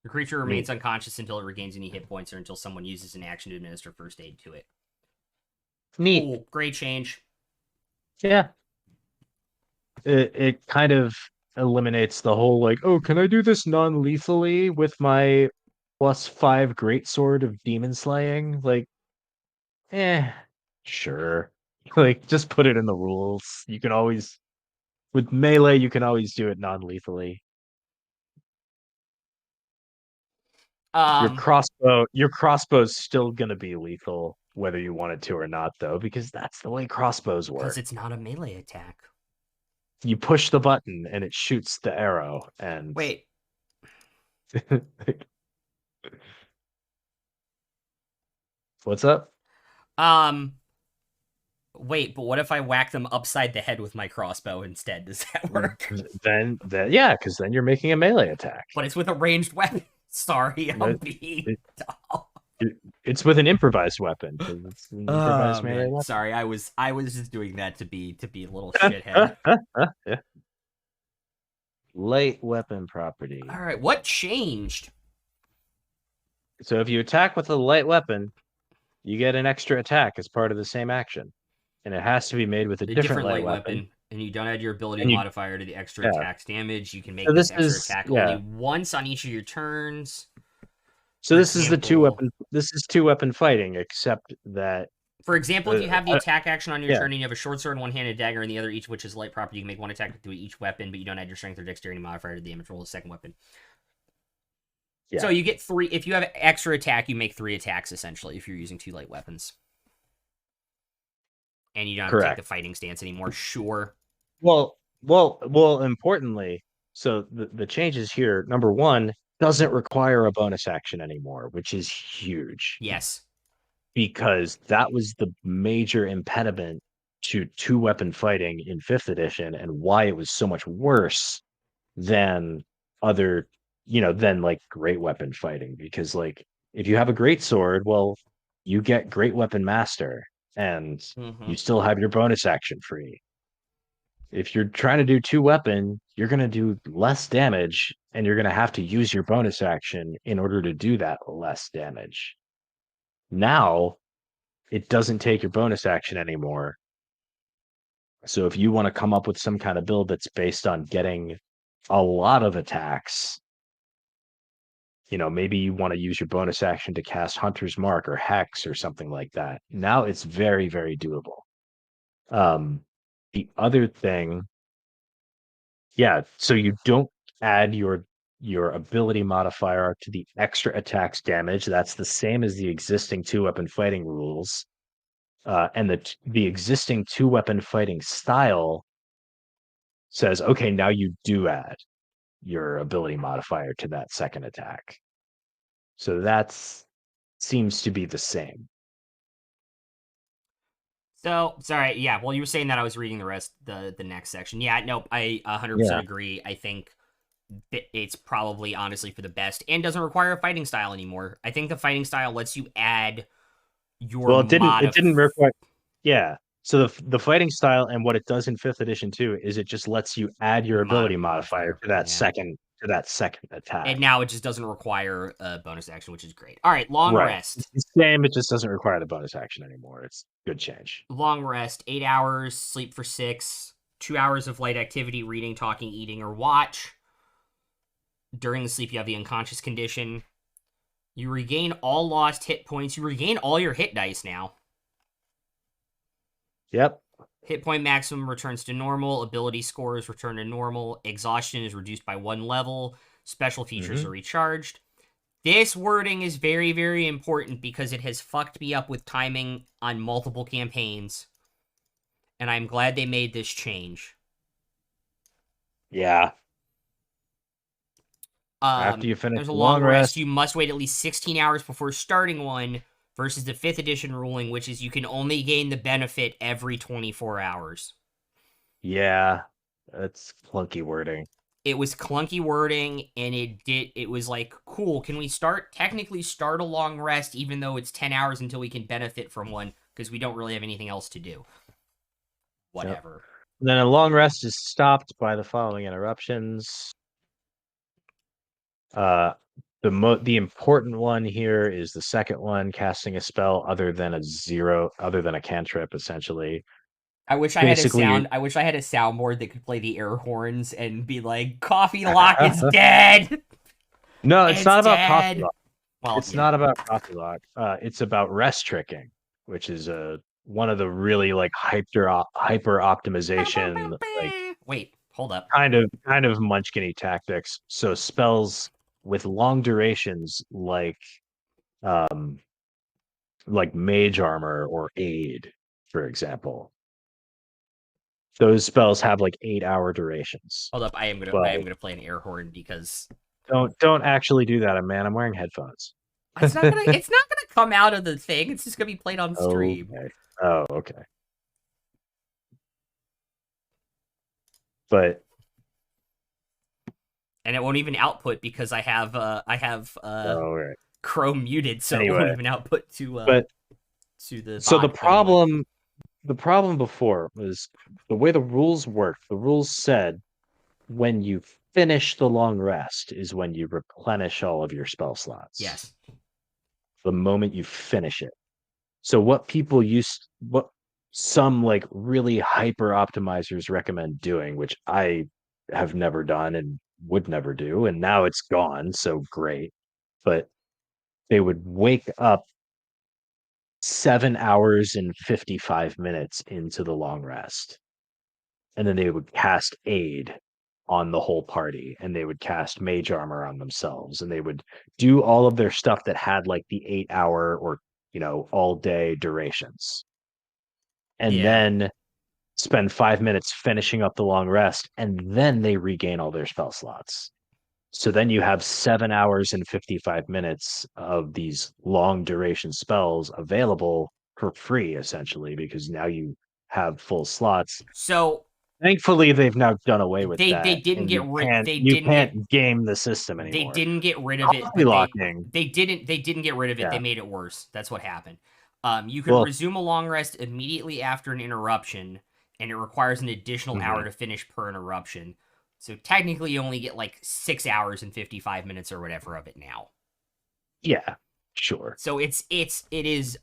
The creature remains Neat. unconscious until it regains any hit points or until someone uses an action to administer first aid to it. Neat. Cool. Great change. Yeah. It kind of eliminates the whole like, oh, can I do this non-lethally with my +5 greatsword of demon slaying? Like, eh, sure. Like, just put it in the rules. You can always with melee, you can always do it non-lethally. Um, Your crossbow's still gonna be lethal, whether you want it to or not, though, because that's the way crossbows because work. it's not a melee attack. You push the button and it shoots the arrow, and Wait. what's up? Um, Wait, but what if I whack them upside the head with my crossbow instead? Does that work? Then yeah, because then you're making a melee attack. But it's with a ranged weapon. Sorry, I'm But being it, dumb. it's with an improvised weapon because it's an Oh improvised melee man, weapon. sorry. I was just doing that to be a little shithead. Yeah. Light weapon property. All right, what changed? So if you attack with a light weapon, you get an extra attack as part of the same action, and it has to be made with a A different different light light weapon. weapon, and you don't add your ability And you, modifier to the extra yeah. attack's damage. You can So make this this extra is attack only yeah. once on each of your turns. So For this is the two example, weapon. This is two weapon fighting, except that if you have the uh, attack action on your yeah, turn and you have a short sword and one-handed dagger in the other, each of which is light property, you can make one attack to each weapon, but you don't add your strength or dexterity modifier to the damage roll of the second weapon. So yeah, you get 3. If you have extra attack, you make 3 attacks essentially if you're using 2 light weapons. And you don't have to take the correct. fighting stance anymore. Sure. Well. Importantly, so the changes here. Number one doesn't require a bonus action anymore, which is huge Yes. because that was the major impediment to two weapon fighting in fifth edition and why it was so much worse than other, than like great weapon fighting. Because like if you have a great sword, well, you get great weapon master and Mm-hmm. you still have your bonus action free. If you're trying to do two weapon, you're going to do less damage and you're going to have to use your bonus action in order to do that less damage. Now, it doesn't take your bonus action anymore. So if you want to come up with some kind of build that's based on getting a lot of attacks, maybe you want to use your bonus action to cast Hunter's Mark or Hex or something like that. Now it's very, very doable. Um, the other thing, yeah, so you don't add your ability modifier to the extra attacks damage. That's the same as the existing two weapon fighting rules. And the existing two weapon fighting style says, okay, now you do add your ability modifier to that second attack. So that's seems to be the same. So, sorry, yeah, while you were saying that, I was reading the next section. Yeah, nope, I 100% Yeah. agree. I think it's probably honestly for the best and doesn't require a fighting style anymore. I think the fighting style lets you add your Well, it didn't require. Yeah. So the fighting style and what it does in fifth edition too is it just lets you add your ability modifier modifier. to that Yeah. second attack. And now it just doesn't require a bonus action, which is great. All right, long Right. It's rest. the same. It just doesn't require the bonus action anymore. It's good change. Long rest, 8 hours, sleep for 6, 2 hours of light activity, reading, talking, eating, or watch. During the sleep, you have the unconscious condition. You regain all lost hit points. You regain all your hit dice now. Yep. Hit point maximum returns to normal. Ability scores return to normal. Exhaustion is reduced by 1 level. Special features are recharged. This wording is very, very important because it has fucked me up with timing on multiple campaigns. And I'm glad they made this change. Yeah. After you finish There's a the long long rest. rest, You must wait at least 16 hours before starting one versus the 5th edition ruling, which is you can only gain the benefit every 24 hours. yeah, that's clunky wording. It was clunky wording, and it was like, cool, can we technically start a long rest even though it's 10 hours until we can benefit from one because we don't really have anything else to do. Whatever. Yep. Then a long rest is stopped by the following interruptions. The important one here is the second one, casting a spell other than a cantrip, essentially. I wish I had a Basically, sound. I wish I had a soundboard that could play the air horns and be like, "Coffee Lock is dead. no, it's It's not about coffee dead." lock. Well, It's yeah. not about coffee lock. It's about rest tricking, which is one of the really like hyper optimization, like Wait, hold up. kind of munchkin-y tactics. So spells with long durations um like mage armor or aid, for example. Those spells have like 8-hour durations. Hold up. I am But gonna play an air horn because don't actually do that, man. I'm wearing headphones. it's not gonna come out of the thing. It's just gonna be played on stream. Okay. Oh, okay. But And it won't even output because I have oh, right. Chrome muted, so it won't Anyway, even output but to the so bot. But anyway, the problem before was the way the rules worked. The rules said when you finish the long rest is when you replenish all of your spell slots. yes, The moment you finish it. So what some like really hyper optimizers recommend doing, which I have never done and would never do, and now it's gone, so great. But they would wake up 7 hours and 55 minutes into the long rest, and then they would cast aid on the whole party, and they would cast mage armor on themselves, and they would do all of their stuff that had like the 8 hour or all day durations, and yeah. then spend 5 minutes finishing up the long rest, and then they regain all their spell slots. So then you have 7 hours and 55 minutes of these long duration spells available for free, essentially, because now you have full slots. So Thankfully, they've now done away with they that, didn't and get you rid can't they you didn't get can't game the system they anymore. didn't get rid of it, Copy but locking, they didn't get rid of it. They yeah. made it worse. That's what happened. You can Well, resume a long rest immediately after an interruption, and it requires an additional hour mhm, to finish per interruption. So technically, you only get like 6 hours and 55 minutes or whatever of it now. yeah, sure. So it is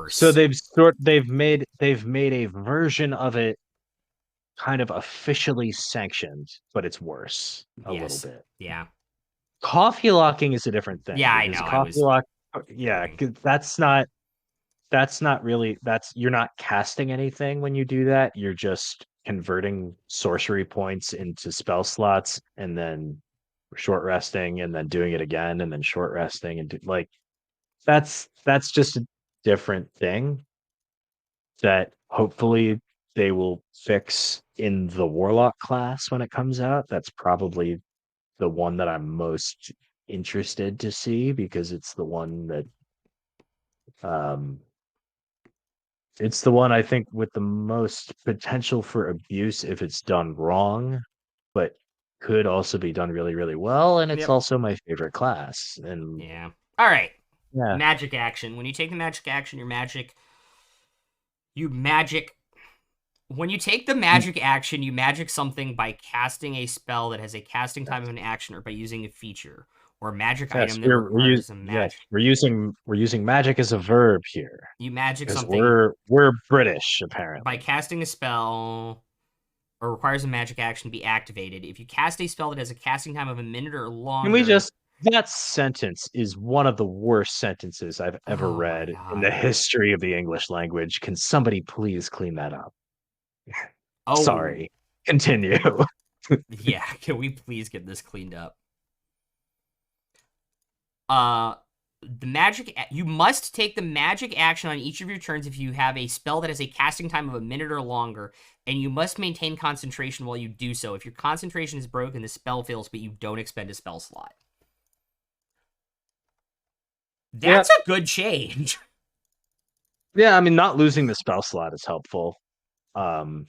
So worse. they've made a version of it kind of officially sanctioned, but it's worse a little Yes. bit. Yeah. Coffee locking is a different thing Yeah, I because know. I coffee was lock, yeah, kidding. 'cause that's not really that's you're not casting anything when you do that. You're just converting sorcery points into spell slots and then short resting and then doing it again and then short resting and like that's just a different thing that hopefully they will fix in the warlock class when it comes out. That's probably the one that I'm most interested to see because um it's the one I think with the most potential for abuse if it's done wrong, but could also be done really, really well. And it's Yep. also my favorite class. And Yeah. All right. yeah, Magic action. When you take the magic action, you magic when you take the mm, magic action, you magic something by casting a spell that has a casting time of an action or by using a feature or magic yes, item that requires a yes, magic. we're using magic as a verb here You magic because something we're British by apparently. casting a spell or requires a magic action to be activated. If you cast a spell that has a casting time of a minute or Can we longer, just that sentence is one of the worst sentences I've ever oh my read in the god. history of the English language. Can somebody please clean that up? Oh, Sorry. Continue. yeah. Can we please get this cleaned up? Uh the magic you must take the magic action on each of your turns if you have a spell that has a casting time of a minute or longer, and you must maintain concentration while you do so. If your concentration is broken, the spell fails, but you don't expend a spell slot. Yeah. That's a good change. Yeah, I mean not losing the spell slot is helpful. Um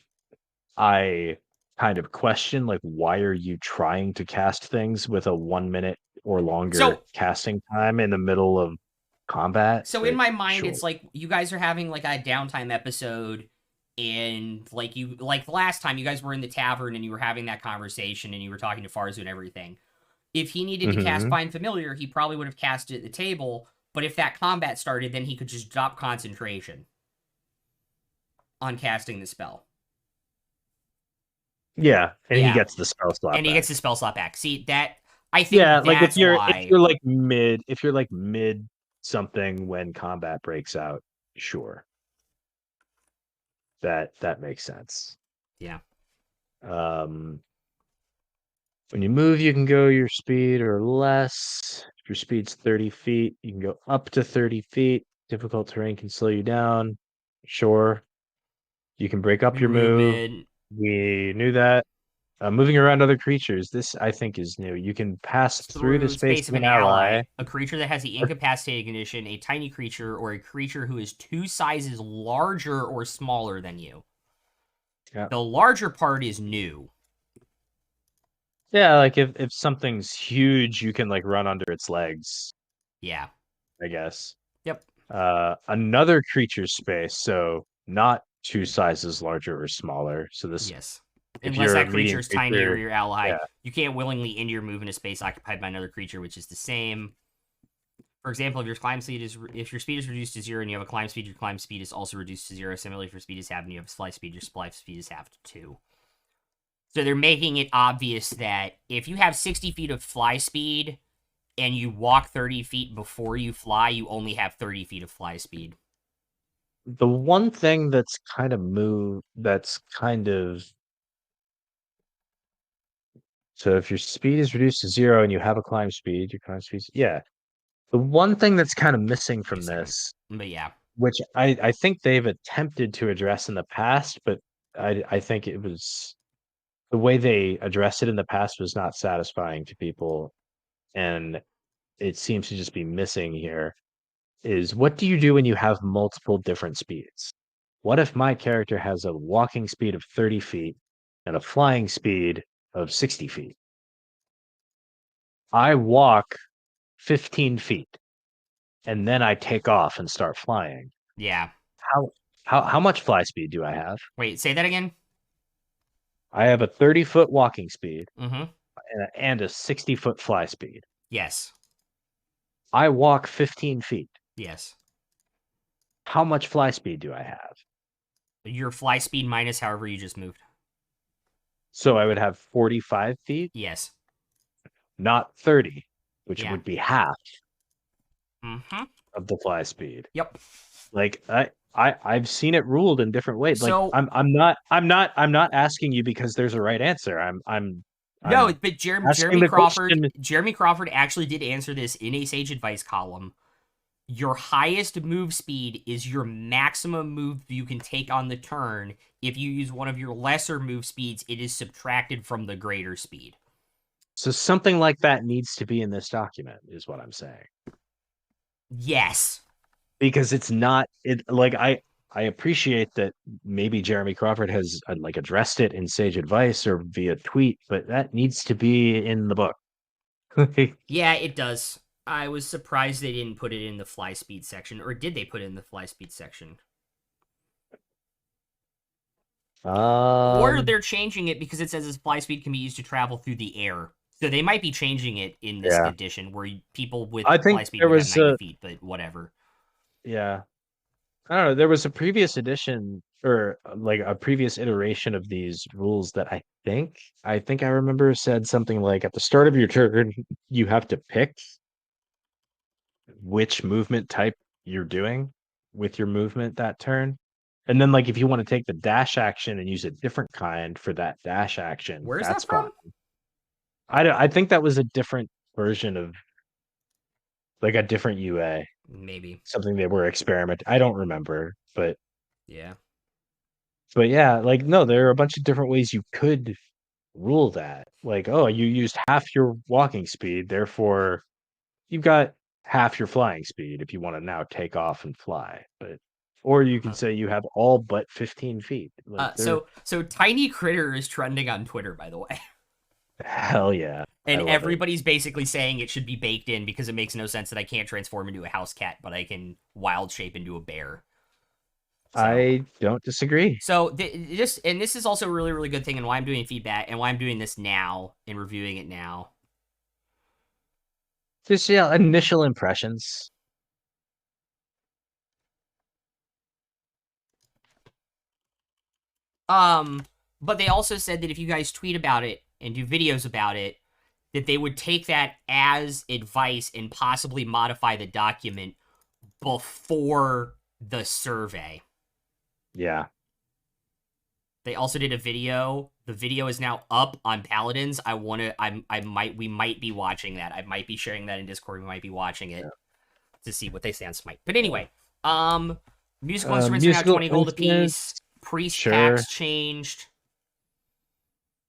I kind of question like why are you trying to cast things with a 1 minute or longer So casting time in the middle of combat? so in But my mind, sure. it's like you guys are having like a downtime episode, and like the last time you guys were in the tavern and you were having that conversation and you were talking to Farzu and everything. If he needed to cast Hmm. Find Familiar, he probably would have cast it at the table. But if that combat started, then he could just drop concentration on casting the spell. Yeah, and he Yeah, gets the spell slot and he gets back. the spell slot back. See that? I Yeah, think like that's why. if you're like mid something when combat breaks out, sure. That makes sense. Yeah. Um when you move, you can go your speed or less. If your speed's 30 feet, you can go up to 30 feet. Difficult terrain can slow you down. Sure. You can break up Your your move. movement We knew that. Moving around other creatures. This I think is new. You can pass through the through space space of of an an ally. ally, a creature that has the incapacitated condition, a tiny creature, or a creature who is two sizes larger or smaller than you. Yeah. The larger part is new. Yeah, like if something's huge, you can like run under its legs, Yeah. I guess. Yep. Another creature's space, so not two sizes larger or smaller. So this, Yes. if Unless you're a that medium creature is tiny or creature, your ally, yeah, you can't willingly end your move in a space occupied by another creature, which is the same. For example, if your speed is reduced to 0 and you have a climb speed, your climb speed is also reduced to 0. Similarly, if your speed is halved and you have a fly speed, your fly speed is halved to 2. So they're making it obvious that if you have 60 feet of fly speed and you walk 30 feet before you fly, you only have 30 feet of fly speed. the one thing that's kind of so if your speed is reduced to 0 and you have a climb speed, your climb speed, yeah. The one thing that's kind of missing Wait a from second. this, But yeah. which I think they've attempted to address in the past, but I think it was the way they addressed it in the past was not satisfying to people, and it seems to just be missing here. Is what do you do when you have multiple different speeds? What if my character has a walking speed of 30 feet and a flying speed of 60 feet? I walk 15 feet and then I take off and start flying. Yeah. How how much fly speed do I have? Wait, say that again? I have a 30-foot walking speed Mm-hmm. and a 60-foot fly speed. Yes. I walk 15 feet. Yes. How much fly speed do I have? Your fly speed minus however you just moved. So I would have 45 feet, Yes. not 30, which Yeah. would be half Mm-hmm. of the fly speed. Yep. Like I've seen it ruled in different ways. Like So I'm not asking you because there's a right answer. no, I'm but asking the question. Jeremy Crawford actually did answer this in a Sage Advice column. Your highest move speed is your maximum move you can take on the turn. If you use one of your lesser move speeds, it is subtracted from the greater speed. So something like that needs to be in this document, is what I'm saying. Yes. Because it's not it like I appreciate that maybe Jeremy Crawford has like addressed it in Sage Advice or via tweet, but that needs to be in the book. Yeah, it does. I was surprised they didn't put it in the fly speed section, or did they put it in the fly speed section? Or Um, they're changing it because it says its fly speed can be used to travel through the air. So they might be changing it in this yeah. edition where people with I fly think speed there would have was 90 a feet, but whatever. yeah. I don't know. There was a previous edition or like a previous iteration of these rules that I think I remember said something like at the start of your turn, you have to pick which movement type you're doing with your movement that turn. And then like if you want to take the dash action and use a different kind for that dash action, Where is that that's fine. from? I think that was a different version of like a different UA, Maybe. something they were experiment. I don't remember, Yeah. but yeah, like no, there are a bunch of different ways you could rule that. Like, oh, you used half your walking speed, therefore you've got half your flying speed if you want to now take off and fly. But or you can Huh. say you have all but 15 feet. Like they're So Tiny Critter is trending on Twitter, by the way. hell yeah. I And love it. everybody's basically saying it should be baked in because it makes no sense that I can't transform into a house cat, but I can wild shape into a bear. So I don't disagree. this is also a really really good thing, and why I'm doing feedback and why I'm doing this now and reviewing it now. Just yeah, initial impressions. But they also said that if you guys tweet about it and do videos about it, that they would take that as advice and possibly modify the document before the survey. Yeah. They also did a video. The video is now up on Paladins. We might be watching that. I might be sharing that in Discord. We might be watching it to see what they say on Smite. But anyway, musical instruments are now Musical 20 gold instruments. apiece. Priest Sure. packs changed.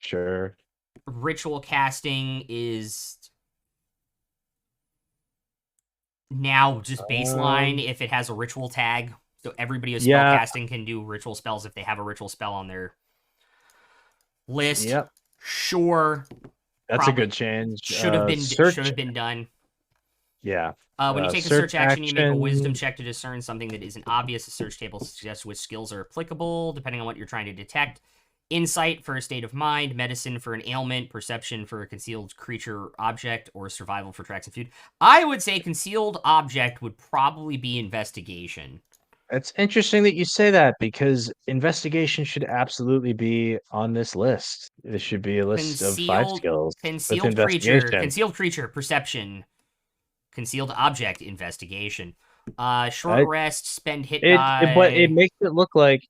Sure. Ritual casting is now just baseline if it has a ritual tag. So everybody who's Yeah, spellcasting can do ritual spells if they have a ritual spell on their List, Yep. sure, That's a probably good change. should Search. have been done. Yeah. When you take a Search search action, you make a wisdom action. check to discern something that isn't obvious. The search table suggests which skills are applicable, depending on what you're trying to detect. Insight for a state of mind, medicine for an ailment, perception for a concealed creature object, or survival for tracks and food. I would say concealed object would probably be investigation. It's interesting that you say that because investigation should absolutely be on this list. This should be a list of 5 Concealed skills with investigation. concealed creature, perception, concealed object, investigation. Short I, rest, spend hit but die. it makes it look like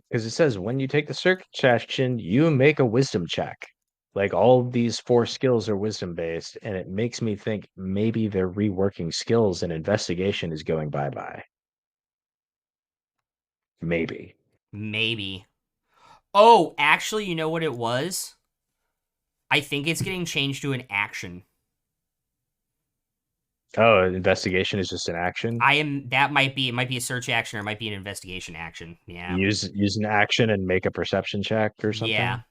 because it says when you take the search action, you make a wisdom check. Like all these 4 skills are wisdom based, and it makes me think maybe they're reworking skills and investigation is going bye bye. Maybe. Maybe. Oh, actually, you know what it was? I think it's getting changed to an action. Oh, investigation is just an action. That might be, it might be a search action or it might be an investigation action. Yeah. Use an action and make a perception check or Yeah. something.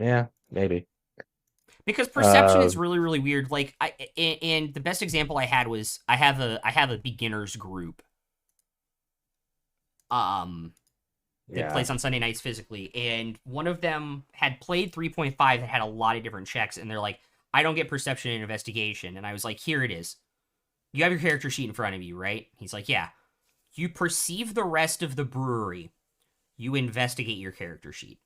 Yeah, maybe. Because perception Uh, is really, really weird. Like and the best example I had was I have a beginners group um that yeah, plays on Sunday nights physically, and one of them had played 3.5 that had a lot of different checks, and they're like, I don't get perception and investigation. And I was like, here it is. You have your character sheet in front of you, right? He's like, yeah. You perceive the rest of the brewery. You investigate your character sheet.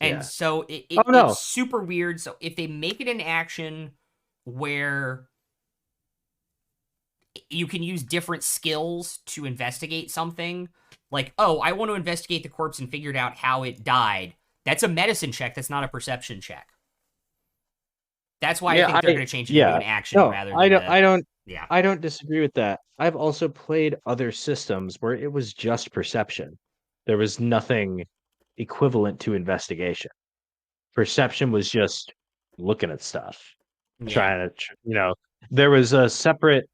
And yeah. so Oh it's no, super weird. So if they make it an action where you can use different skills to investigate something, like, oh, I want to investigate the corpse and figured out how it died. That's a medicine check. That's not a perception check. That's why I think they're going to change it into yeah. an action No, rather than a yeah. I don't disagree with that. I've also played other systems where it was just perception. There was nothing equivalent to investigation. Perception was just looking at stuff, Yeah. trying to, there was a separate.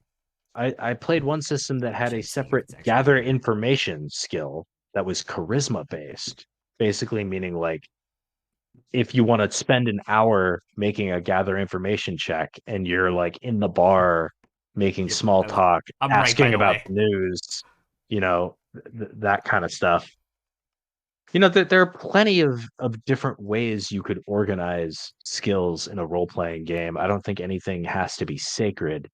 I played one system that had a Actually, seeing if separate it's actually in gather here. information skill that was charisma based, basically meaning like if you want to spend an hour making a gather information check and you're like in the bar making Yep. small talk, I'm right, by asking the about way. the news, that kind of stuff. There are plenty of different ways you could organize skills in a role playing game. I don't think anything has to be sacred.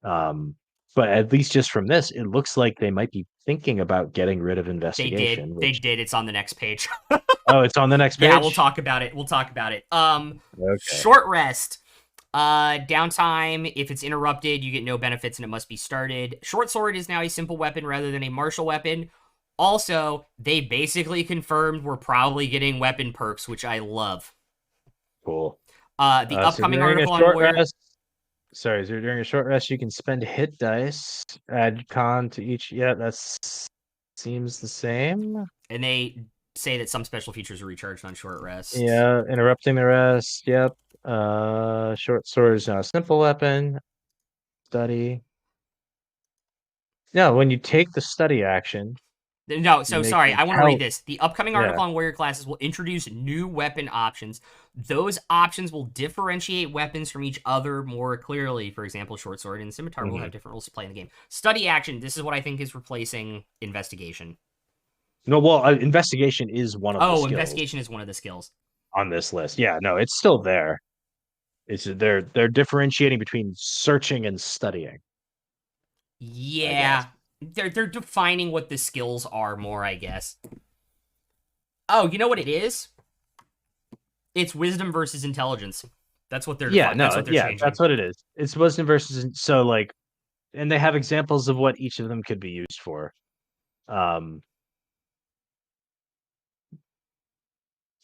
Um, but at least just from this, it looks like they might be thinking about getting rid of They did. investigation, They which, did. It's on the next page. oh, it's on the next Yeah, we'll page? talk about it. We'll talk about it. Okay, Short rest. Downtime. If it's interrupted, you get no benefits and it must be started. Short sword is now a simple weapon rather than a martial weapon. Also, they basically confirmed we're probably getting weapon perks, which I love. cool. The So upcoming during a article on short Warrior. rest, sorry, so during a short rest, you can spend hit dice, add con to each. Yeah, that's seems the same. And they say that some special features are recharged on short rest. Yeah, interrupting the rest. Yep. Short sword is now a simple weapon. Study. Yeah, when you take the study action, No, you so make sorry. a I want to read count. this. The upcoming Yeah. article on warrior classes will introduce new weapon options. Those options will differentiate weapons from each other more clearly. For example, short sword and scimitar will Mhm. have different roles to play in the game. Study action. This is what I think is replacing investigation. No, well, investigation is one of the Oh, skills investigation is one of the skills. on this list. Yeah, no, it's still there. It's they're differentiating between searching and studying, I guess. Yeah, they're defining what the skills are more, I guess. Oh, you know what it is? It's wisdom versus intelligence. That's what That's what they're That's changing. what it is. It's wisdom versus so like, and they have examples of what each of them could be used for. Um,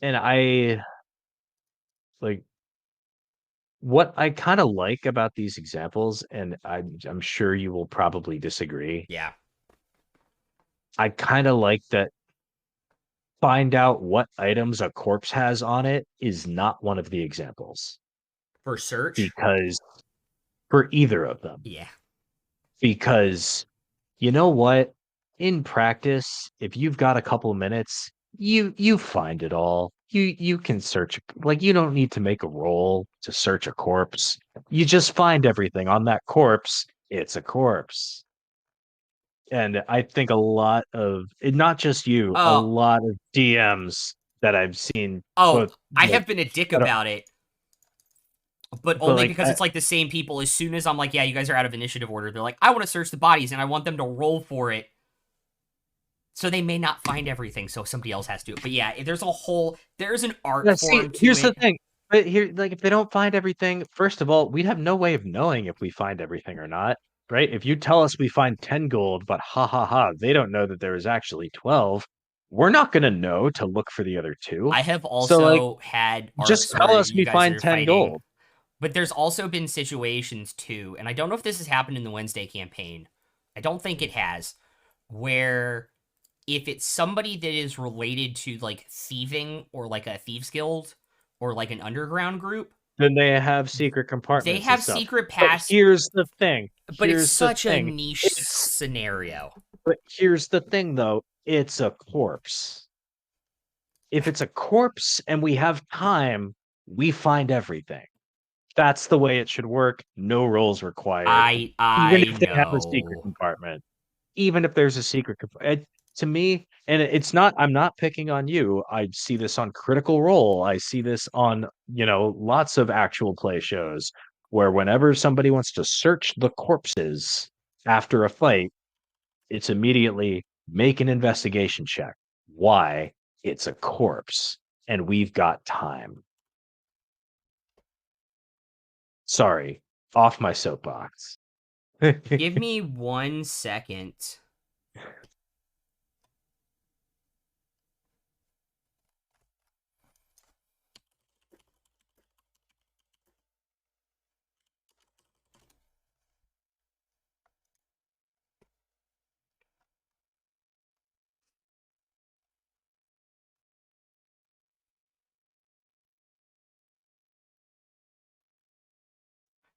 and I like what I kind of like about these examples, and I'm sure you will probably disagree. Yeah, I kind of like that find out what items a corpse has on it is not one of the examples for search. because for either of them, Yeah. because you know what? In practice, if you've got a couple minutes, you find it all. You can search, like, you don't need to make a roll to search a corpse. You just find everything on that corpse. It's a corpse. And I think a lot of, and not just you, a Oh, lot of DMs that I've seen, oh, but I like, have been a dick I don't- about it, but but only like, because it's like the same people. As soon as I'm like, yeah, you guys are out of initiative order, they're like, I want to search the bodies and I want them to roll for it. So they may not find everything, so somebody else has to. But yeah, there's an art yeah, see, form to here's the it. thing. But here, like, if they don't find everything, first of all, we'd have no way of knowing if we find everything or not, right? If you tell us we find 10 gold, but ha ha ha, they don't know that there is actually 12, we're not going to know to look for the other two. I have So, like, also had just arcs tell where us you we guys find are 10 fighting, gold. but there's also been situations too, and I don't know if this has happened in the Wednesday campaign. I don't think it has, where if it's somebody that is related to like thieving or like a thieves guild or like an underground group, Then they have secret they compartments and have stuff. secret But pass, here's the thing. but it's Here's the such a thing. niche It's scenario. but here's the thing though. It's a corpse. If it's a corpse and we have time, we find everything. That's the way it should work. No rolls required. Even I if they have a secret know. compartment. Even if there's a secret to me, and it's not, I'm not picking on you. I see this on Critical Role. I see this on, lots of actual play shows where whenever somebody wants to search the corpses after a fight, it's immediately make an investigation check. Why? It's a corpse and we've got time. Sorry, off my soapbox. Give me 1 second.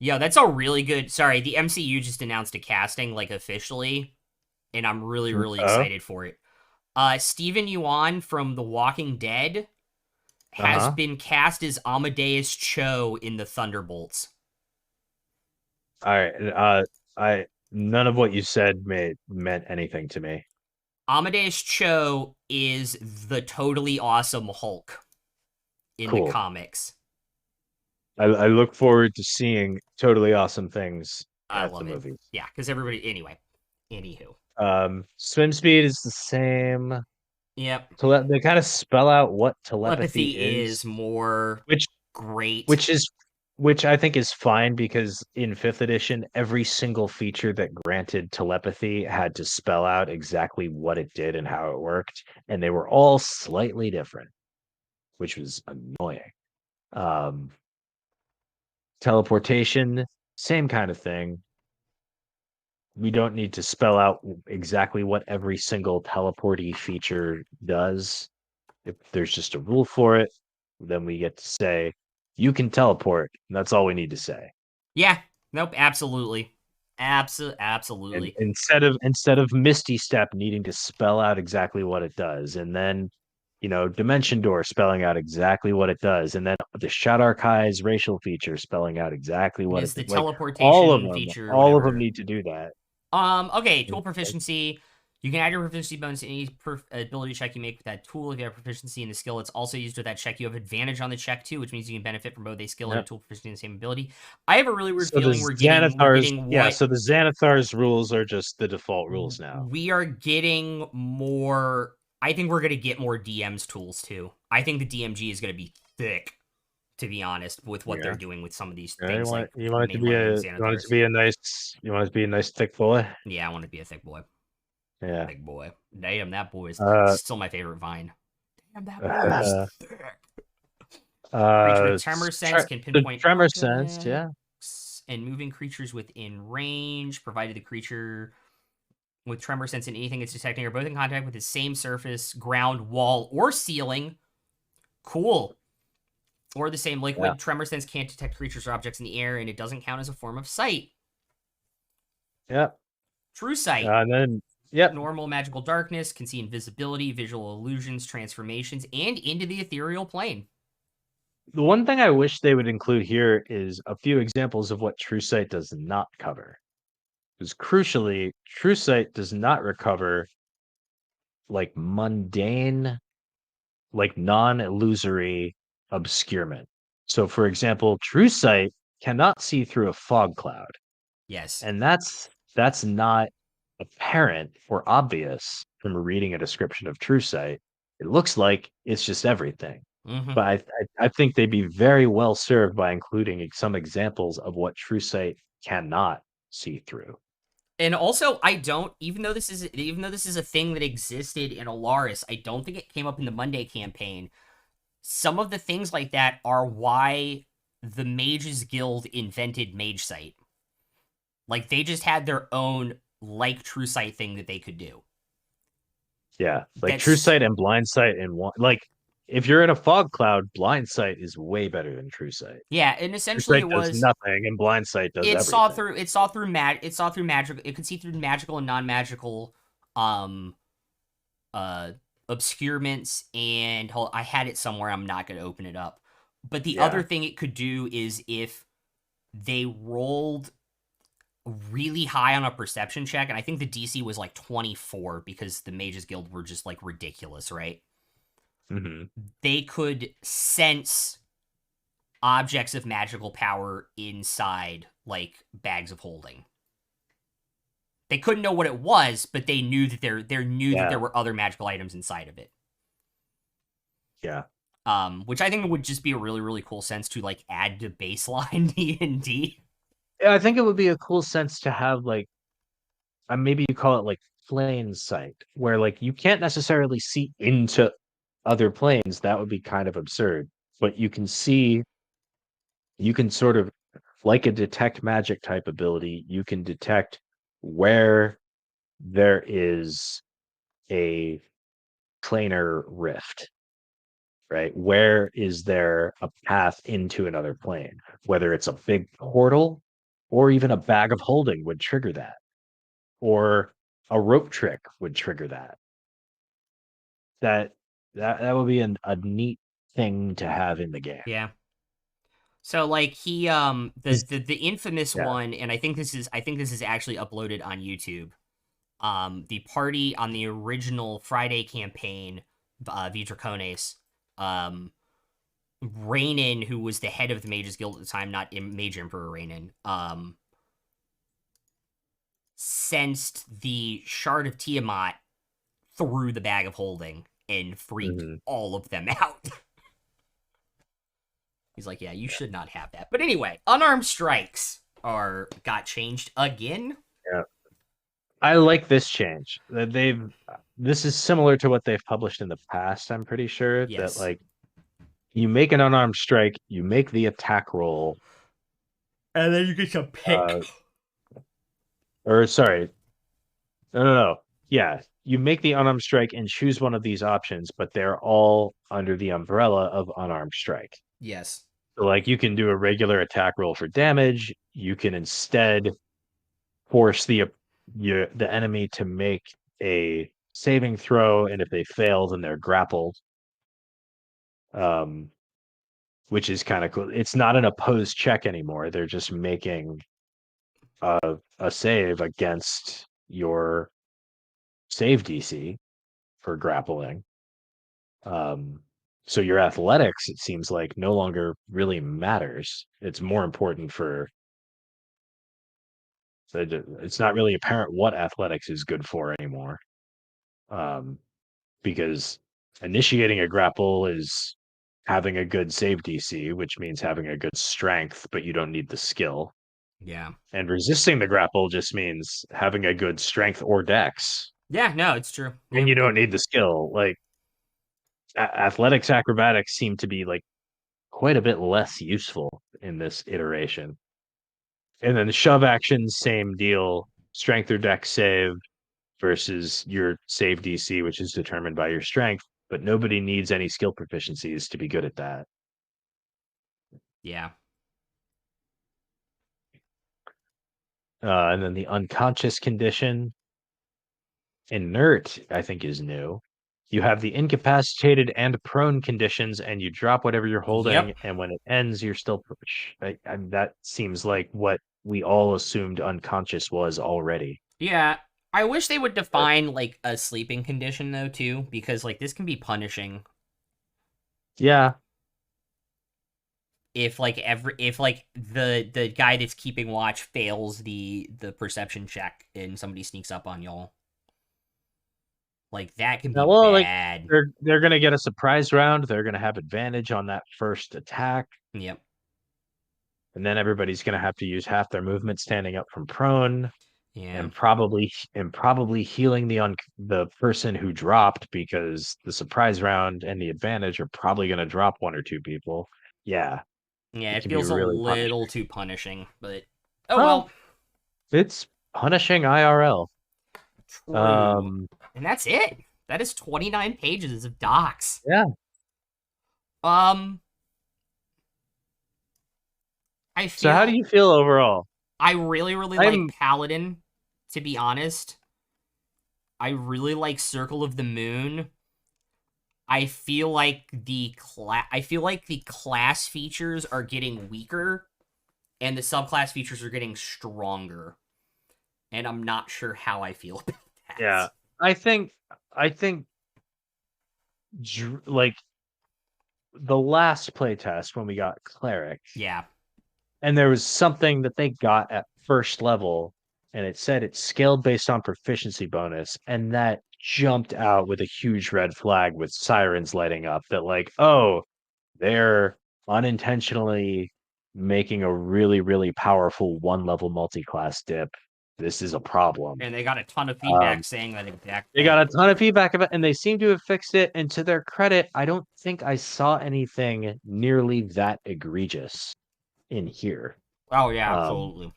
Yo, that's a really good. Sorry, the MCU just announced a casting like officially, and I'm really really Oh, excited for it. Stephen Yuan from The Walking Dead has uh-huh. been cast as Amadeus Cho in the Thunderbolts. All right. I none of what you said meant anything to me. Amadeus Cho is the totally awesome Hulk in the Cool. comics. I look forward to seeing totally awesome things I at the love it. movies. Yeah, because everybody. Anyway, anywho. Swim speed is the same. Yep. They kind of spell out what telepathy Telepathy is is, more which great. which is which I think is fine because in fifth edition, every single feature that granted telepathy had to spell out exactly what it did and how it worked, and they were all slightly different, which was annoying. Um, Teleportation, same kind of thing. We don't need to spell out exactly what every single teleporty feature does. If there's just a rule for it, then we get to say you can teleport. And that's all we need to say. Yeah. Nope. Absolutely. And Absolutely. instead of Misty Step needing to spell out exactly what it does, and then Dimension Door spelling out exactly what it does, and then the Shadow Archives racial feature spelling out exactly what it Is the does. Like all of teleportation them, feature, all of them whatever. need to do that. Okay, And, tool proficiency. You can add your proficiency bonus to any ability check you make with that tool. If you have proficiency in the skill, it's also used with that check. You have advantage on the check too, which means you can benefit from both a skill and a yep. tool proficiency in the same ability. I have a really weird So the feeling we're Xanathars, getting yeah. what So the Xanathar's rules are just the default rules now. we are getting more. I think we're gonna get more DM's tools too. I think the DMG is gonna be thick, to be honest, with what they're Yeah. doing with some of these Yeah, things, like you want it to be mainlining you want it to Xanathars. be a nice thick boy. Yeah, I want to be a thick boy. Yeah. Thick boy. Damn, that boy is Uh, still my favorite vine. Damn, that boy is uh, thick. Creature with tremor sense can the pinpoint tremor sense, yeah. objects and moving creatures within range, provided the creature with tremor sense and anything it's detecting are both in contact with the same surface, ground, wall, or ceiling. Cool. Or the same Yeah. liquid. Tremor sense can't detect creatures or objects in the air, and it doesn't count as a form of sight. Yeah. True sight. And then Yep. Normal magical darkness, can see invisibility, visual illusions, transformations, and into the ethereal plane. The one thing I wish they would include here is a few examples of what True Sight does not cover. Because crucially, True Sight does not recover like mundane, like non-illusory obscurement. So, for example, True Sight cannot see through a fog cloud, Yes. and that's not apparent or obvious from reading a description of True Sight. It looks like it's just everything. Mm-hmm. But I think they'd be very well served by including some examples of what True Sight cannot see through. And also, I don't even though this is a thing that existed in Alaris, I don't think it came up in the Monday campaign. Some of the things like that are why the Mages Guild invented Mage Sight. Like they just had their own like True Sight thing that they could do. Yeah, like True That's Sight and Blind Sight in one. Like if you're in a fog cloud, Blind Sight is way better than True Sight. yeah, and True essentially Sight it does was nothing, and Blind Sight does everything. it saw through magical it could see through magical and non-magical um uh obscurements and I had it somewhere, I'm not going to open it up. But the other Yeah. thing it could do is if they rolled really high on a perception check, and I think the DC was like 24 because the Mages Guild were just like ridiculous, right? Hmm. They could sense objects of magical power inside like bags of holding. They couldn't know what it was, but they knew that there Yeah. were other magical items inside of it. Yeah. Which I think would just be a really really cool sense to like add to baseline D&D. Yeah, I think it would be a cool sense to have like maybe you call it like plain sight, where like you can't necessarily see into other planes. That would be kind of absurd. But you can see, you can sort of like a detect magic type ability, you can detect where there is a planar rift, right? Where is there a path into another plane? Whether it's a big portal or even a bag of holding would trigger that, or a rope trick would trigger that. That that would be a neat thing to have in the game. Yeah. So like he the infamous Yeah. one, and I think this is actually uploaded on YouTube. The party on the original Friday campaign, Vitracones, Raynon, who was the head of the Mages Guild at the time, not Mage Emperor Raynon, sensed the Shard of Tiamat through the bag of holding and freaked Hmm. all of them out. He's like, yeah, you should not have that. But anyway, unarmed strikes got changed again. Yeah. I like this change that they've. This is similar to what they've published in the past. I'm pretty sure that Yes. like you make an unarmed strike, you make the attack roll, And then you get to pick. uh, or sorry, no. Yeah, you make the unarmed strike and choose one of these options, but they're all under the umbrella of unarmed strike. Yes. So like you can do a regular attack roll for damage. You can instead force the enemy to make a saving throw, and if they fail, then they're grappled. Um, which is kind of cool. It's not an opposed check anymore. They're just making a save against your save DC for grappling. Um, so your athletics, it seems like, no longer really matters. It's more important for it's not really apparent what athletics is good for anymore. Um, because initiating a grapple is having a good save DC, which means having a good strength, but you don't need the skill. Yeah. And resisting the grapple just means having a good strength or dex, Yeah, no, it's true. and Yeah. you don't need the skill. Like athletics, acrobatics seem to be like quite a bit less useful in this iteration. And then the shove actions, same deal. Strength or dex save versus your save DC, which is determined by your strength, but nobody needs any skill proficiencies to be good at that. Yeah. And then the unconscious condition Inert, I think, is new. You have the incapacitated and prone conditions, and you drop whatever you're holding, Yep. and when it ends, you're still. That seems like what we all assumed unconscious was already. Yeah. I wish they would But define like a sleeping condition though too, because like this can be punishing yeah, if like the guy that's keeping watch fails the perception check and somebody sneaks up on y'all. Like that can now, be well, like bad. they're gonna get a surprise round. They're gonna have advantage on that first attack, Yep. and then everybody's gonna have to use half their movement standing up from prone. Yeah. And probably healing the person who dropped because the surprise round and the advantage are probably going to drop one or two people. Yeah, Yeah, it it can be feels a really little punishing. too punishing, but oh Well, well. it's punishing IRL. True. Um, And that's it. That is 29 pages of docs. yeah. Um, I So how do feel you feel overall? I really, really like I'm Paladin, to be honest. I really like Circle of the Moon. I feel like the class features are getting weaker and the subclass features are getting stronger. And I'm not sure how I feel about that. yeah. I think like the last playtest when we got cleric. Yeah. And there was something that they got at first level, and it said it's scaled based on proficiency bonus, and that jumped out with a huge red flag with sirens lighting up that like, oh, they're unintentionally making a really, really powerful one level multi-class dip. This is a problem. And they got a ton of Um, feedback saying that exact they got thing. a ton of feedback of it, and they seem to have fixed it. And to their credit, I don't think I saw anything nearly that egregious in here. Oh yeah, Um, absolutely.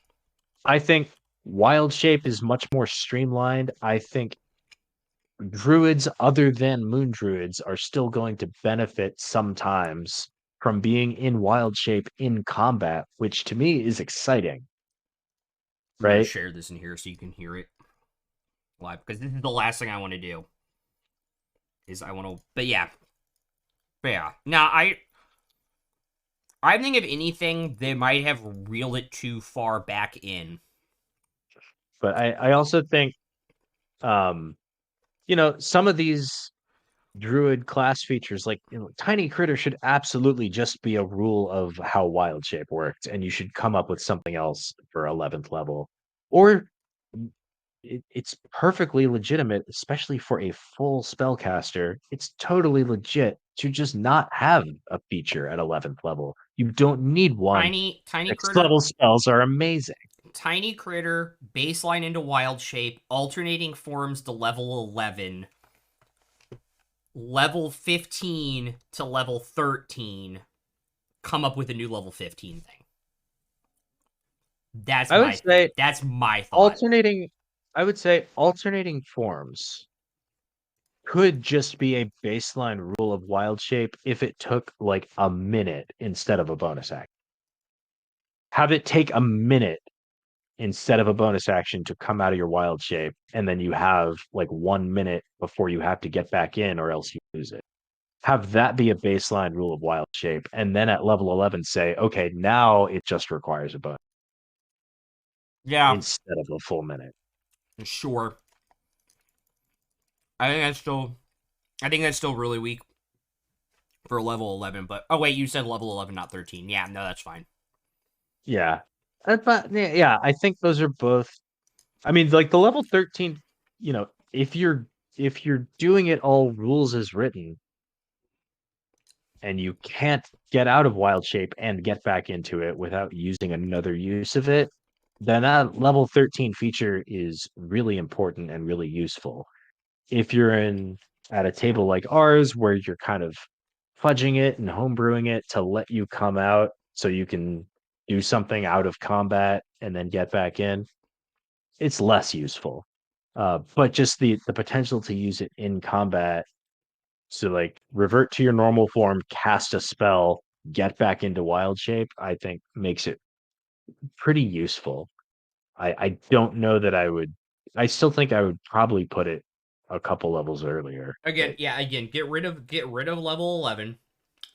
I think Wild Shape is much more streamlined. I think druids other than moon druids are still going to benefit sometimes from being in Wild Shape in combat, which to me is exciting, I'm gonna right? share this in here so you can hear it live because this is the last thing I want to do. Is I want to, but yeah. Now I think if anything, they might have reeled it too far back in. But I also think um, some of these druid class features like tiny critter should absolutely just be a rule of how wild shape worked, and you should come up with something else for 11th level, or it's perfectly legitimate, especially for a full spellcaster. It's totally legit to just not have a feature at 11th level. You don't need one. Tiny Next critter, level spells are amazing. tiny critter, baseline into wild shape, alternating forms to level 11, level 15 to level 13. Come up with a new level 15 thing. That's I would my thing. say That's my thought. alternating I would say alternating forms could just be a baseline rule of wild shape if it took like a minute instead of a bonus action. Have it take a minute instead of a bonus action to come out of your wild shape, and then you have like 1 minute before you have to get back in or else you lose it. Have that be a baseline rule of wild shape, and then at level 11 say, okay, now it just requires a bonus Yeah, instead of a full minute. sure. I think that's still I think that's still really weak for level 11, but oh wait, you said level 11 not 13. Yeah, no, that's fine. Yeah. But yeah, I think those are both. I mean, like the level 13, if you're doing it all rules as written and you can't get out of wild shape and get back into it without using another use of it, then that level 13 feature is really important and really useful. If you're in at a table like ours where you're kind of fudging it and homebrewing it to let you come out so you can do something out of combat and then get back in, it's less useful. But just the potential to use it in combat, so like revert to your normal form, cast a spell, get back into wild shape, I think makes it pretty useful. I don't know that I would. I still think I would probably put it a couple levels earlier. Again, yeah, again, get rid of level 11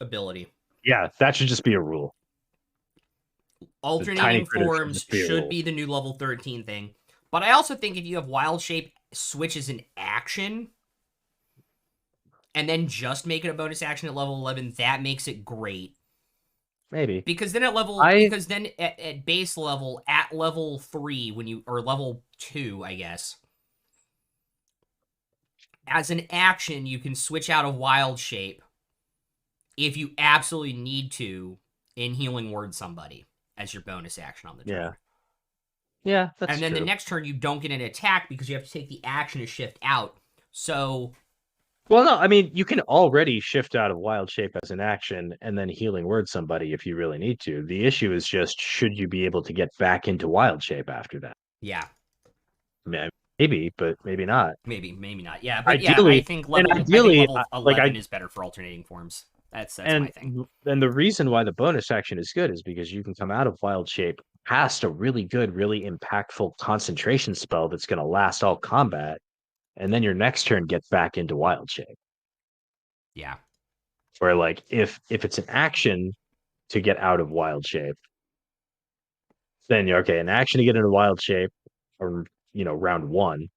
ability. Yeah, that should just be a rule. The tiny Alternating critter should forms just be a should rule. be the new level 13 thing. But I also think if you have wild shape switch as an action and then just make it a bonus action at level 11, that makes it great. Maybe. Because then at base level, at level 3, or level 2, I guess, as an action, you can switch out of wild shape if you absolutely need to in healing word somebody as your bonus action on the turn. Yeah. Yeah, that's And then the true. next turn you don't get an attack because you have to take the action to shift out. So Well, no, I mean, you can already shift out of wild shape as an action and then healing word somebody if you really need to. The issue is just should you be able to get back into wild shape after that? yeah, Maybe, but maybe not. maybe not. Yeah, but yeah, I Ideally, think and ideally, level like 11 is better for alternating forms. That's my and thing. and the reason why the bonus action is good is because you can come out of wild shape past a really good, really impactful concentration spell that's going to last all combat, and then your next turn gets back into wild shape. Yeah. Where like if it's an action to get out of wild shape, then you're okay. An action to get into wild shape, or round one.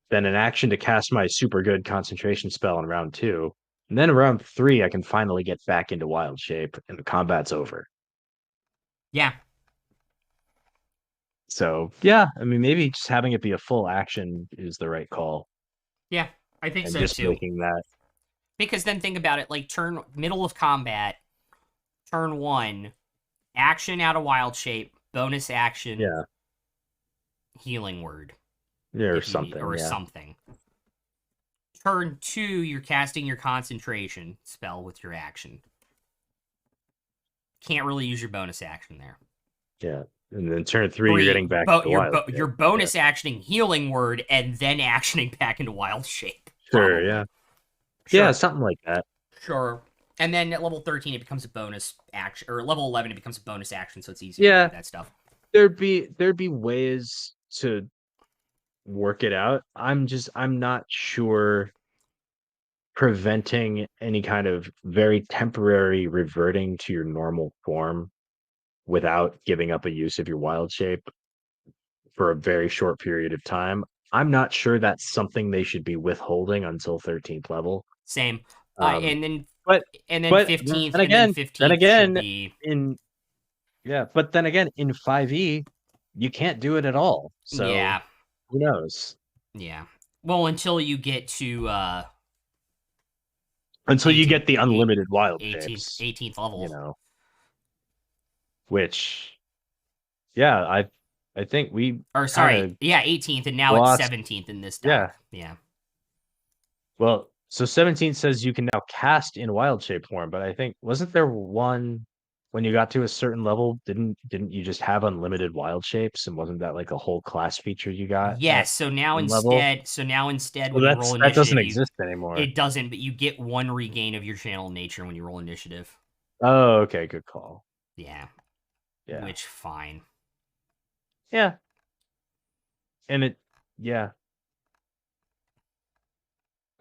Then an action to cast my super good concentration spell in round two. And then in round three, I can finally get back into wild shape and the combat's over. Yeah. So yeah, I mean maybe just having it be a full action is the right call. Yeah, I think And so just too. making that Because then think about it, like middle of combat, turn 1, action out of wild shape, bonus action, yeah, healing word or if you need something. or Yeah. something. Turn 2, you're casting your concentration spell with your action. Can't really use your bonus action there. Yeah. And then turn three, you're 3, getting back to wild shape. your bonus actioning healing word and then actioning back into wild shape. Sure, Probably. yeah. Yeah, Sure. something like that. Sure. And then at level 13 it becomes a bonus action, or level 11 it becomes a bonus action, so it's easier to do Yeah, that stuff. there'd be ways to work it out. I'm not sure preventing any kind of very temporary reverting to your normal form without giving up a use of your wild shape for a very short period of time. I'm not sure that's something they should be withholding until 13th level. Same. Um, And then but 15th, then and then again, 15th should be in but then again in 5e, you can't do it at all. So yeah. who knows? Yeah. Well, until you get to Until you 18th get the unlimited wild 18th shapes, 18th you level. know, which yeah, I think we Or kind sorry, of yeah, 18th, and now it's glossed. 17th in this Yeah. deck. Yeah. Well, so 17 says you can now cast in wild shape form, but I think wasn't there one when you got to a certain level, didn't you just have unlimited wild shapes, and wasn't that like a whole class feature you got at Yes, one level? so now instead So when you roll that doesn't initiative, exist anymore. it doesn't, but you get 1 regain of your channel nature when you roll initiative. Oh, okay, good call. Yeah. Yeah. Which fine. Yeah. And yeah.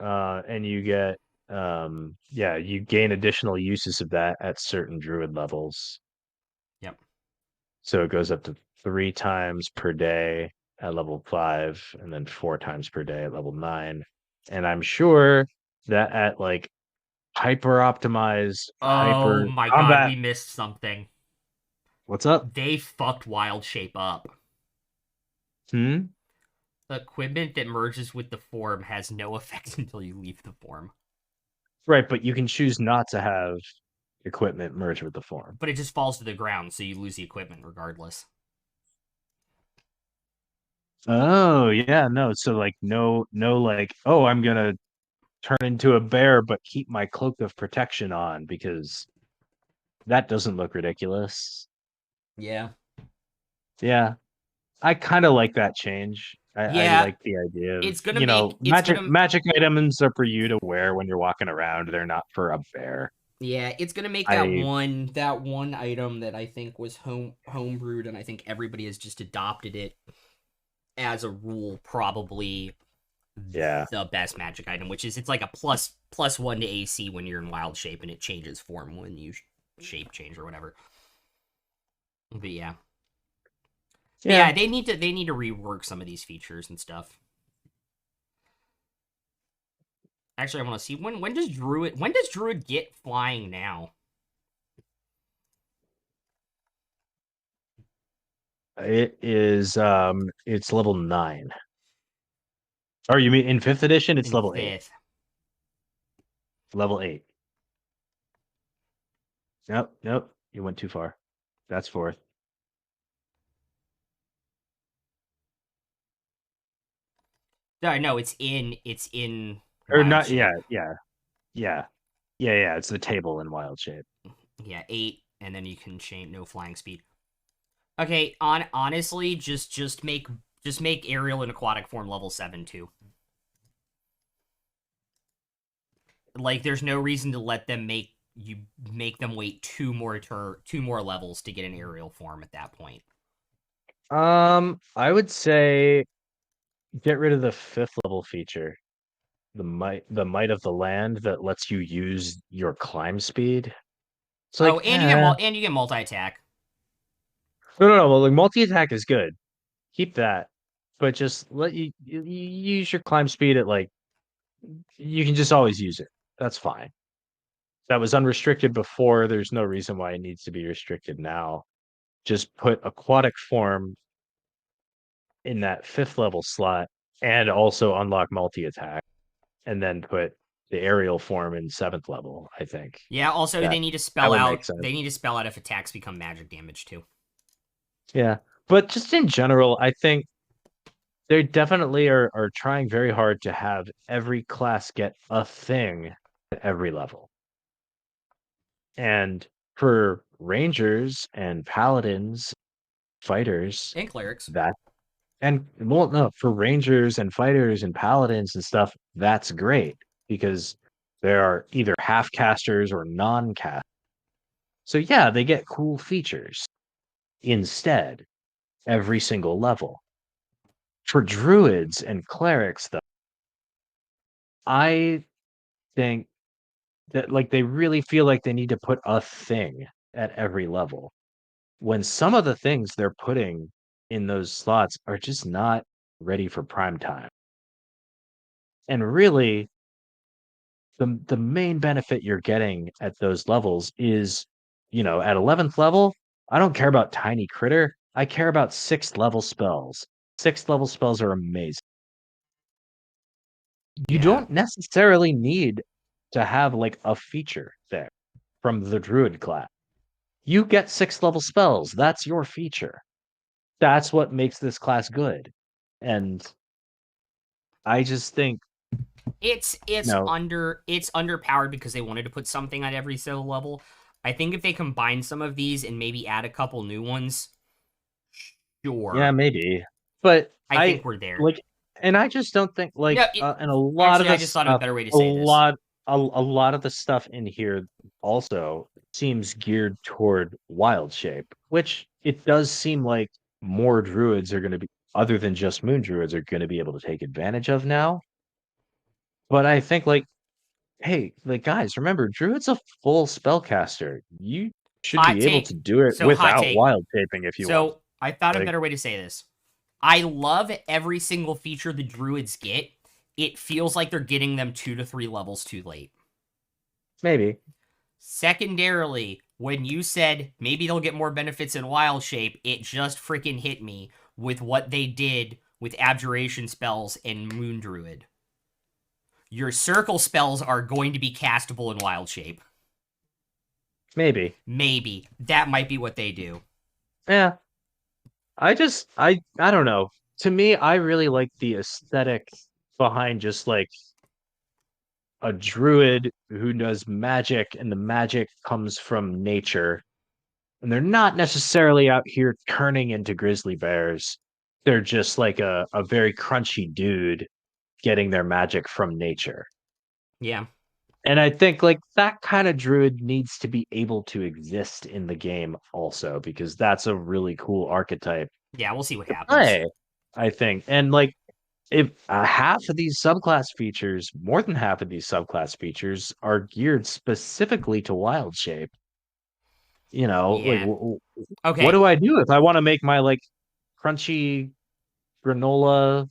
And you get yeah, you gain additional uses of that at certain druid levels. Yep. So it goes up to 3 times per day at level 5, and then 4 times per day at level 9. And I'm sure that at like hyper optimized, Oh hyper my god, combat. we missed something. What's up? They fucked Wild Shape up. Hmm. Equipment that merges with the form has no effect until you leave the form. Right, but you can choose not to have equipment merge with the form. But it just falls to the ground, so you lose the equipment regardless. Oh yeah, no. So like no like, oh, I'm gonna turn into a bear but keep my cloak of protection on because that doesn't look ridiculous. Yeah. Yeah. I kind of like that change. I Yeah, like the idea of, it's gonna make magic items are for you to wear when you're walking around. They're not for a bear. that I one item that I think was homebrewed, and I think everybody has just adopted it as a rule, probably Yeah. the best magic item, which is it's like a plus one to AC when you're in wild shape, and it changes form when you shape change or whatever. But yeah. But Yeah. yeah, they need to rework some of these features and stuff. Actually, I want to see when does Druid get flying now? It is it's level 9. Or you mean in 5th edition it's In level 8. fifth. Level 8. Nope, nope. You went too far. That's 4th. No, it's in Or wild not, yeah, shape. yeah. Yeah. Yeah, yeah, it's the table in wild shape. Yeah, 8, and then you can change no flying speed. Okay, honestly, just make aerial and aquatic form level 7 too. Like, there's no reason to let them make them wait two more levels to get an aerial form at that point. I would say get rid of the 5th level feature. The might of the land that lets you use your climb speed. It's Oh, like, and you get multi attack. no. Well, like multi-attack is good. Keep that. But just let you use your climb speed at like you can just always use it. That's fine. That was unrestricted before. There's no reason why it needs to be restricted now. Just put aquatic form in that 5th level slot and also unlock multi-attack and then put the aerial form in 7th level, I think. Yeah. Also, That they need to that spell would make out. sense. They need to spell out if attacks become magic damage too. Yeah. But just in general, I think they definitely are trying very hard to have every class get a thing at every level. And for rangers and paladins, fighters, And clerics. that and well, no, for rangers and fighters and paladins and stuff, that's great because there are either half casters or non-cast. So yeah, they get cool features instead every single level. For druids and clerics, though, I think that like they really feel like they need to put a thing at every level when some of the things they're putting in those slots are just not ready for prime time. And really, the main benefit you're getting at those levels is, at 11th level, I don't care about tiny critter. I care about 6th level spells. 6th level spells are amazing. You Yeah. don't necessarily need to have like a feature there from the druid class. You get 6th level spells. That's your feature. That's what makes this class good. And I just think, It's you it's know, under it's underpowered because they wanted to put something at every single level. I think if they combine some of these and maybe add a couple new ones, yeah, sure. maybe. But I think we're there. like, and I just don't think like, No, and a lot of actually, I the just thought of a stuff, better way to a say this. lot, a lot of the stuff in here also seems geared toward wild shape, which it does seem like more druids are going to be, other than just moon druids, are going to be able to take advantage of now. But I think like, hey, like guys, remember, Druid's a full spellcaster. You should Hot be able take. to do it So hot without take. wild shaping if you want. So I thought of a Like better way to say this. I love every single feature the druids get. It feels like they're getting them 2 to 3 levels too late. maybe, Secondarily, when you said maybe they'll get more benefits in wild shape, it just freaking hit me with what they did with abjuration spells and moon druid. Your circle spells are going to be castable in wild shape. maybe. Maybe that might be what they do. Yeah. I don't know. To me, I really like the aesthetic behind just like a druid who does magic and the magic comes from nature. And they're not necessarily out here turning into grizzly bears. They're just like a very crunchy dude getting their magic from nature. Yeah, And I think like that kind of druid needs to be able to exist in the game also because that's a really cool archetype yeah, we'll see what to happens. play, I think. And like if half of these subclass features, more than half of these subclass features, are geared specifically to wild shape, like Yeah. what Okay. do I do if I want to make my like crunchy granola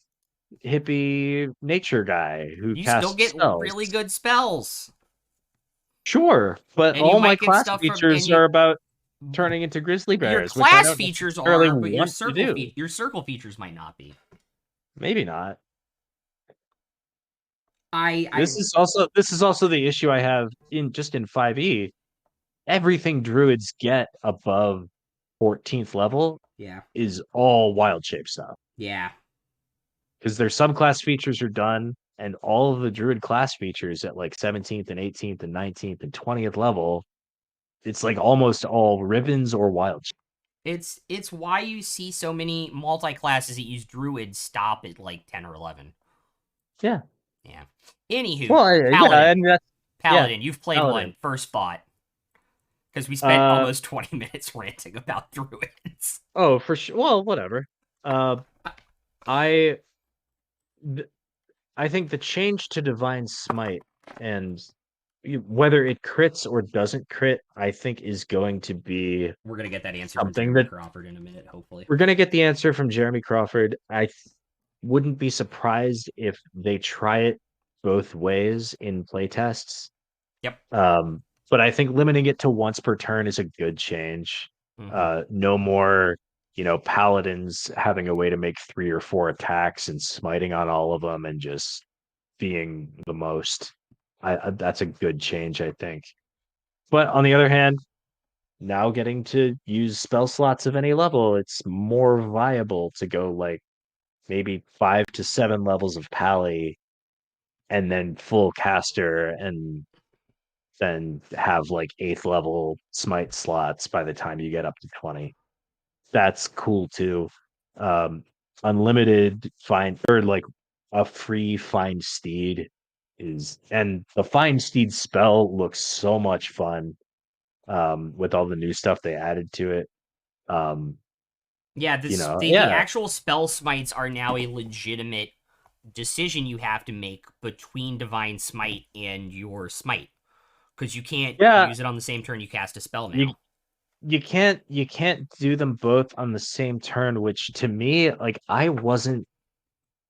hippie nature guy who You still casts get really spells? good spells. Sure, but And you all my might get class stuff from features and you are about turning into grizzly your bears, which I class don't features necessarily are, but want to do. your circle features might not be. Maybe not. I This is also the issue I have in 5e. Everything druids get above 14th level yeah. is all wild shape stuff Yeah. because their subclass features are done, and all of the druid class features at like 17th and 18th and 19th and 20th level, it's like almost all ribbons or wild shape. It's why you see so many multi-classes that use druid stop at like 10 or 11. Yeah. Yeah. Anywho, Well, yeah, Paladin. and that's yeah, Paladin, you've played paladin. one. First thought. Because we spent Uh almost 20 minutes ranting about druids. oh, for sure. Well, whatever. Uh, I th- I think the change to Divine Smite and whether it crits or doesn't crit, I think is going to be We're going to get that answer from something Jeremy that Crawford in a minute, hopefully. we're going to get the answer from Jeremy Crawford. Wouldn't be surprised if they try it both ways in playtests. Yep. But I think limiting it to once per turn is a good change. Mm-hmm. No more, paladins having a way to make 3 or 4 attacks and smiting on all of them and just being the most. That's a good change, I think. But on the other hand, now getting to use spell slots of any level, it's more viable to go like maybe 5 to 7 levels of pally and then full caster and then have like 8th level smite slots by the time you get up to 20. That's cool too. Um, Unlimited find or like a free find steed and the find steed spell looks so much fun with all the new stuff they added to it. Um, Yeah, the yeah, actual spell smites are now a legitimate decision you have to make between Divine Smite and your Smite. Because you can't yeah, use it on the same turn you cast a spell you now. you can't do them both on the same turn, which to me, like I wasn't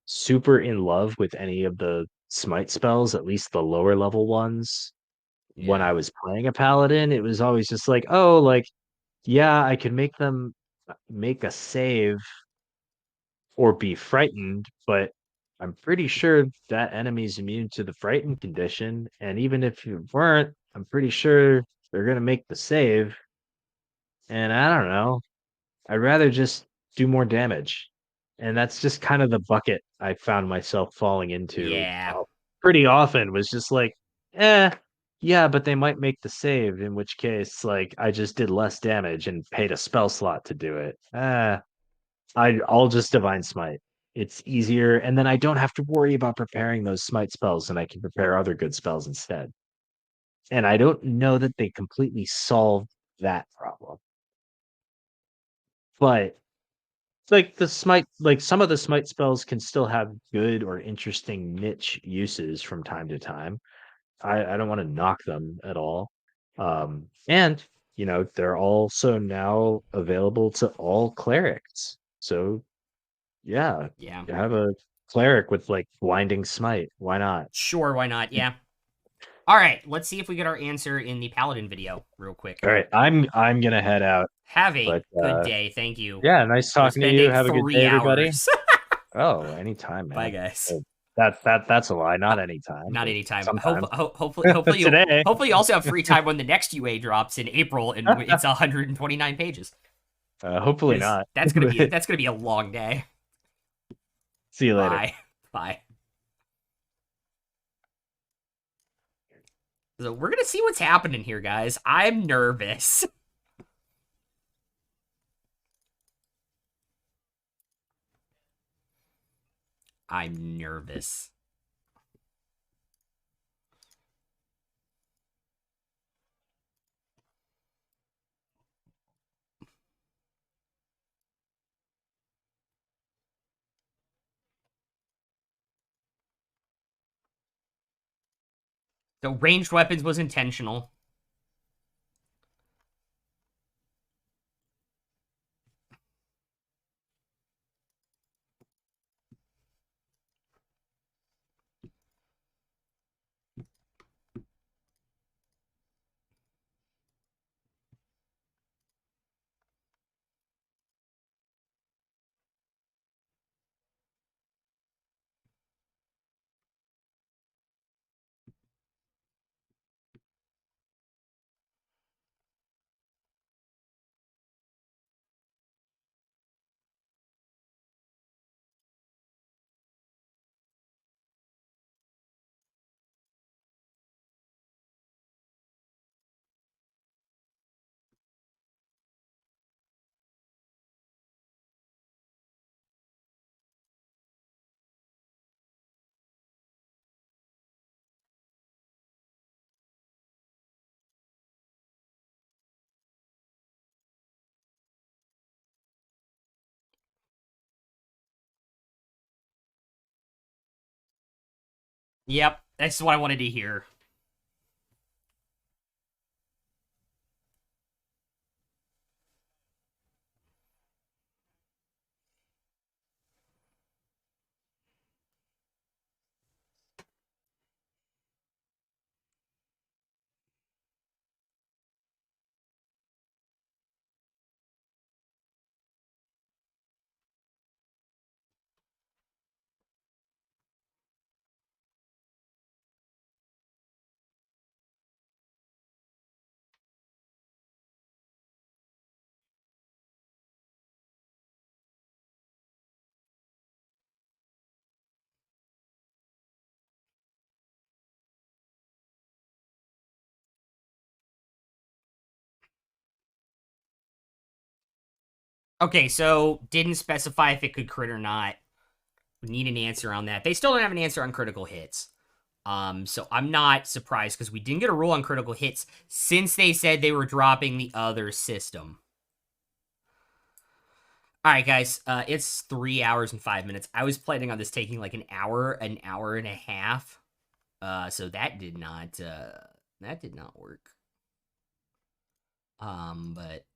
super in love with any of the smite spells, at least the lower level ones. When Yeah. I was playing a paladin, it was always just like, oh, like, yeah, I can make them make a save or be frightened, but I'm pretty sure that enemy's immune to the frightened condition. And even if you weren't, I'm pretty sure they're going to make the save. And I don't know. I'd rather just do more damage. And that's just kind of the bucket I found myself falling into Yeah. pretty often was just like, eh, yeah, but they might make the save, in which case, like, I just did less damage and paid a spell slot to do it. I'll just Divine Smite. It's easier, and then I don't have to worry about preparing those smite spells, and I can prepare other good spells instead. And I don't know that they completely solved that problem. But like the smite like some of the smite spells can still have good or interesting niche uses from time to time. I don't want to knock them at all. And they're also now available to all clerics. So yeah, Yeah. you have a cleric with like blinding smite. Why not? Sure, why not? Yeah. All right, let's see if we get our answer in the Paladin video real quick. All right, I'm gonna head out, Have a but good day. Thank you. yeah, nice Go talking to spend you. a Have a good day, 3 everybody. hours. Oh, anytime, Bye, man. guys. Uh, that's a lie. Not anytime, Not but anytime. sometimes. Today. Hopefully you also have free time when the next UA drops in April and it's 129 pages. Hopefully Because not. that's gonna be a long day. See you later. Bye. Bye. So we're gonna see what's happening here, guys. I'm nervous. I'm nervous. So ranged weapons was intentional. Yep, that's what I wanted to hear. Okay, so didn't specify if it could crit or not. We need an answer on that. They still don't have an answer on critical hits. So I'm not surprised because we didn't get a rule on critical hits since they said they were dropping the other system. All right, guys, it's 3 hours and 5 minutes. I was planning on this taking like an hour and a half. So that did not work. But